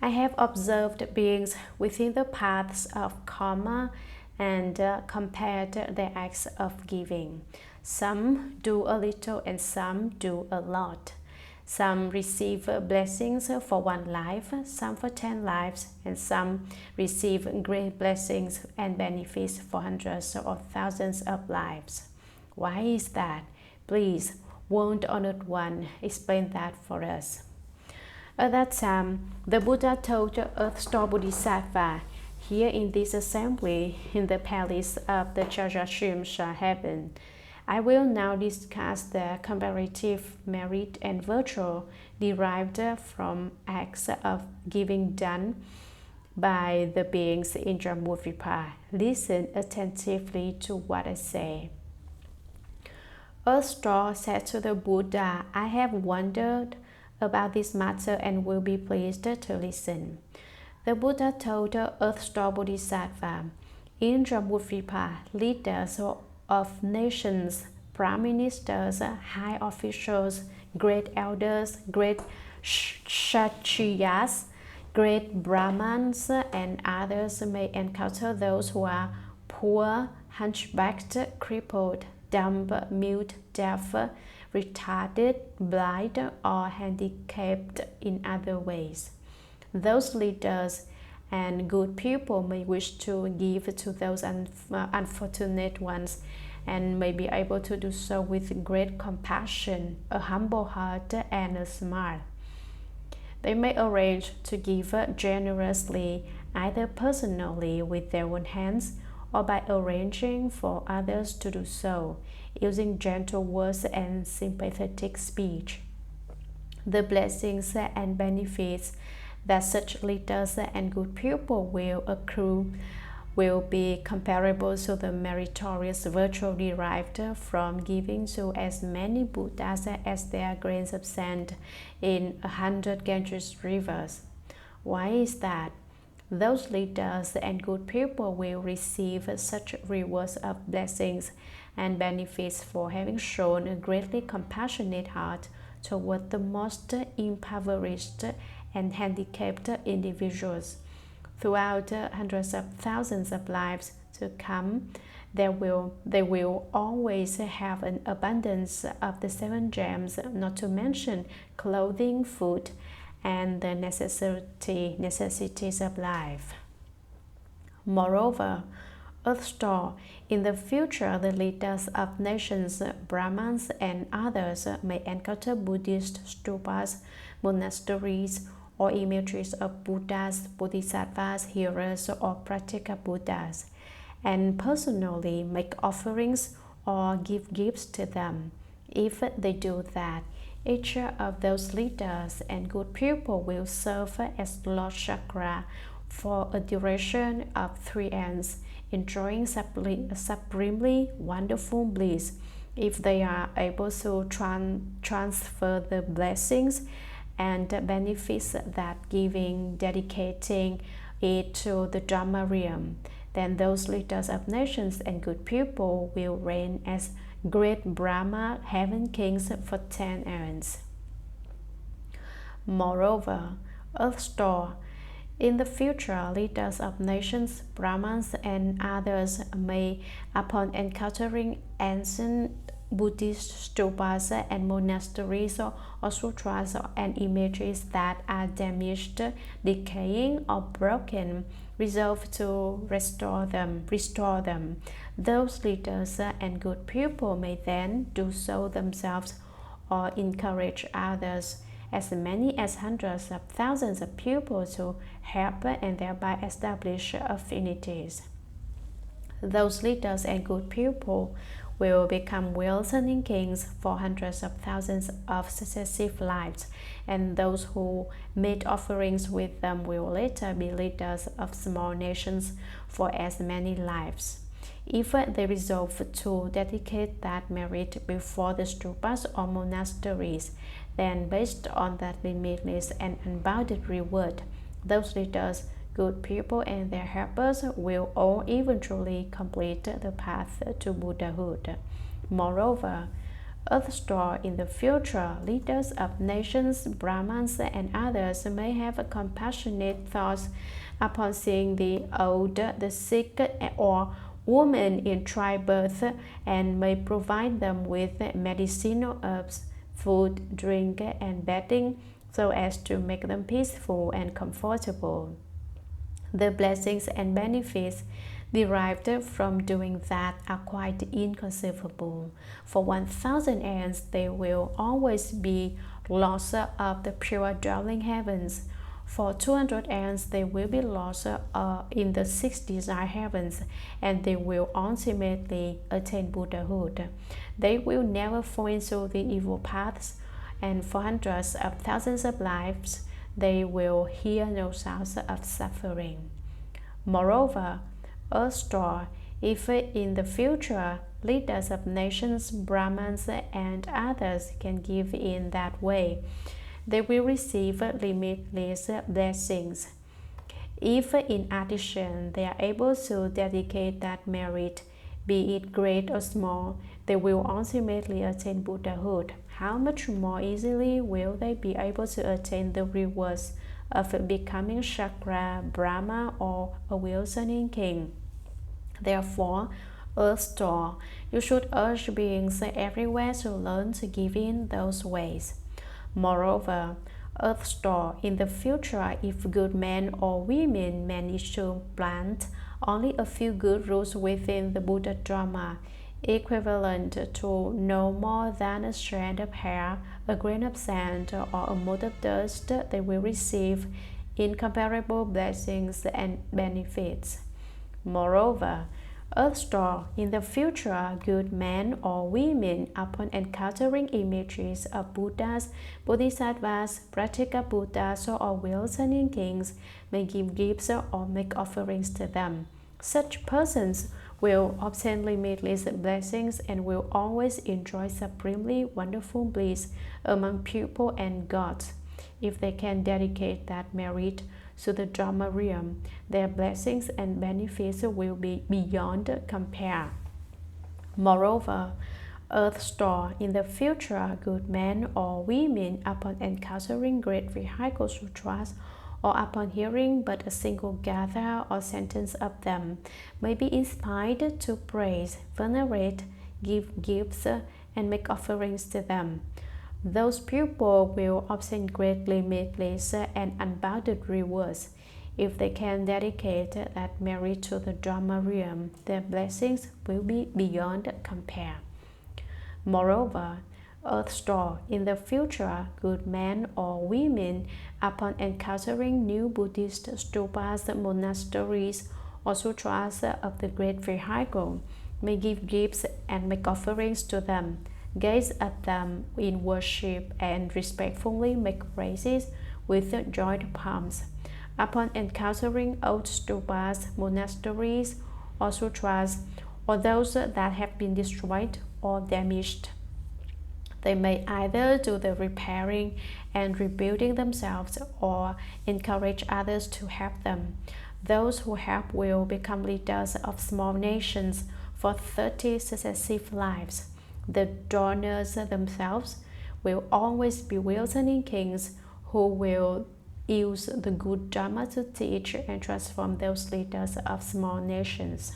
I have observed beings within the paths of karma and compared their acts of giving. Some do a little and some do a lot. Some receive blessings for 1 life, some for 10 lives, and some receive great blessings and benefits for hundreds or thousands of lives. Why is that? Please, won't Honored One explain that for us? At that time, the Buddha told the Earth Store Bodhisattva, here in this assembly in the palace of the Trayastrimsha Heaven, I will now discuss the comparative merit and virtue derived from acts of giving done by the beings in Jambudvipa. Listen attentively to what I say. Earth Store said to the Buddha, I have wondered about this matter and will be pleased to listen. The Buddha told the Earth Store Bodhisattva, in Jambudvipa, leaders of nations, prime ministers, high officials, great elders, great Kshatriyas, great Brahmins, and others may encounter those who are poor, hunchbacked, crippled, dumb, mute, deaf, retarded, blind, or handicapped in other ways. Those leaders and good people may wish to give to those unfortunate ones and may be able to do so with great compassion, a humble heart, and a smile. They may arrange to give generously, either personally with their own hands or by arranging for others to do so, using gentle words and sympathetic speech. The blessings and benefits that such leaders and good people will accrue will be comparable to the meritorious virtue derived from giving to as many Buddhas as there are grains of sand in 100 Ganges rivers. Why is that? Those leaders and good people will receive such rewards of blessings and benefits for having shown a greatly compassionate heart toward the most impoverished and handicapped individuals. Throughout hundreds of thousands of lives to come, they will always have an abundance of the 7 gems, not to mention clothing, food, and the necessities of life. Moreover, Earth Store, in the future the leaders of nations, Brahmins, and others may encounter Buddhist stupas, monasteries, or images of Buddhas, Bodhisattvas, heroes, or practical Buddhas, and personally make offerings or give gifts to them. If they do that, each of those leaders and good people will serve as Lord Chakra for a duration of 3 years, enjoying supremely wonderful bliss. If they are able to transfer the blessings and benefits that giving, dedicating it to the Dharma realm, then those leaders of nations and good people will reign as great Brahma heaven kings for 10 eons. Moreover, Earth Store, in the future, leaders of nations, Brahmins, and others may, upon encountering ancient Buddhist stupas and monasteries or sutras and images that are damaged, decaying, or broken, resolve to restore them. Those leaders and good people may then do so themselves or encourage others, as many as hundreds of thousands of people, to help and thereby establish affinities. Those leaders and good people will become well-turning kings for hundreds of thousands of successive lives, and those who made offerings with them will later be leaders of small nations for as many lives. If they resolve to dedicate that merit before the stupas or monasteries, then based on that limitless and unbounded reward, those leaders, good people, and their helpers will all eventually complete the path to Buddhahood. Moreover, Earth Store, in the future, leaders of nations, Brahmins, and others may have compassionate thoughts upon seeing the old, the sick, or women in childbirth and may provide them with medicinal herbs, food, drink, and bedding so as to make them peaceful and comfortable. The blessings and benefits derived from doing that are quite inconceivable. For 1,000 years, they will always be lost of the pure dwelling heavens. For 200 years, they will be lost in the 6 desire heavens, and they will ultimately attain Buddhahood. They will never fall into the evil paths, and for hundreds of thousands of lives, they will hear no sounds of suffering. Moreover, earth store, if in the future leaders of nations, Brahmins, and others can give in that way, they will receive limitless blessings. If in addition they are able to dedicate that merit, be it great or small, they will ultimately attain Buddhahood. How much more easily will they be able to attain the rewards of becoming Shakra, Brahma, or a Wilsoning king? Therefore, earth store, you should urge beings everywhere to learn to give in those ways. Moreover, earth store, in the future, if good men or women manage to plant only a few good roots within the Buddha Dharma, equivalent to no more than a strand of hair, a grain of sand, or a mote of dust, they will receive incomparable blessings and benefits. Moreover, earth store, in the future, good men or women, upon encountering images of Buddhas, Bodhisattvas, practical Buddhas, or Wilsoning kings, may give gifts or make offerings to them. Such persons will obtain limitless blessings and will always enjoy supremely wonderful bliss among people and gods. If they can dedicate that merit to the Dharma realm, their blessings and benefits will be beyond compare. Moreover, earth store, in the future, good men or women, upon encountering great vehicle sutras, or upon hearing but a single gather or sentence of them, may be inspired to praise, venerate, give gifts, and make offerings to them. Those people will obtain great limitless and unbounded rewards. If they can dedicate that merit to the Dharma realm, their blessings will be beyond compare. Moreover, earth store, in the future, good men or women, upon encountering new Buddhist stupas, monasteries, or sutras of the great vehicle, may give gifts and make offerings to them, gaze at them in worship, and respectfully make praises with joined palms. Upon encountering old stupas, monasteries, or sutras, or those that have been destroyed or damaged, they may either do the repairing and rebuilding themselves or encourage others to help them. Those who help will become leaders of small nations for 30 successive lives. The donors themselves will always be Wilsoning kings who will use the good Dharma to teach and transform those leaders of small nations.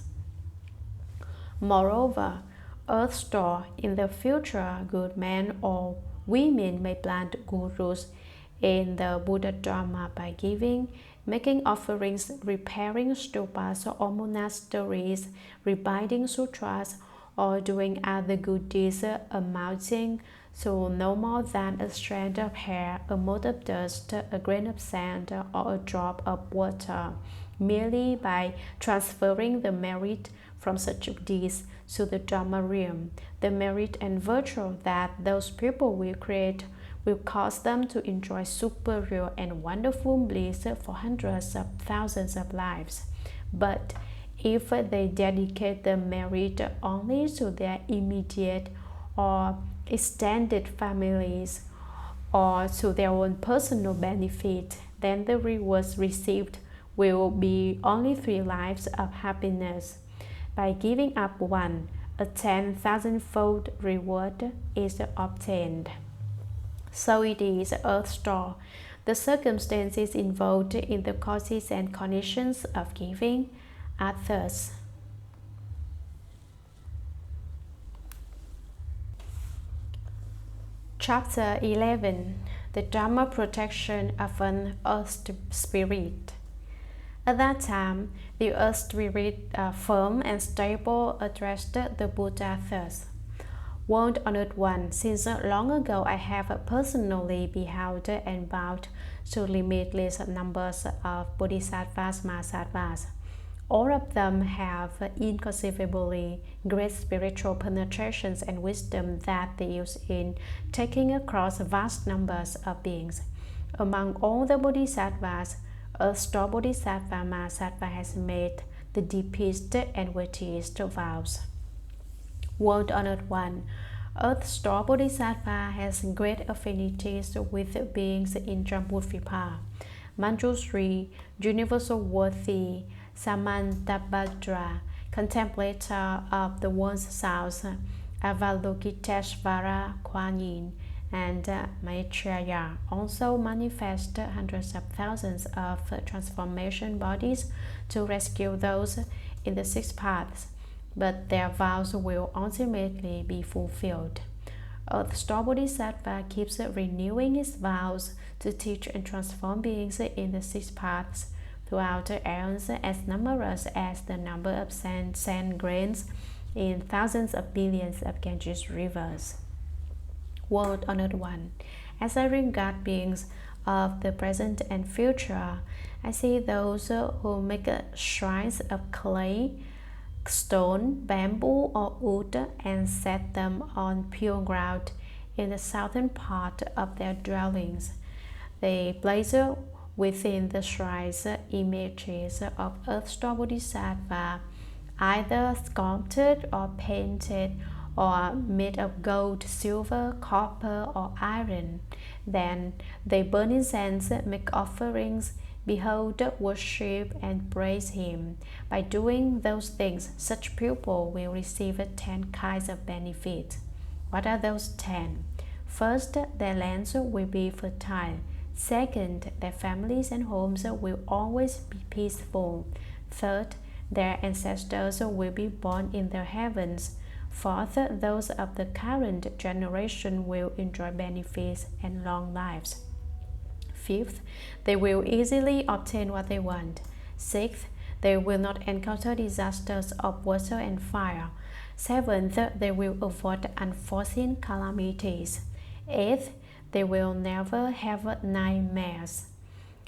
Moreover, earth store, in the future, good men or women may plant gurus in the Buddha Dharma by giving, making offerings, repairing stupas or monasteries, rebuilding sutras, or doing other good deeds amounting to no more than a strand of hair, a mote of dust, a grain of sand, or a drop of water, merely by transferring the merit from such deeds to the Dharma realm. The merit and virtue that those people will create will cause them to enjoy superior and wonderful bliss for hundreds of thousands of lives. But if they dedicate the merit only to their immediate or extended families or to their own personal benefit, then the rewards received will be only 3 lives of happiness. By giving up one, a 10,000-fold reward is obtained. So it is, earth store. The circumstances involved in the causes and conditions of giving are thus. Chapter 11. The Dharma Protection of an Earth Spirit. At that time, the Earth Spirit, firm and stable, addressed the Buddha thus: "World Honored One, since long ago I have personally beheld and bowed to limitless numbers of Bodhisattvas, Mahasattvas. All of them have inconceivably great spiritual penetrations and wisdom that they use in taking across vast numbers of beings. Among all the Bodhisattvas, Earth-Star Bodhisattva Mahasattva has made the deepest and weightiest vows. World Honored One, Earth-Star Bodhisattva has great affinities with beings in Jambudvipa, Manjushri, Universal Worthy, Samantabhadra, contemplator of the world's souls, Avalokiteshvara, Kuan Yin, and Maitreya also manifest hundreds of thousands of transformation bodies to rescue those in the six paths, but their vows will ultimately be fulfilled. Earth-Star Bodhisattva keeps renewing his vows to teach and transform beings in the six paths throughout the aeons, as numerous as the number of sand grains in thousands of billions of Ganges rivers. World Honored One, as I regard beings of the present and future, I see those who make shrines of clay, stone, bamboo, or wood and set them on pure ground in the southern part of their dwellings. They place within the shrines images of Earth-Star Bodhisattva, either sculpted or painted or made of gold, silver, copper, or iron. Then they burn incense, make offerings, behold, worship, and praise him. By doing those things, such people will receive 10 kinds of benefits. What are those 10? First, their lands will be fertile. Second, their families and homes will always be peaceful. Third, their ancestors will be born in the heavens. Fourth, those of the current generation will enjoy benefits and long lives. Fifth, they will easily obtain what they want. Sixth, they will not encounter disasters of water and fire. Seventh, they will avoid unforeseen calamities. Eighth, they will never have nightmares.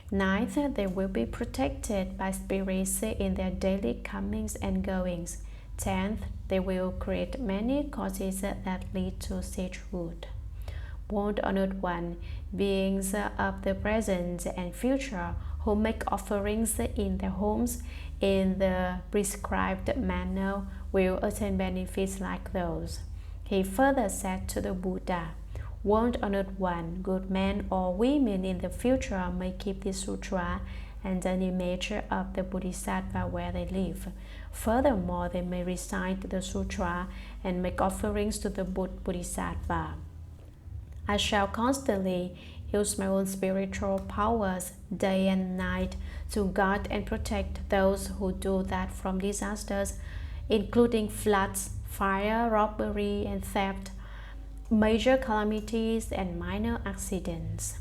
Ninth, they will be protected by spirits in their daily comings and goings. 10th, they will create many causes that lead to sagehood. World Honored One, beings of the present and future who make offerings in their homes in the prescribed manner will attain benefits like those. He further said to the Buddha, World Honored One, good men or women in the future may keep this sutra and an image of the Bodhisattva where they live. Furthermore, they may recite the sutra and make offerings to the Bodhisattva. I shall constantly use my own spiritual powers day and night to guard and protect those who do that from disasters, including floods, fire, robbery, and theft, major calamities, and minor accidents.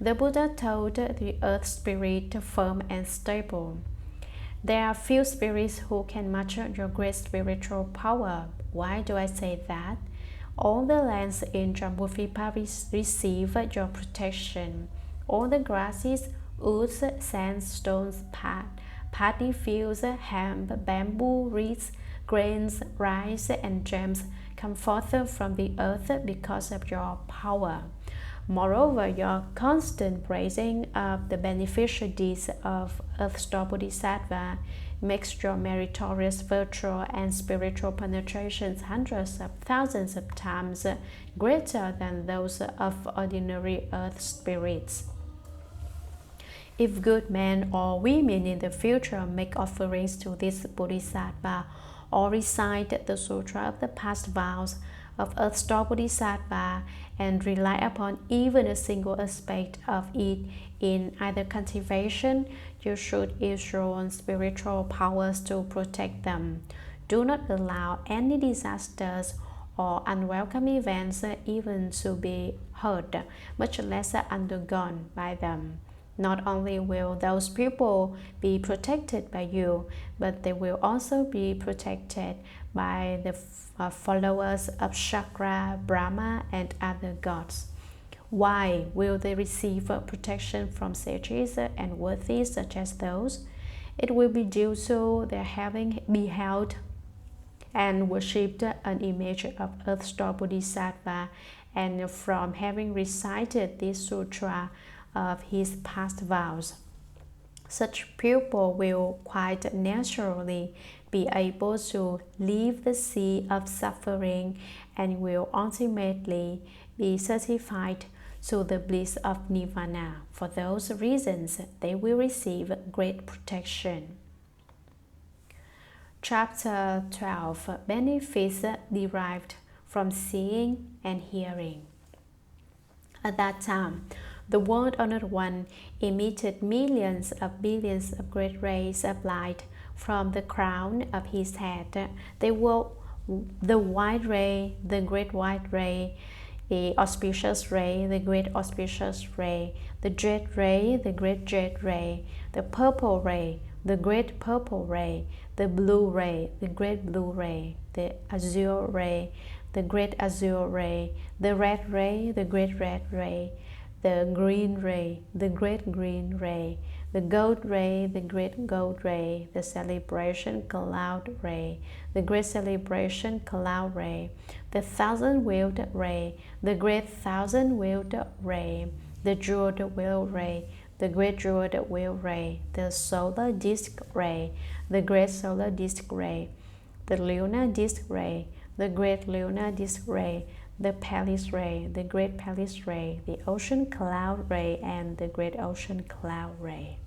The Buddha told the earth spirit firm and stable, there are few spirits who can match your great spiritual power. Why do I say that? All the lands in Jambudvipa receive your protection. All the grasses, woods, sandstones, paddy fields, hemp, bamboo, reeds, grains, rice, and gems come forth from the earth because of your power. Moreover, your constant praising of the beneficial deeds of Earth-Star Bodhisattva makes your meritorious virtual and spiritual penetrations hundreds of thousands of times greater than those of ordinary earth spirits. If good men or women in the future make offerings to this Bodhisattva or recite the Sutra of the past vows of Earth-Star Bodhisattva and rely upon even a single aspect of it in either cultivation, you should use your own spiritual powers to protect them. Do not allow any disasters or unwelcome events even to be heard, much less undergone by them. Not only will those people be protected by you, but they will also be protected by the followers of Shakra, Brahma, and other gods. Why will they receive protection from sages and worthies such as those? It will be due to their having beheld and worshipped an image of Earth-star Bodhisattva, and from having recited this sutra of his past vows. Such people will quite naturally be able to leave the sea of suffering and will ultimately be certified to the bliss of nirvana. For those reasons, they will receive great protection. Chapter 12. Benefits derived from seeing and hearing. At that time, the World-Honored One emitted millions of billions of great rays of light from the crown of his head. They were the white ray, the great white ray, the auspicious ray, the great auspicious ray, the jade ray, the great jade ray, the purple ray, the great purple ray, the blue ray, the great blue ray, the azure ray, the great azure ray, the red ray, the great red ray, the green ray, the great green ray, the gold ray, the great gold ray, the celebration cloud ray, the great celebration cloud ray, the thousand-wheeled ray, the great thousand-wheeled ray, the jeweled wheel ray, the great jeweled wheel ray, the solar disk ray, the great solar disk ray, the lunar disk ray, the great lunar disk ray, the palace ray, the great palace ray, the ocean cloud ray, and the great ocean cloud ray.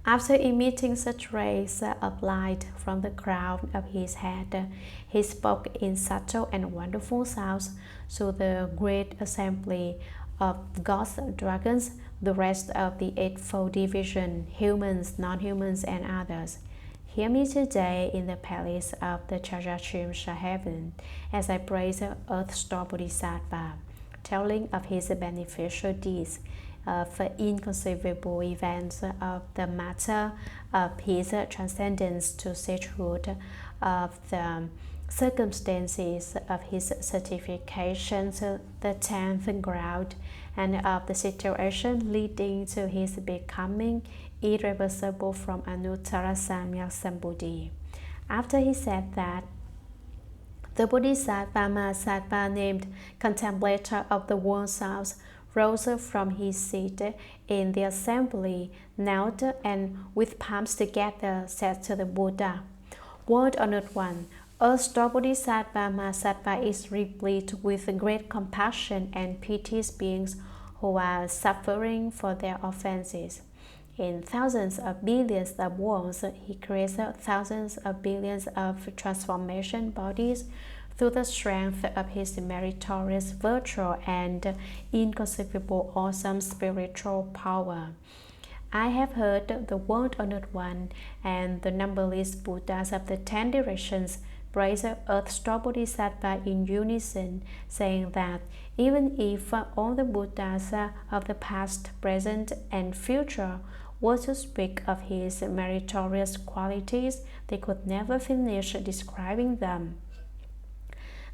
After emitting such rays of light from the crown of his head, he spoke in subtle and wonderful sounds to the great assembly of gods, dragons, the rest of the Eightfold Division, humans, non-humans, and others. Hear me today in the palace of the Trayastrimsha Heaven as I praise Earth-star Bodhisattva, telling of his beneficial deeds, of inconceivable events, of the matter of his transcendence to sagehood, of the circumstances of his certification to the 10th ground, and of the situation leading to his becoming irreversible from Anuttara Samyak Sambuddhi. After he said that, the Bodhisattva Mahasattva, named contemplator of the world souls, rose from his seat in the assembly, knelt, and with palms together said to the Buddha, World-Honored One, Earth-star Bodhisattva Mahasattva is replete with great compassion and pities beings who are suffering for their offenses. In thousands of billions of worlds, he creates thousands of billions of transformation bodies through the strength of his meritorious virtue and inconceivable awesome spiritual power. I have heard the World-Honored One and the numberless Buddhas of the 10 directions praise Earth-star Bodhisattva in unison, saying that even if all the Buddhas of the past, present, and future were to speak of his meritorious qualities, they could never finish describing them.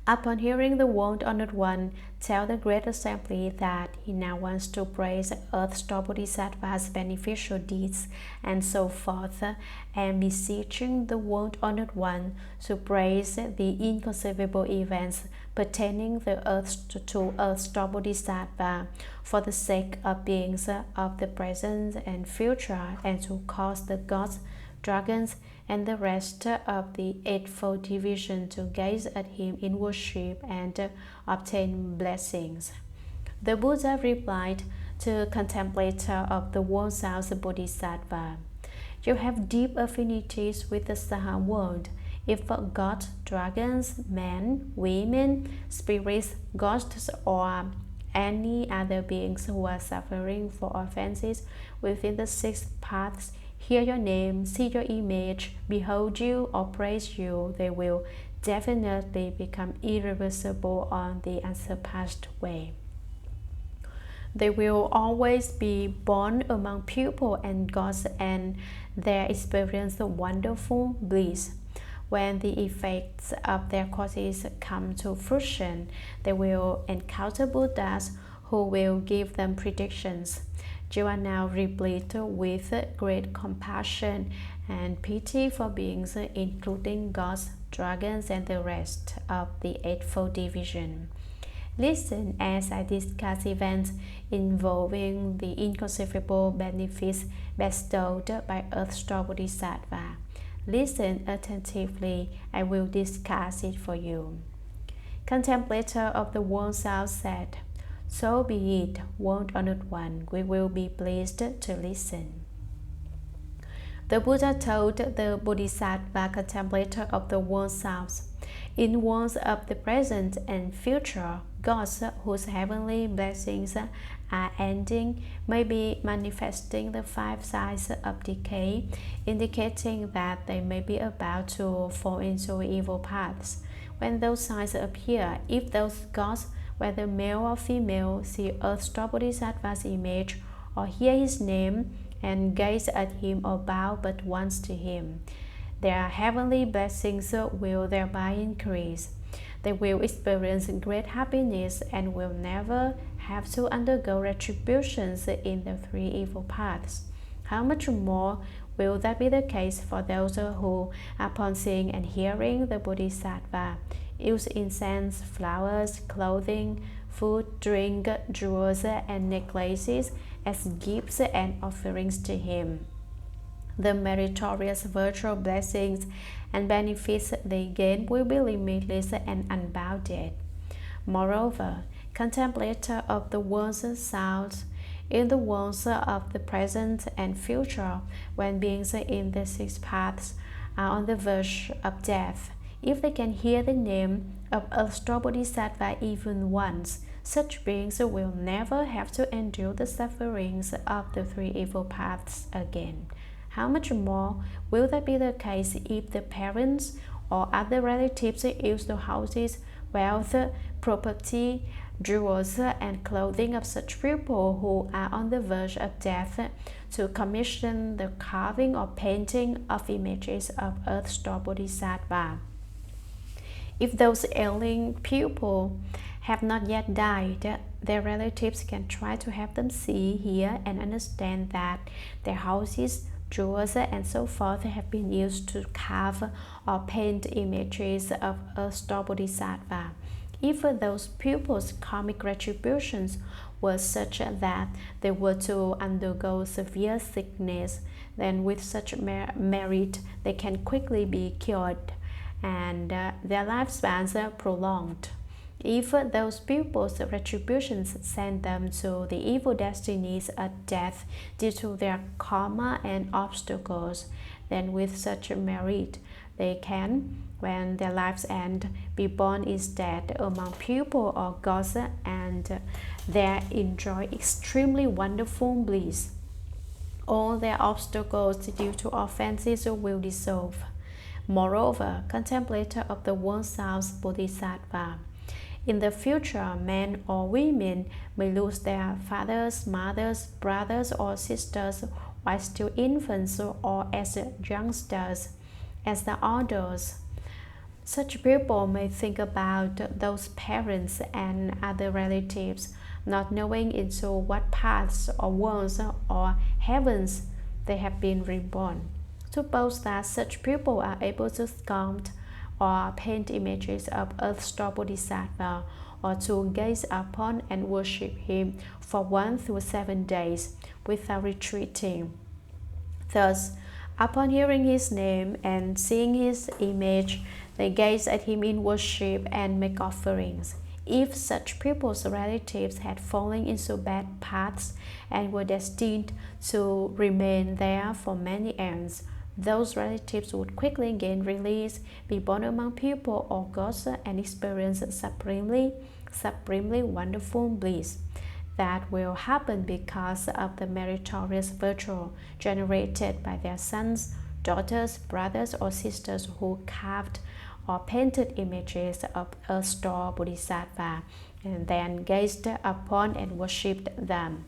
Upon hearing the World-Honored One tell the great assembly that he now wants to praise Earth-star Bodhisattva's beneficial deeds and so forth, and beseeching the World-Honored One to praise the inconceivable events pertaining to Earth-star Bodhisattva for the sake of beings of the present and future, and to cause the gods, dragons, and the rest of the Eightfold Division to gaze at him in worship and obtain blessings. The Buddha replied to contemplator of the world souls Bodhisattva, You have deep affinities with the Saha world. If gods, dragons, men, women, spirits, ghosts, or any other beings who are suffering for offenses within the 6 paths hear your name, see your image, behold you, or praise you, they will definitely become irreversible on the unsurpassed way. They will always be born among people and gods, and they experience wonderful bliss. When the effects of their causes come to fruition, they will encounter Buddhas who will give them predictions. You are now replete with great compassion and pity for beings, including gods, dragons, and the rest of the Eightfold Division. Listen as I discuss events involving the inconceivable benefits bestowed by Earth-Star Bodhisattva. Listen attentively, I will discuss it for you. Contemplator of the world South said, "So be it, world honored one, we will be pleased to listen." The Buddha told the Bodhisattva contemplator of the world South, "In worlds of the present and future, gods whose heavenly blessings are ending may be manifesting the 5 signs of decay, indicating that they may be about to fall into evil paths. When those signs appear, if those gods, whether male or female, see Earth-Star Bodhisattva's image or hear his name and gaze at him or bow but once to him, their heavenly blessings will thereby increase. They will experience great happiness and will never have to undergo retributions in the 3 evil paths. How much more will that be the case for those who, upon seeing and hearing the Bodhisattva, use incense, flowers, clothing, food, drink, jewels, and necklaces as gifts and offerings to him? The meritorious virtual blessings and benefits they gain will be limitless and unbounded. Moreover, contemplator of the world's south, in the worlds of the present and future, when beings in the 6 paths are on the verge of death, if they can hear the name of Earth-Star Bodhisattva even once, such beings will never have to endure the sufferings of the 3 evil paths again. How much more will that be the case if the parents or other relatives use the houses, wealth, property, jewels, and clothing of such people who are on the verge of death to commission the carving or painting of images of Earth-Star Bodhisattva? If those ailing people have not yet died, their relatives can try to have them see, hear, and understand that their houses, jewels, and so forth have been used to carve or paint images of Earth-Star Bodhisattva. If those pupils' karmic retributions were such that they were to undergo severe sickness, then with such merit they can quickly be cured and their lifespans prolonged. If those pupils' retributions send them to the evil destinies of death due to their karma and obstacles, then with such merit they can, when their lives end, be born instead among people or gods, and there enjoy extremely wonderful bliss. All their obstacles due to offenses will dissolve. Moreover, contemplator of the world South Bodhisattva, in the future, men or women may lose their fathers, mothers, brothers, or sisters while still infants or as youngsters, as the adults. Such people may think about those parents and other relatives, not knowing into what paths or worlds or heavens they have been reborn. Suppose that such people are able to sculpt or paint images of Earth-Star Bodhisattva, or to gaze upon and worship him for 1 through 7 days without retreating. Thus, upon hearing his name and seeing his image, they gaze at him in worship and make offerings. If such people's relatives had fallen into bad paths and were destined to remain there for many aeons, those relatives would quickly gain release, be born among people or gods, and experience supremely wonderful bliss. That will happen because of the meritorious virtue generated by their sons, daughters, brothers, or sisters who carved or painted images of a star Bodhisattva, and then gazed upon and worshipped them.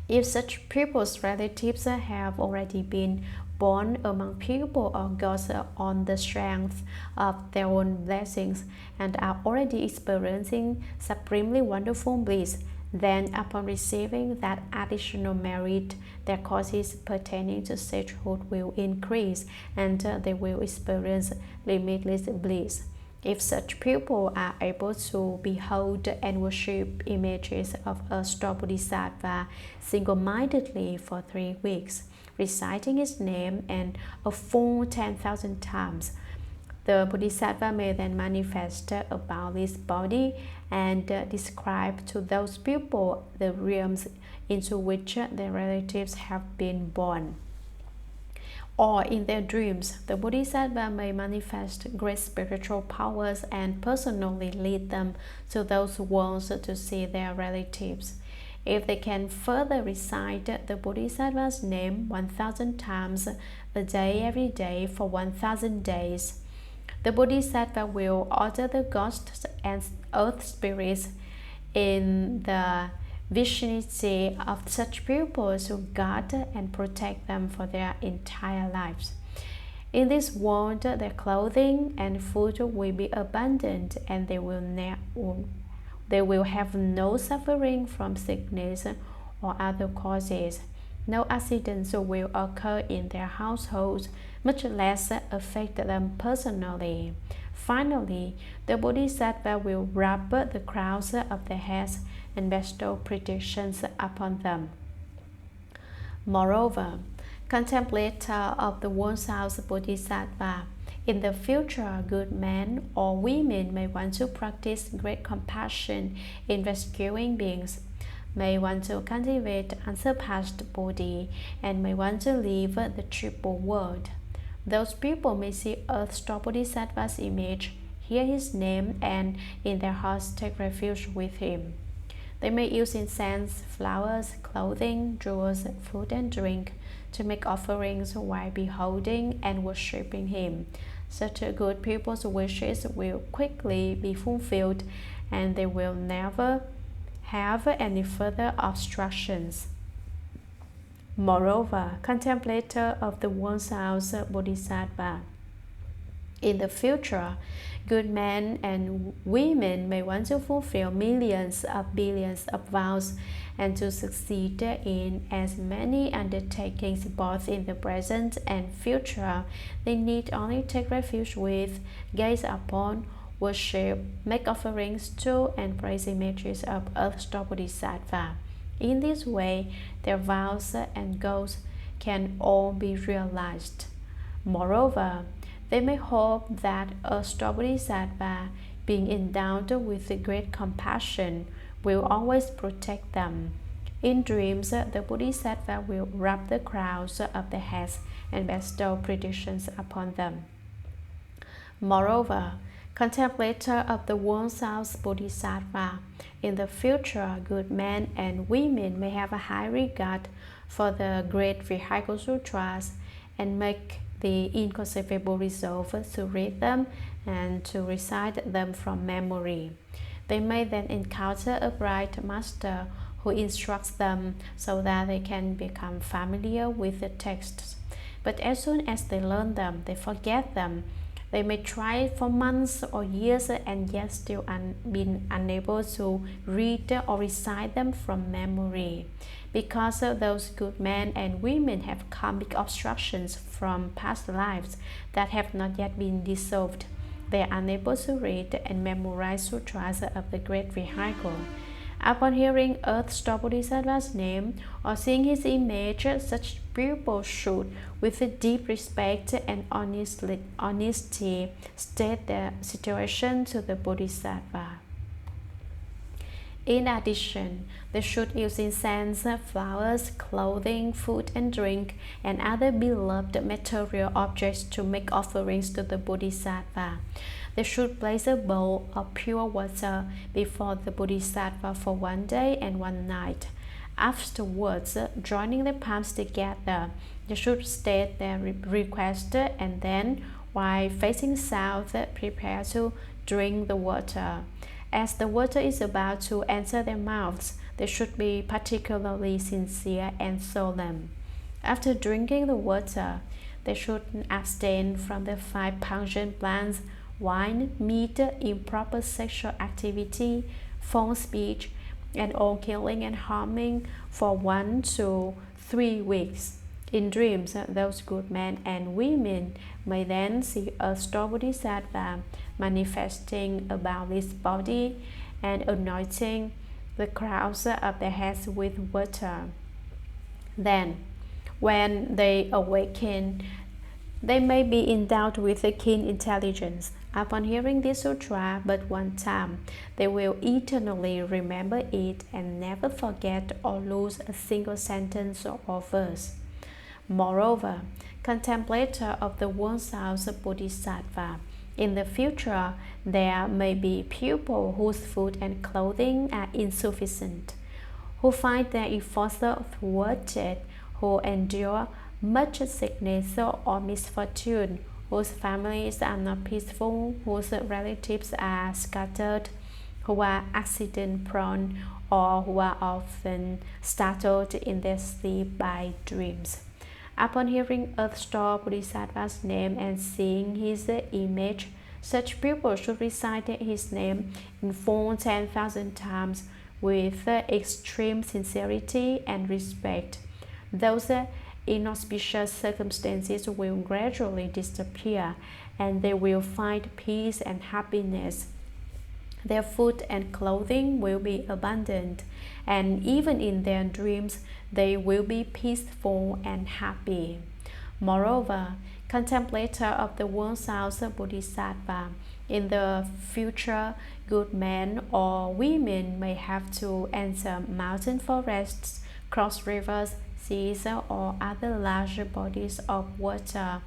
If such people's relatives have already been born among people or gods on the strength of their own blessings and are already experiencing supremely wonderful bliss, then upon receiving that additional merit, their causes pertaining to sagehood will increase and they will experience limitless bliss. If such people are able to behold and worship images of a star Bodhisattva single-mindedly for 3 weeks, reciting his name and a full 10,000 times, the Bodhisattva may then manifest a boundless body and describe to those people the realms into which their relatives have been born. Or in their dreams, the Bodhisattva may manifest great spiritual powers and personally lead them to those worlds to see their relatives. If they can further recite the Bodhisattva's name 1,000 times a day every day for 1,000 days, the Bodhisattva will order the ghosts and earth spirits in the vicinity of such people to guard and protect them for their entire lives. In this world, their clothing and food will be abundant, and they will have no suffering from sickness or other causes. No accidents will occur in their households, much less affect them personally. Finally, the Bodhisattva will rub the crowns of their heads and bestow predictions upon them. Moreover, contemplator of the Vows Bodhisattva, in the future, good men or women may want to practice great compassion in rescuing beings, may want to cultivate unsurpassed Bodhi, and may want to live the triple world. Those people may see Earth Star Bodhisattva's image, hear his name, and in their hearts take refuge with him. They may use incense, flowers, clothing, jewels, food, and drink to make offerings while beholding and worshipping him. Such good people's wishes will quickly be fulfilled, and they will never have any further obstructions. Moreover, contemplator of the Vows Bodhisattva, in the future, good men and women may want to fulfill millions of billions of vows and to succeed in as many undertakings both in the present and future. They need only take refuge with, gaze upon, worship, make offerings to, and praise images of Earth Star Bodhisattva. In this way, their vows and goals can all be realized. Moreover, they may hope that a star Bodhisattva, being endowed with the great compassion, will always protect them. In dreams, the Bodhisattva will rub the crowns of their heads and bestow predictions upon them. Moreover, contemplator of the Vows Bodhisattva, in the future, good men and women may have a high regard for the great vehicle sutras and make the inconceivable resolve to read them and to recite them from memory. They may then encounter a bright master who instructs them so that they can become familiar with the texts. But as soon as they learn them, they forget them. They may try for months or years and yet still be unable to read or recite them from memory. Because those good men and women have karmic obstructions from past lives that have not yet been dissolved, they are unable to read and memorize sutras of the great vehicle. Upon hearing Earth Star Bodhisattva's name or seeing his image, such people should, with a deep respect and honesty, state their situation to the Bodhisattva. In addition, they should use incense, flowers, clothing, food and drink, and other beloved material objects to make offerings to the Bodhisattva. They should place a bowl of pure water before the Bodhisattva for 1 day and 1 night. Afterwards, joining the palms together, they should state their request and then, while facing south, prepare to drink the water. As the water is about to enter their mouths, they should be particularly sincere and solemn. After drinking the water, they should abstain from the 5 pungent plants, wine, meat, improper sexual activity, false speech, and all killing and harming for 1 to 3 weeks. In dreams, those good men and women may then see a star Bodhisattva manifesting about this body and anointing the crowns of their heads with water. Then, when they awaken, they may be endowed with a keen intelligence. Upon hearing this sutra but one time, they will eternally remember it and never forget or lose a single sentence or verse. Moreover, contemplator of the Vows of Bodhisattva, in the future there may be pupils whose food and clothing are insufficient, who find their efforts thwarted, who endure much sickness or misfortune, whose families are not peaceful, whose relatives are scattered, who are accident-prone, or who are often startled in their sleep by dreams. Upon hearing Earth Star Bodhisattva's name and seeing his image, such people should recite his name in full 10,000 times with extreme sincerity and respect. Those inauspicious circumstances will gradually disappear, and they will find peace and happiness. Their food and clothing will be abundant, and even in their dreams they will be peaceful and happy. Moreover, contemplator of the Vows of Bodhisattva, in the future good men or women may have to enter mountain forests, cross rivers, seas, or other large bodies of water,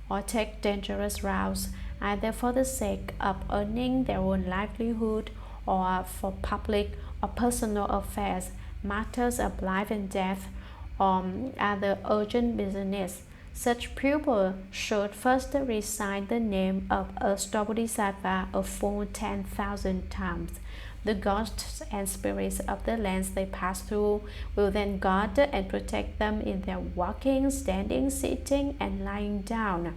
or take dangerous routes, either for the sake of earning their own livelihood or for public or personal affairs, matters of life and death, or other urgent business. Such people should first recite the name of a star Bodhisattva a full 10,000 times. The ghosts and spirits of the lands they pass through will then guard and protect them in their walking, standing, sitting, and lying down.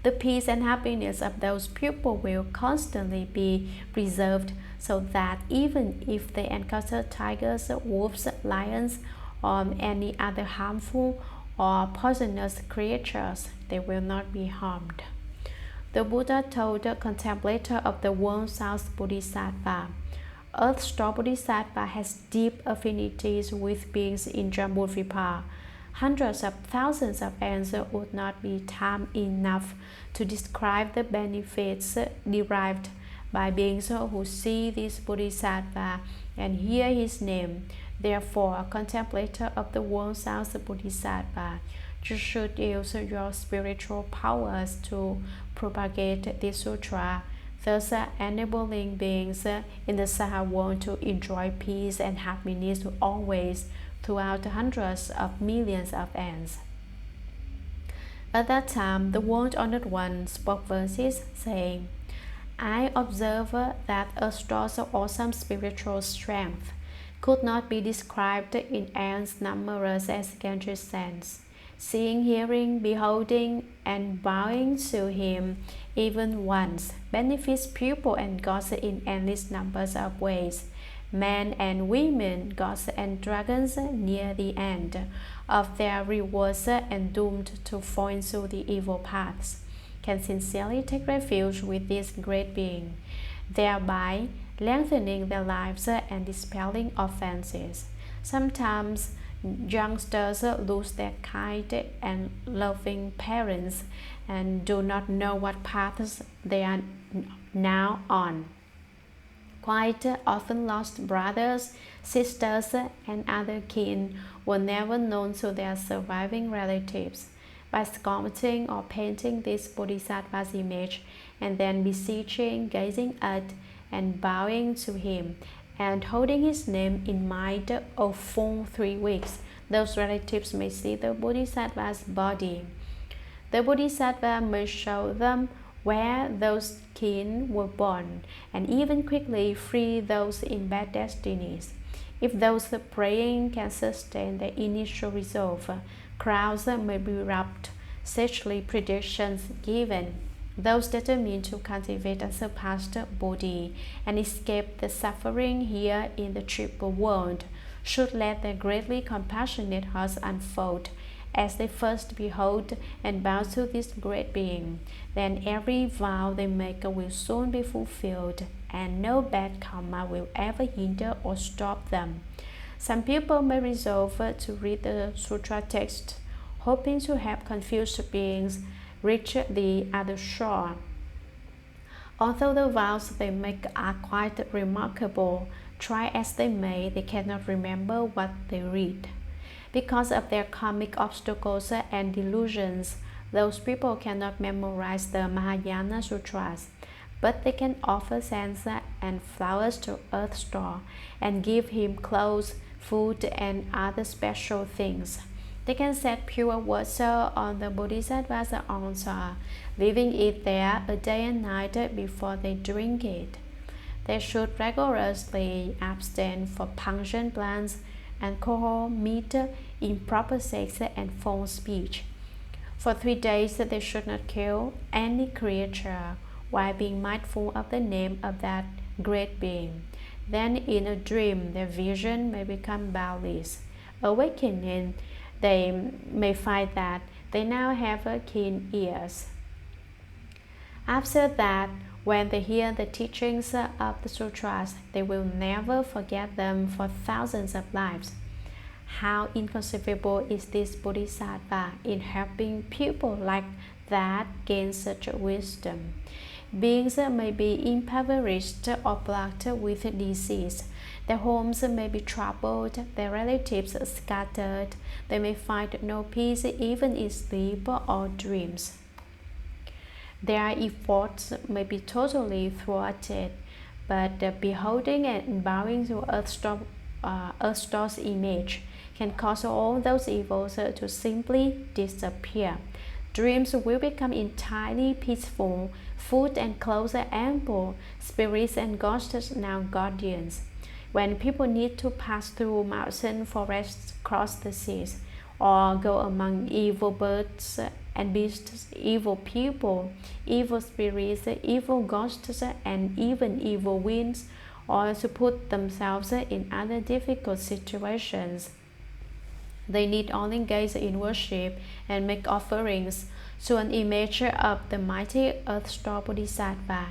The peace and happiness of those people will constantly be preserved, so that even if they encounter tigers, wolves, lions, or any other harmful or poisonous creatures, they will not be harmed. The Buddha told the contemplator of the Vows Bodhisattva, Earth Star Bodhisattva has deep affinities with beings in Jambudvipa. Hundreds of thousands of answers would not be time enough to describe the benefits derived by beings who see this Bodhisattva and hear his name. Therefore, contemplator of the Vows Bodhisattva, you should use your spiritual powers to propagate this sutra, thus enabling beings in the Saha world to enjoy peace and happiness always throughout hundreds of millions of ants. At that time, the World Honored One spoke verses saying, I observe that a star's awesome spiritual strength could not be described in ants numerous as Ganges sands. Seeing, hearing, beholding, and bowing to him even once benefits people and gods in endless numbers of ways. Men and women, gods and dragons near the end of their rewards and doomed to fall into the evil paths can sincerely take refuge with this great being, thereby lengthening their lives and dispelling offenses. Sometimes youngsters lose their kind and loving parents and do not know what paths they are now on. Quite often lost brothers, sisters, and other kin were never known to their surviving relatives. By sculpting or painting this Bodhisattva's image and then beseeching, gazing at, and bowing to him, and holding his name in mind a full 3 weeks, those relatives may see the Bodhisattva's body. The Bodhisattva may show them where those kin were born, and even quickly free those in bad destinies. If those praying can sustain their initial resolve, crowds may be wrapped, sagely predictions given. Those determined to cultivate a surpassed body and escape the suffering here in the triple world should let their greatly compassionate hearts unfold as they first behold and bow to this great being. Then every vow they make will soon be fulfilled, and no bad karma will ever hinder or stop them. Some people may resolve to read the Sutra text, hoping to help confused beings reach the other shore. Although the vows they make are quite remarkable, try as they may, they cannot remember what they read. Because of their karmic obstacles and delusions, those people cannot memorize the Mahayana Sutras, but they can offer scents and flowers to Earth Star and give him clothes, food, and other special things. They can set pure water on the Bodhisattva's altar, leaving it there a day and night before they drink it. They should regularly abstain from pungent plants, alcohol, meat, improper sex, and false speech. For 3 days they should not kill any creature while being mindful of the name of that great being. Then in a dream their vision may become boundless. Awakening, they may find that they now have keen ears. After that, when they hear the teachings of the sutras, they will never forget them for thousands of lives. How inconceivable is this Bodhisattva in helping people like that gain such wisdom? Beings may be impoverished or plagued with disease. Their homes may be troubled, their relatives scattered. They may find no peace even in sleep or dreams. Their efforts may be totally thwarted, but beholding and bowing to Earth's image can cause all those evils to simply disappear. Dreams will become entirely peaceful, food and clothes are ample, spirits and ghosts now guardians. When people need to pass through mountain forests, cross the seas, or go among evil birds and beasts, evil people, evil spirits, evil ghosts, and even evil winds, or to put themselves in other difficult situations, they need only gaze in worship and make offerings to an image of the mighty Earth Star Bodhisattva.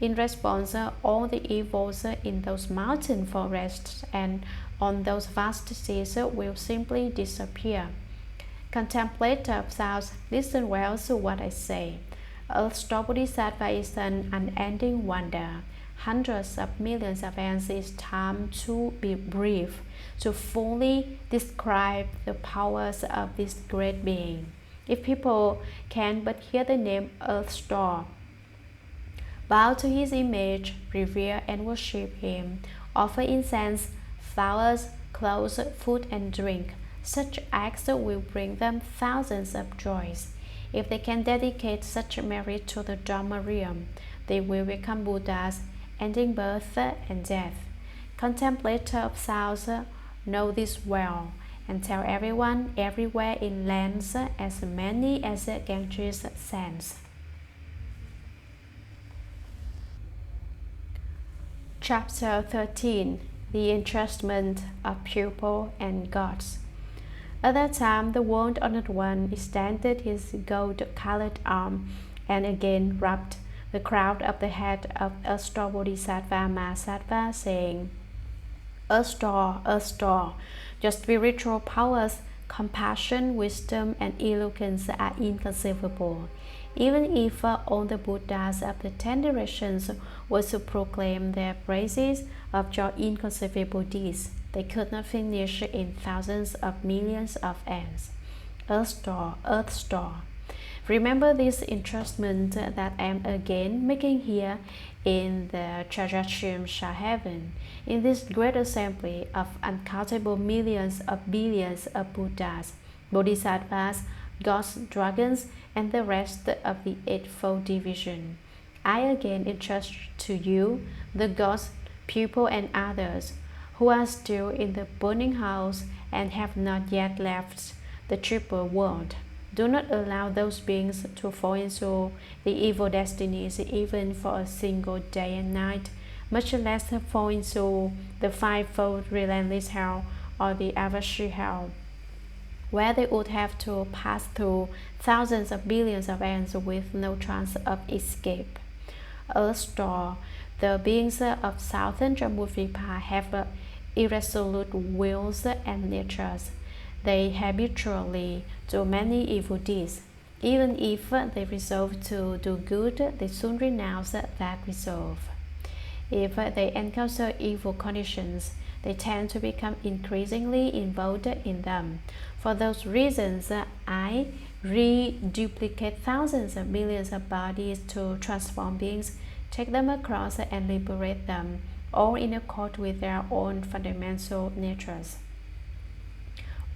In response, all the evils in those mountain forests and on those vast seas will simply disappear. Contemplative souls, listen well to what I say. Earth Star Bodhisattva is an unending wonder. Hundreds of millions of years is time to be brief to fully describe the powers of this great being. If people can but hear the name Earth Star, bow to his image, revere and worship him, offer incense, flowers, clothes, food and drink, such acts will bring them thousands of joys. If they can dedicate such merit to the Dharma realm, they will become Buddhas, ending birth and death. Contemplative souls know this well and tell everyone everywhere in lands as many as Ganges sands. Chapter 13. The Entrustment of Pupil and Gods. At that time, the World Honored One extended his gold-colored arm and again rubbed the crown of the head of Earth Star Bodhisattva Mahasattva, saying, Earth Star, your spiritual powers, compassion, wisdom, and eloquence are inconceivable. Even if all the Buddhas of the 10 directions were to proclaim their praises of your inconceivable deeds, they could not finish in thousands of millions of ants. Earth Star. Remember this entrustment that I am again making here in the Trayastrimsha Heaven, in this great assembly of uncountable millions of billions of Buddhas, Bodhisattvas, gods, dragons, and the rest of the Eightfold Division. I again entrust to you the gods, people, and others who are still in the burning house and have not yet left the triple world. Do not allow those beings to fall into the evil destinies even for a single day and night, much less fall into the fivefold relentless hell or the Avashi hell, where they would have to pass through thousands of billions of ants with no chance of escape. Earthstar, the beings of southern Jambudvipa have irresolute wills and natures. They habitually do many evil deeds. Even if they resolve to do good, they soon renounce that resolve. If they encounter evil conditions, they tend to become increasingly involved in them. For those reasons, I reduplicate thousands of millions of bodies to transform beings, take them across, and liberate them, all in accord with their own fundamental natures.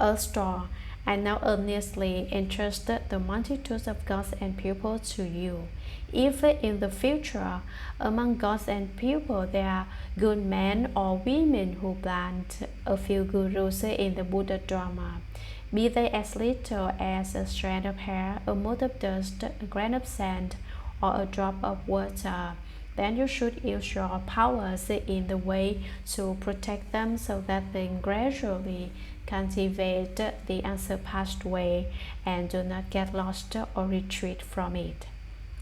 Earthstar, I now earnestly entrust the multitudes of gods and people to you. If in the future among gods and people there are good men or women who plant a few gurus in the Buddha Dharma, be they as little as a strand of hair, a mote of dust, a grain of sand, or a drop of water, then you should use your powers in the way to protect them so that they gradually cultivate the unsurpassed way and do not get lost or retreat from it.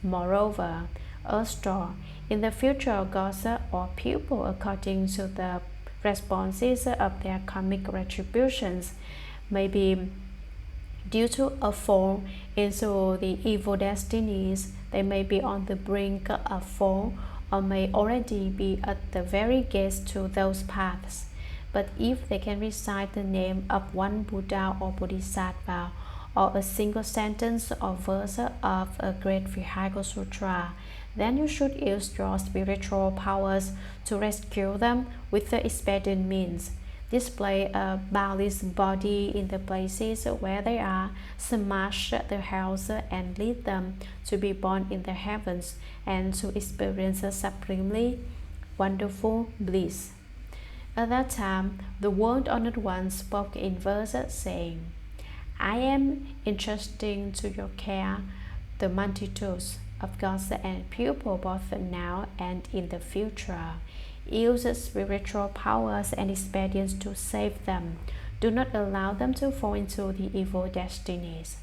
Moreover, Earthstar, in the future gods or people, according to the responses of their karmic retributions, may be due to a fall into the evil destinies. They may be on the brink of fall or may already be at the very gates to those paths. But if they can recite the name of one Buddha or Bodhisattva, or a single sentence or verse of a great vehicle sutra, then you should use your spiritual powers to rescue them with the expedient means. Display a bodiless body in the places where they are, smash the house, and lead them to be born in the heavens and to experience a supremely wonderful bliss. At that time, the World-Honored One spoke in verse saying, I am entrusting to your care the multitudes of gods and people both now and in the future. Use spiritual powers and expedients to save them. Do not allow them to fall into the evil destinies.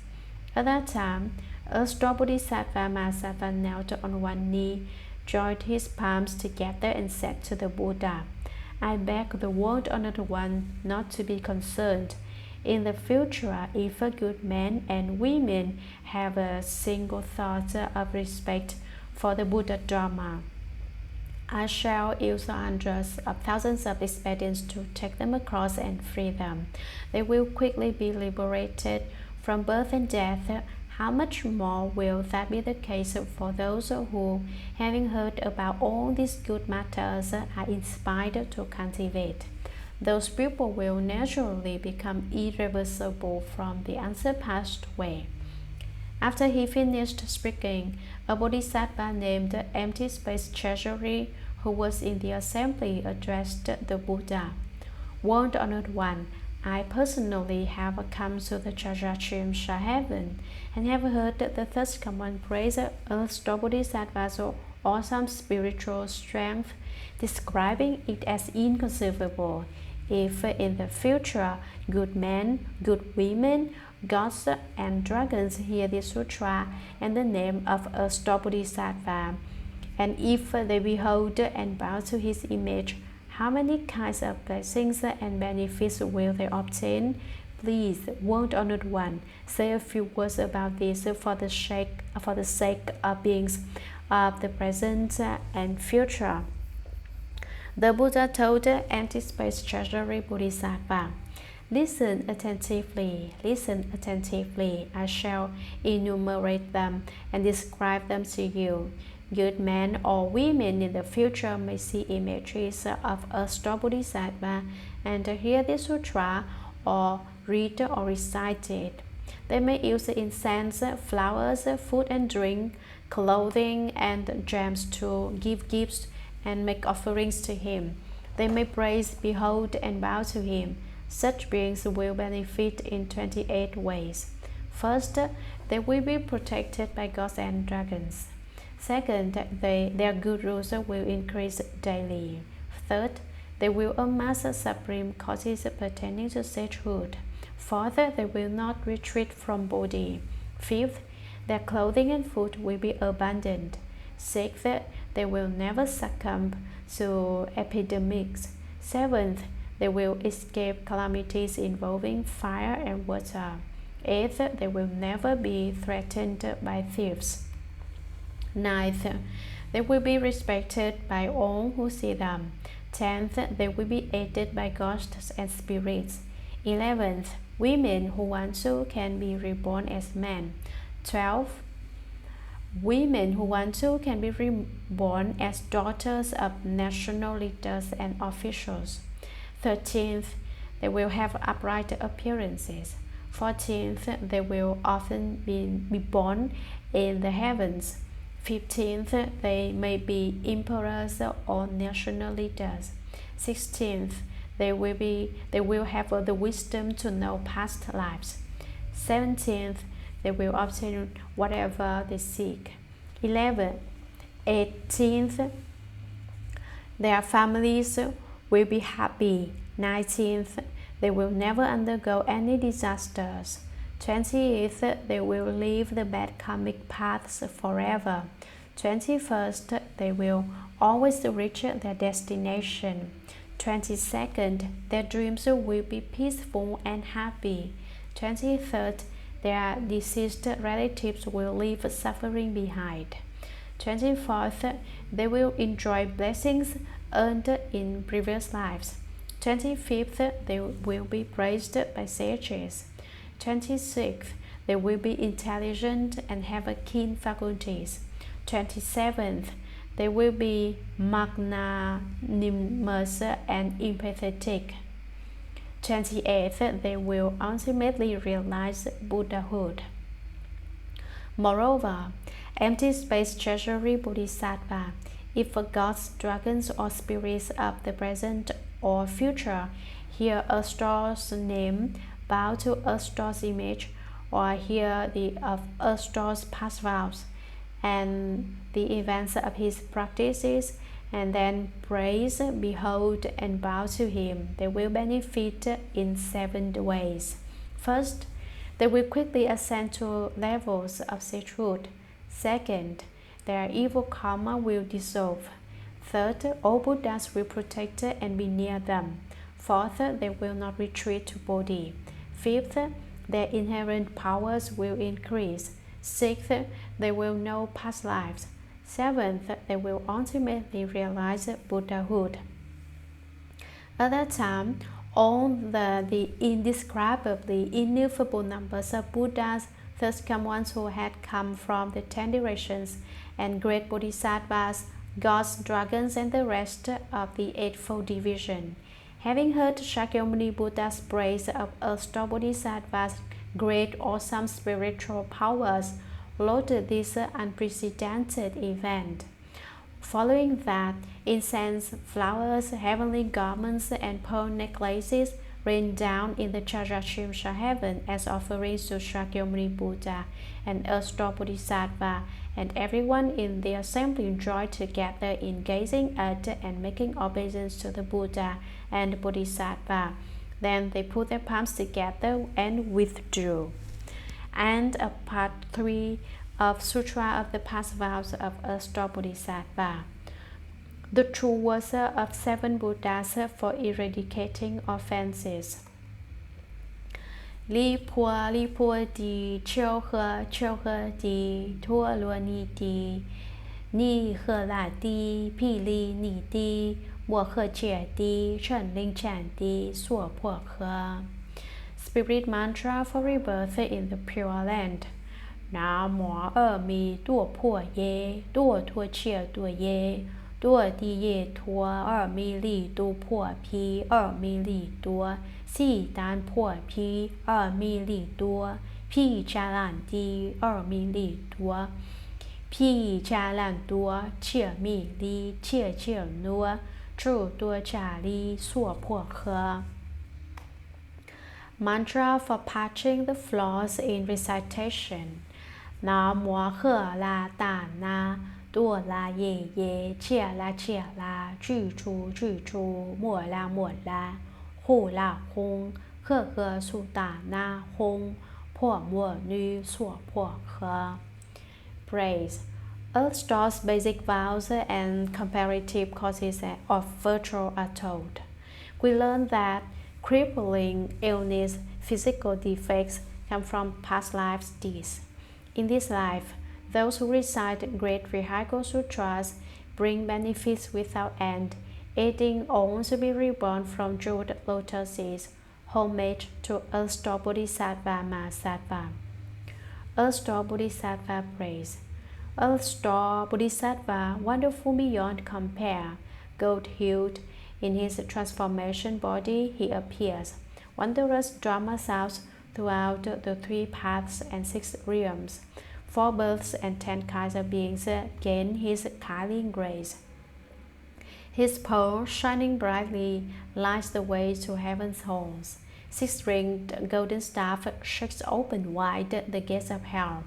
At that time, Earthstar Bodhisattva Mahasattva knelt on one knee, joined his palms together, and said to the Buddha, I beg the World-Honored One not to be concerned. In the future, if good men and women have a single thought of respect for the Buddha Dharma, I shall use hundreds of thousands of expedients to take them across and free them. They will quickly be liberated from birth and death. How much more will that be the case for those who, having heard about all these good matters, are inspired to cultivate? Those people will naturally become irreversible from the unsurpassed way. After he finished speaking, a bodhisattva named Empty Space Treasury, who was in the assembly, addressed the Buddha. World-Honored One, I personally have come to the Trayastrimsha Heaven and have heard the third command praise Earthstar Bodhisattva's awesome spiritual strength, describing it as inconceivable. If in the future good men, good women, gods and dragons hear this sutra and the name of Earthstar Bodhisattva, and if they behold and bow to his image, how many kinds of blessings and benefits will they obtain? Please, World-Honored One, say a few words about this for the sake of beings of the present and future. The Buddha told Empty Space Treasury Bodhisattva, listen attentively, I shall enumerate them and describe them to you. Good men or women in the future may see images of Earthstar Bodhisattva and hear this sutra or read or recite it. They may use incense, flowers, food and drink, clothing and gems to give gifts and make offerings to him. They may praise, behold, and bow to him. Such beings will benefit in 28 ways. First, they will be protected by gods and dragons. Second, their good rules will increase daily. Third, they will amass supreme causes pertaining to sagehood. Fourth, they will not retreat from body. Fifth, their clothing and food will be abundant. Sixth, they will never succumb to epidemics. Seventh, they will escape calamities involving fire and water. Eighth, they will never be threatened by thieves. Ninth, they will be respected by all who see them. 10th, they will be aided by ghosts and spirits. 11th, women who want to can be reborn as men. 12th, women who want to can be reborn as daughters of national leaders and officials. 13th, they will have upright appearances. 14th, they will often be born in the heavens. 15th, they may be emperors or national leaders. 16th, they will have the wisdom to know past lives. 17th, they will obtain whatever they seek. 18th, their families will be happy. 19th, they will never undergo any disasters. 20th, they will leave the bad karmic paths forever. 21st, they will always reach their destination. 22nd, their dreams will be peaceful and happy. 23rd, their deceased relatives will leave suffering behind. 24th, they will enjoy blessings earned in previous lives. 25th, they will be praised by sages. 26th, they will be intelligent and have keen faculties. 27th, they will be magnanimous and empathetic. 28th, they will ultimately realize Buddhahood. Moreover, empty space treasury Bodhisattva, if gods, dragons, or spirits of the present or future hear a star's name, bow to a star's image, or hear of a star's past vows and the events of his practices, and then praise, behold, and bow to him, they will benefit in 7 ways. First, they will quickly ascend to levels of sagehood. Second, their evil karma will dissolve. Third, all Buddhas will protect and be near them. Fourth, they will not retreat to body. Fifth, their inherent powers will increase. Sixth, they will know past lives. Seventh, they will ultimately realize Buddhahood. At that time, all the indescribably innumerable numbers of Buddhas, thus come ones who had come from the 10 directions, and great Bodhisattvas, gods, dragons, and the rest of the Eightfold Division, having heard Shakyamuni Buddha's praise of Astar Bodhisattvas' great awesome spiritual powers, lauded this unprecedented event. Following that, incense, flowers, heavenly garments, and pearl necklaces rained down in the Trayastrimsha Heaven as offerings to Shakyamuni Buddha and Astar Bodhisattva, and everyone in the assembly joined together in gazing at and making obeisance to the Buddha and Bodhisattva. Then they put their palms together and withdrew. And a part 3 of Sutra of the past vows of Astar Bodhisattva. The true words of 7 Buddhas for eradicating offenses. Li po di chiu he di tuo luo ni di ni he la di pi li ni di mo he jie di chen ling chan di suo po he. Spirit mantra for rebirth in the Pure Land. Nam Mô A Mi Tuo Po Ye Tuo Tuo Chia Tuo Ye Tuo Di Ye Tuo Er Mi Li Tu Po Pi Er Mi Li Tuo Si Dan Po Pi Er Mi Li Tuo Phi cha lan ti mi li tua. Phi cha lan tua chia mi li chia chia nua. Tru tua cha li sua po khe. Mantra for patching the flaws in recitation. Nam Mo He La Ta Na, Tua La Ye Ye, Chia La, Ju Chu, Mo La, Hu La Hung, He Su Ta Na Hung, Po Mo Nu Suo Po He. Praise. Earth Star's basic vows and comparative causes of virtue are told. We learn that crippling illness, physical defects come from past lives' deeds. In this life, those who recite great vehicle sutras bring benefits without end, aiding all to be reborn from jeweled lotuses. Homage to Earth-Star Bodhisattva Mahasattva. Earth-Star Bodhisattva praise. Earth-Star Bodhisattva, wonderful beyond compare, gold-hued, in his transformation body he appears. Wondrous Dharma sounds throughout the 3 paths and 6 realms. 4 births and 10 kinds of beings gain his kindly grace. His pearl, shining brightly, lights the way to heaven's halls. 6-ringed golden staff shakes open wide the gates of hell,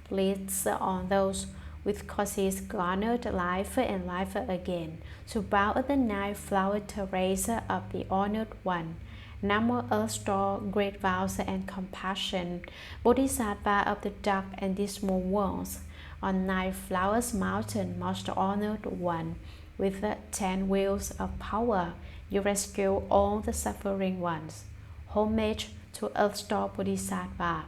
leads on those with causes garnered life and life again, to bow at the 9 flowered terrace of the honored one. Namo Earth-Star, great vows and compassion, Bodhisattva of the dark and dismal worlds, on 9 flowers mountain, most honored one, with 10 wheels of power, you rescue all the suffering ones. Homage to Earth-Star Bodhisattva.